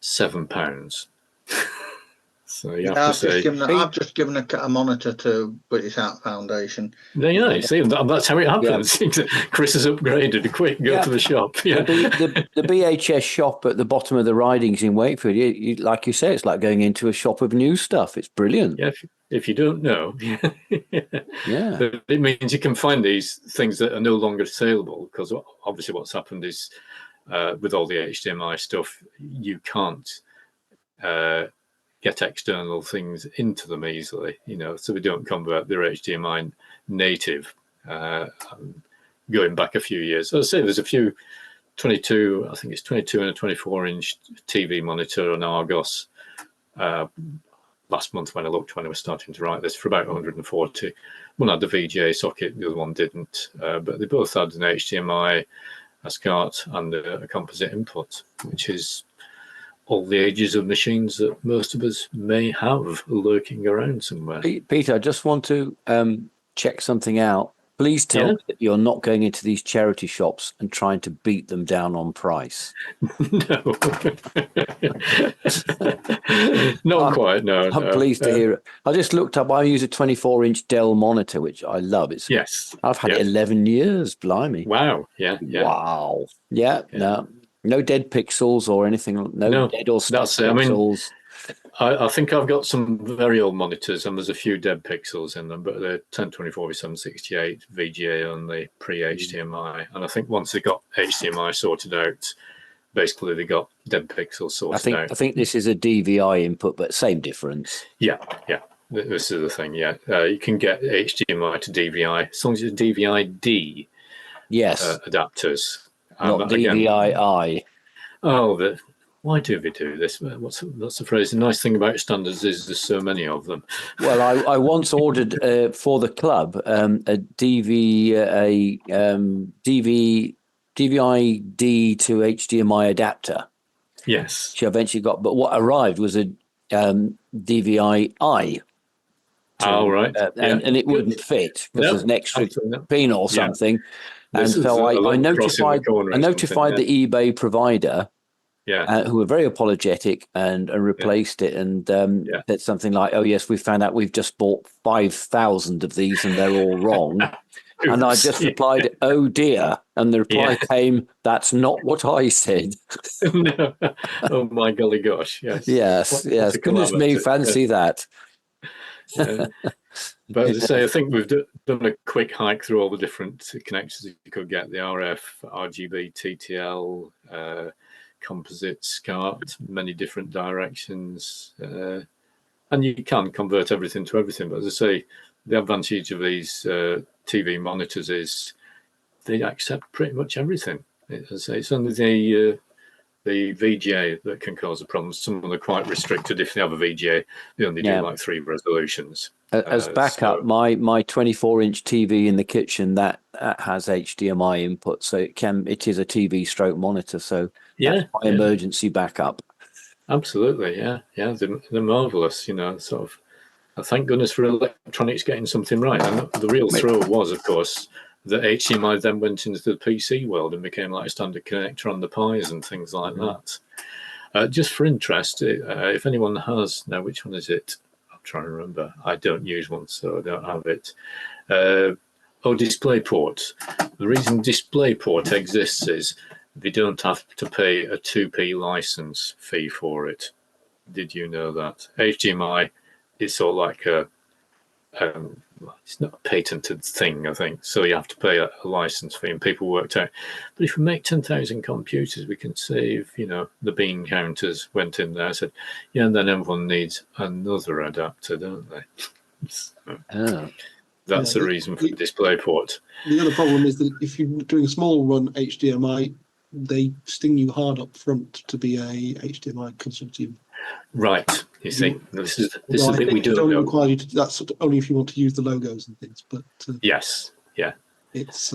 £7. So you have to say, I've just given a monitor to British Heart Foundation. Yeah, see, that's how it happens. Yeah. Chris has upgraded. Quick, go to the shop. Yeah. The BHS shop at the bottom of the ridings in Wakefield, like you say, it's like going into a shop of new stuff. It's brilliant. Yeah, if you don't know, yeah, but it means you can find these things that are no longer saleable, because obviously what's happened is with all the HDMI stuff, you can't get external things into them easily, so we don't convert their HDMI native. Going back a few years, I'll say there's a few 22, I think it's 22 and a 24-inch TV monitor on Argos. Last month when I looked, when I was starting to write this, for about 140. One had the VGA socket, the other one didn't, but they both had an HDMI, a SCART, and a composite input, which is all the ages of machines that most of us may have lurking around somewhere. Peter, I just want to check something out. Please tell me that you're not going into these charity shops and trying to beat them down on price. No. Not quite, no. I'm pleased to hear it. I just looked up, I use a 24-inch Dell monitor, which I love. I've had it 11 years, blimey. Wow, yeah. Wow. Yeah. No dead pixels or anything. No dead or stuck pixels. I think I've got some very old monitors, and there's a few dead pixels in them, but they're 1024 by 768 VGA only, pre-HDMI. And I think once they got HDMI sorted out, basically they got dead pixels sorted out. I think this is a DVI input, but same difference. Yeah. This is the thing. Yeah, you can get HDMI to DVI as long as it's DVI-D. Yes. Adapters. Not DVI-I. Why do we do this? What's the phrase? The nice thing about standards is there's so many of them. Well, I once ordered for the club a DVI-D to HDMI adapter. Yes. Which I eventually got, but what arrived was a DVI-I. Right. And it wouldn't fit because there's an extra pin or something. And so I notified the eBay provider, who were very apologetic and replaced it, and said something like, "Oh yes, we found out we've just bought 5,000 of these and they're all wrong." And I just replied, "Oh dear," and the reply came, "That's not what I said." No. Oh my golly gosh! Yes. Yes. Goodness me, fancy that. But as I say, I think we've done a quick hike through all the different connectors you could get: the RF, RGB, TTL, composite, SCART, many different directions, and you can convert everything to everything. But as I say, the advantage of these TV monitors is they accept pretty much everything. As I say, it's only the VGA that can cause a problem. Some of them are quite restricted. If they have a VGA, they only do like 3 resolutions. As backup, my 24-inch TV in the kitchen that has HDMI input, so it is a TV stroke monitor. So that's my emergency backup. Absolutely, yeah. They're marvelous. Sort of. Thank goodness for electronics getting something right. And the real thrill was, of course, that HDMI then went into the PC world and became like a standard connector on the Pis and things like that. Just for interest, if anyone has, now which one is it? I'm trying to remember. I don't use one, so I don't have it. DisplayPort. The reason DisplayPort exists is they don't have to pay a 2p license fee for it. Did you know that? HDMI is sort of like it's not a patented thing, I think. So you have to pay a license fee, and people worked out. But if we make 10,000 computers, we can save, the bean counters went in there. I said, yeah, and then everyone needs another adapter, don't they? That's the reason for DisplayPort. The other problem is that if you're doing a small run HDMI, they sting you hard up front to be a HDMI consortium. Right. You see, this is the bit we don't know. Require you to, that's only if you want to use the logos and things. But yes, yeah, it's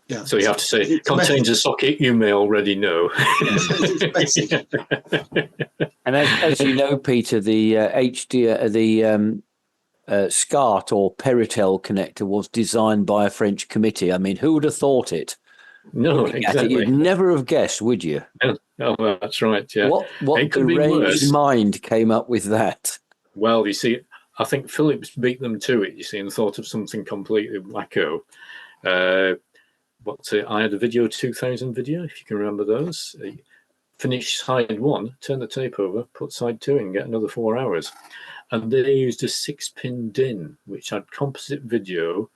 yeah. So you have to say it contains a socket you may already know. It's basic. And as you know, Peter, the SCART or Peritel connector was designed by a French committee. I mean, who would have thought it? No, exactly. You'd never have guessed, would you? Oh, well, that's right. Yeah. What deranged mind came up with that? Well, you see, I think Philips beat them to it. You see, and thought of something completely wacko. I had a video 2000 video, if you can remember those. Finish side 1, turn the tape over, put side 2 in, get another 4 hours. And they used a 6-pin DIN, which had composite video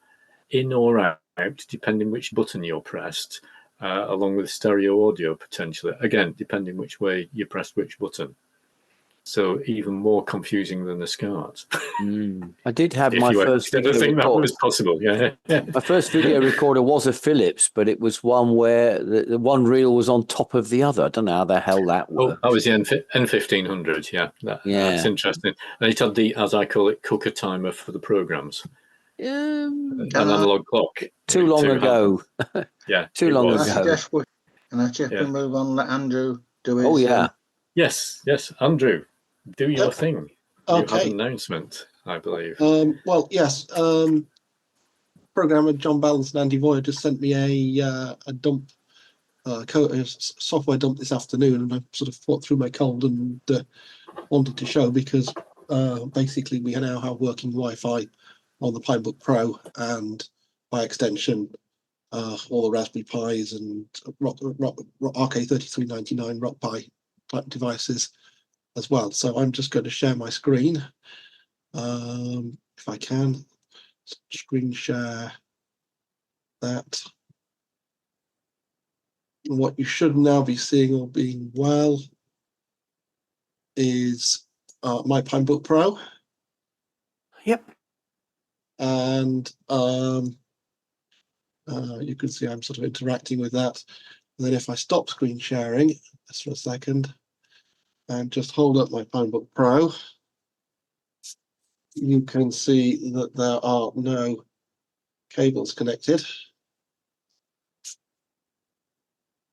in or out, depending which button you're pressed, along with stereo audio potentially. Again, depending which way you pressed which button. So even more confusing than the SCART. I did have my first video recorder. That was possible. Yeah. My first video recorder was a Philips, but it was one where the one reel was on top of the other. I don't know how the hell that worked. Oh, that was the N1500. Yeah, that's interesting. And it had the, as I call it, cooker timer for the programs. An analog clock. Too long ago. Yeah. Too long ago. Can I just move on? Let Andrew do his. Oh, yeah. Yes, Andrew, do your thing. Okay. You have an announcement, I believe. Well, yes. Programmer John Balance and Andy Voyer just sent me a dump, software dump this afternoon, and I sort of fought through my cold and wanted to show because basically we now have working Wi-Fi on the Pinebook Pro, and by extension, all the Raspberry Pis and RK3399 Rock Pi type devices as well. So I'm just going to share my screen, if I can. Screen share that. And what you should now be seeing or being well is my Pinebook Pro. Yep. And you can see I'm sort of interacting with that. And then if I stop screen sharing, just for a second, and just hold up my Pinebook Pro, you can see that there are no cables connected.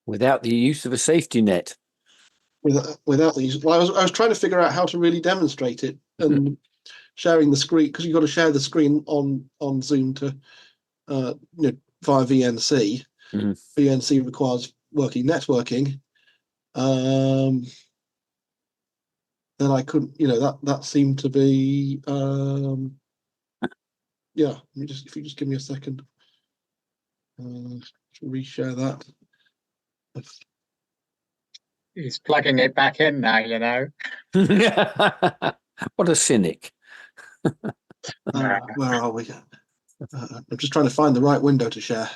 Without the use of a safety net. Without the use, well, I was trying to figure out how to really demonstrate it, and sharing the screen, because you've got to share the screen on Zoom to via VNC. VNC requires working networking. Then I couldn't, that seemed to be yeah. If you just give me a second, reshare that. He's plugging it back in now, What a cynic. Where are we? I'm just trying to find the right window to share.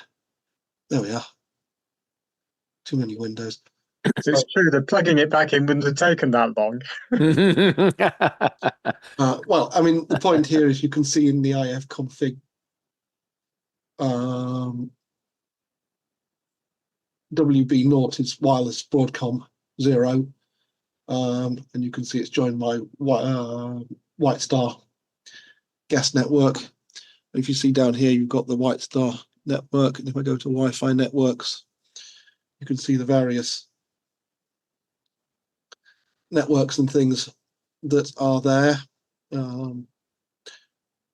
There we are. Too many windows. It's true that plugging it back in wouldn't have taken that long. Well, I mean, the point here is you can see in the IF config WB0 is wireless Broadcom 0, and you can see it's joined by White Star gas network. And if you see down here, you've got the White Star network, and if I go to Wi-Fi networks, you can see the various networks and things that are there.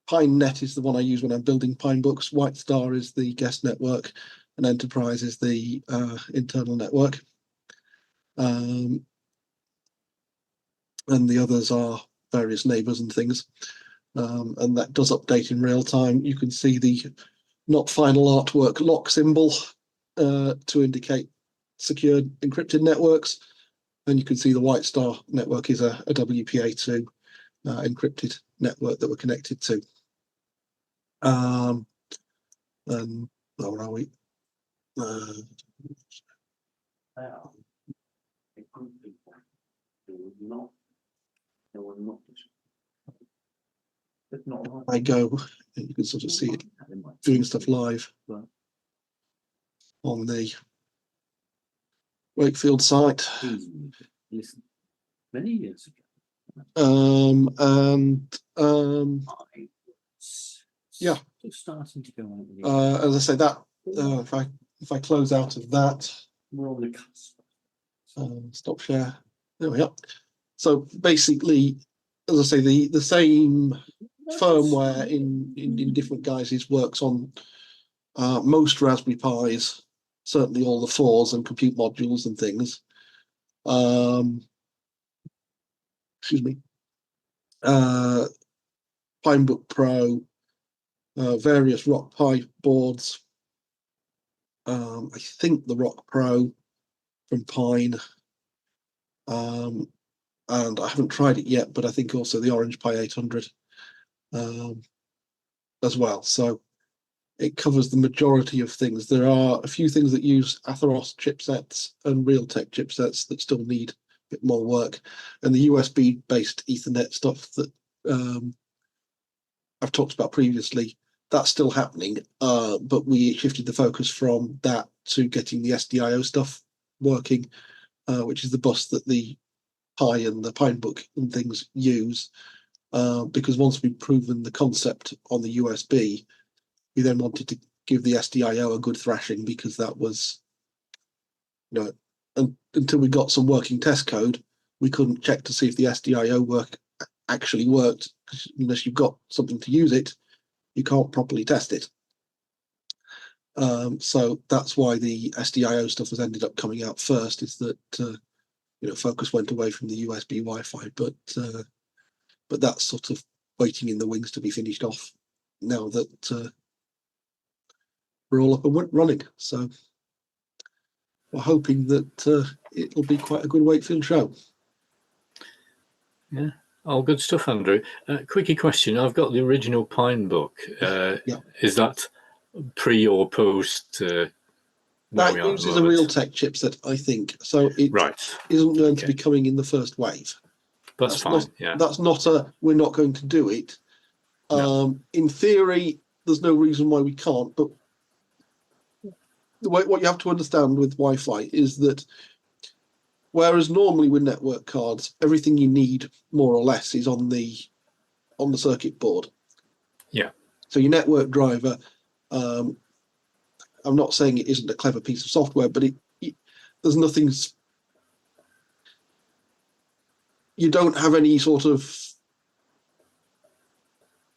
PineNet is the one I use when I'm building Pinebooks. White Star is the guest network, and Enterprise is the internal network. And the others are various neighbors and things. And that does update in real time. You can see the not final artwork lock symbol to indicate secured encrypted networks. And you can see the White Star network is a WPA2 encrypted network that we're connected to. And where are we? I go, you can sort of see it doing stuff live on the Wakefield site. Many years ago. Yeah. Starting to go as I say, that if I close out of that, we're on the cusp. Stop share. There we are. So basically, as I say, the same firmware in different guises works on most Raspberry Pis, certainly all the 4s and compute modules and things. Excuse me. Pinebook Pro, various ROCC Pi boards. I think the ROCC Pro from Pine. And I haven't tried it yet, but I think also the Orange Pi 800 as well. So it covers the majority of things. There are a few things that use Atheros chipsets and Realtek chipsets that still need a bit more work. And the USB-based Ethernet stuff that I've talked about previously, that's still happening, but we shifted the focus from that to getting the SDIO stuff working, which is the bus that the Pi and the Pinebook and things use, because once we'd proven the concept on the USB, we then wanted to give the SDIO a good thrashing, because that was, until we got some working test code, we couldn't check to see if the SDIO actually worked, unless you've got something to use it, you can't properly test it. So that's why the SDIO stuff has ended up coming out first, is that focus went away from the USB Wi-Fi, but that's sort of waiting in the wings to be finished off now that we're all up and running. So we're hoping that it'll be quite a good Wakefield show. Yeah, all good stuff, Andrew. Quickie question: I've got the original Pinebook. Yeah. Is that pre or post? That uses a Realtek chipset, I think. So it isn't going to be coming in the first wave. That's fine. That's not we're not going to do it. No. In theory, there's no reason why we can't. But what you have to understand with Wi-Fi is that whereas normally with network cards, everything you need more or less is on the circuit board. Yeah. So your network driver. I'm not saying it isn't a clever piece of software, but there's nothing. You don't have any sort of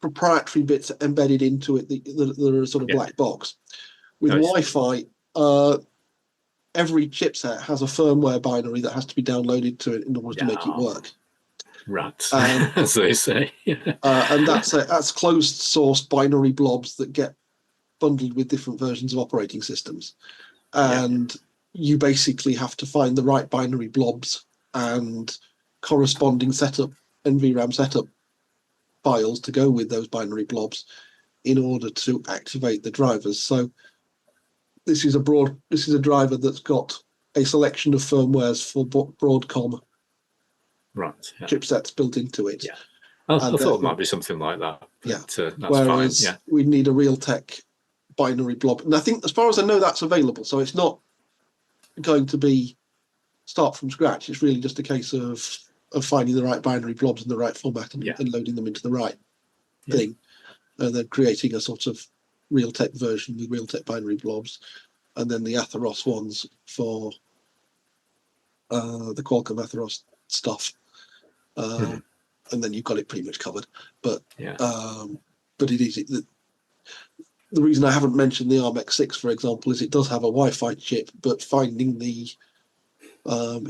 proprietary bits embedded into it that are a sort of black box. With Wi-Fi, every chipset has a firmware binary that has to be downloaded to it in order to make it work. Rats, as they say. And that's closed source binary blobs that get bundled with different versions of operating systems, and you basically have to find the right binary blobs and corresponding setup and VRAM setup files to go with those binary blobs in order to activate the drivers. So this is a driver that's got a selection of firmwares for Broadcom chipsets built into it. I thought it might be something like that. But, that's whereas fine. we need a Realtek binary blob, and I think, as far as I know, that's available. So it's not going to be start from scratch. It's really just a case of finding the right binary blobs in the right format and loading them into the right thing, and then creating a sort of Realtek version with Realtek binary blobs, and then the Atheros ones for the Qualcomm Atheros stuff, and then you've got it pretty much covered. But it is the reason I haven't mentioned the ARM-X6, for example, is it does have a Wi-Fi chip, but finding the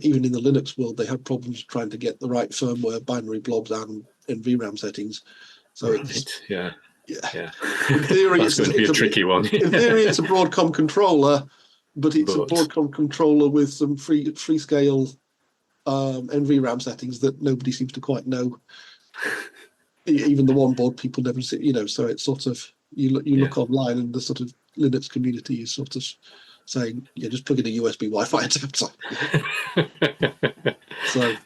even in the Linux world, they had problems trying to get the right firmware, binary blobs, and VRAM settings. So In theory, it's going to be a tricky one. In theory, it's a Broadcom controller, but it's a Broadcom controller with some free-scale NVRAM settings that nobody seems to quite know. Even the one board people never see, so it's sort of You look online, and the sort of Linux community is sort of saying, yeah, just plug in a USB Wi-Fi adapter. So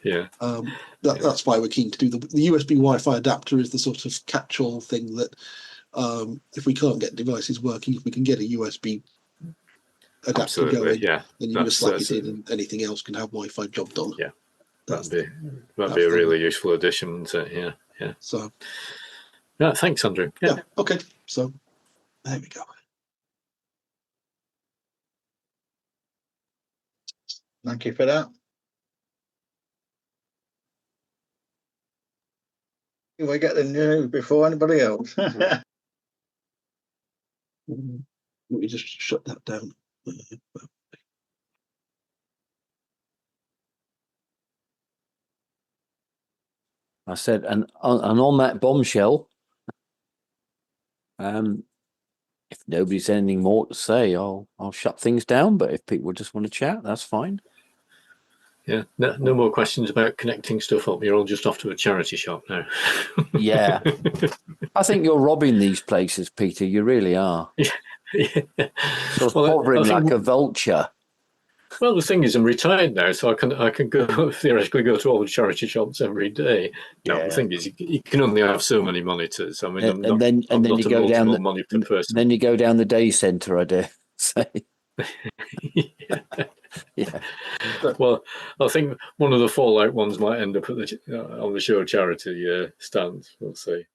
that's why we're keen to do the USB Wi-Fi adapter is the sort of catch-all thing that if we can't get devices working, if we can get a USB adapter going, then you just slap it in, and anything else can have Wi-Fi job done. Yeah, that'd be a really useful addition. Yeah. So, yeah, thanks, Andrew. Yeah. Okay. So there we go. Thank you for that. We get the news before anybody else. Let me just shut that down. I said, and on that bombshell, if nobody's anything more to say, I'll shut things down. But if people just want to chat, that's fine. Yeah, no more questions about connecting stuff up. You're all just off to a charity shop now. Yeah, I think you're robbing these places, Peter. You really are. Yeah. Sort of hovering like a vulture. Well, the thing is, I'm retired now, so I can go theoretically go to all the charity shops every day. No, the thing is, you can only have so many monitors. I mean, and then you go down monitor person. Then you go down the day centre, I dare say. Yeah. Well, I think one of the Fallout ones might end up at on the show charity stands. We'll see.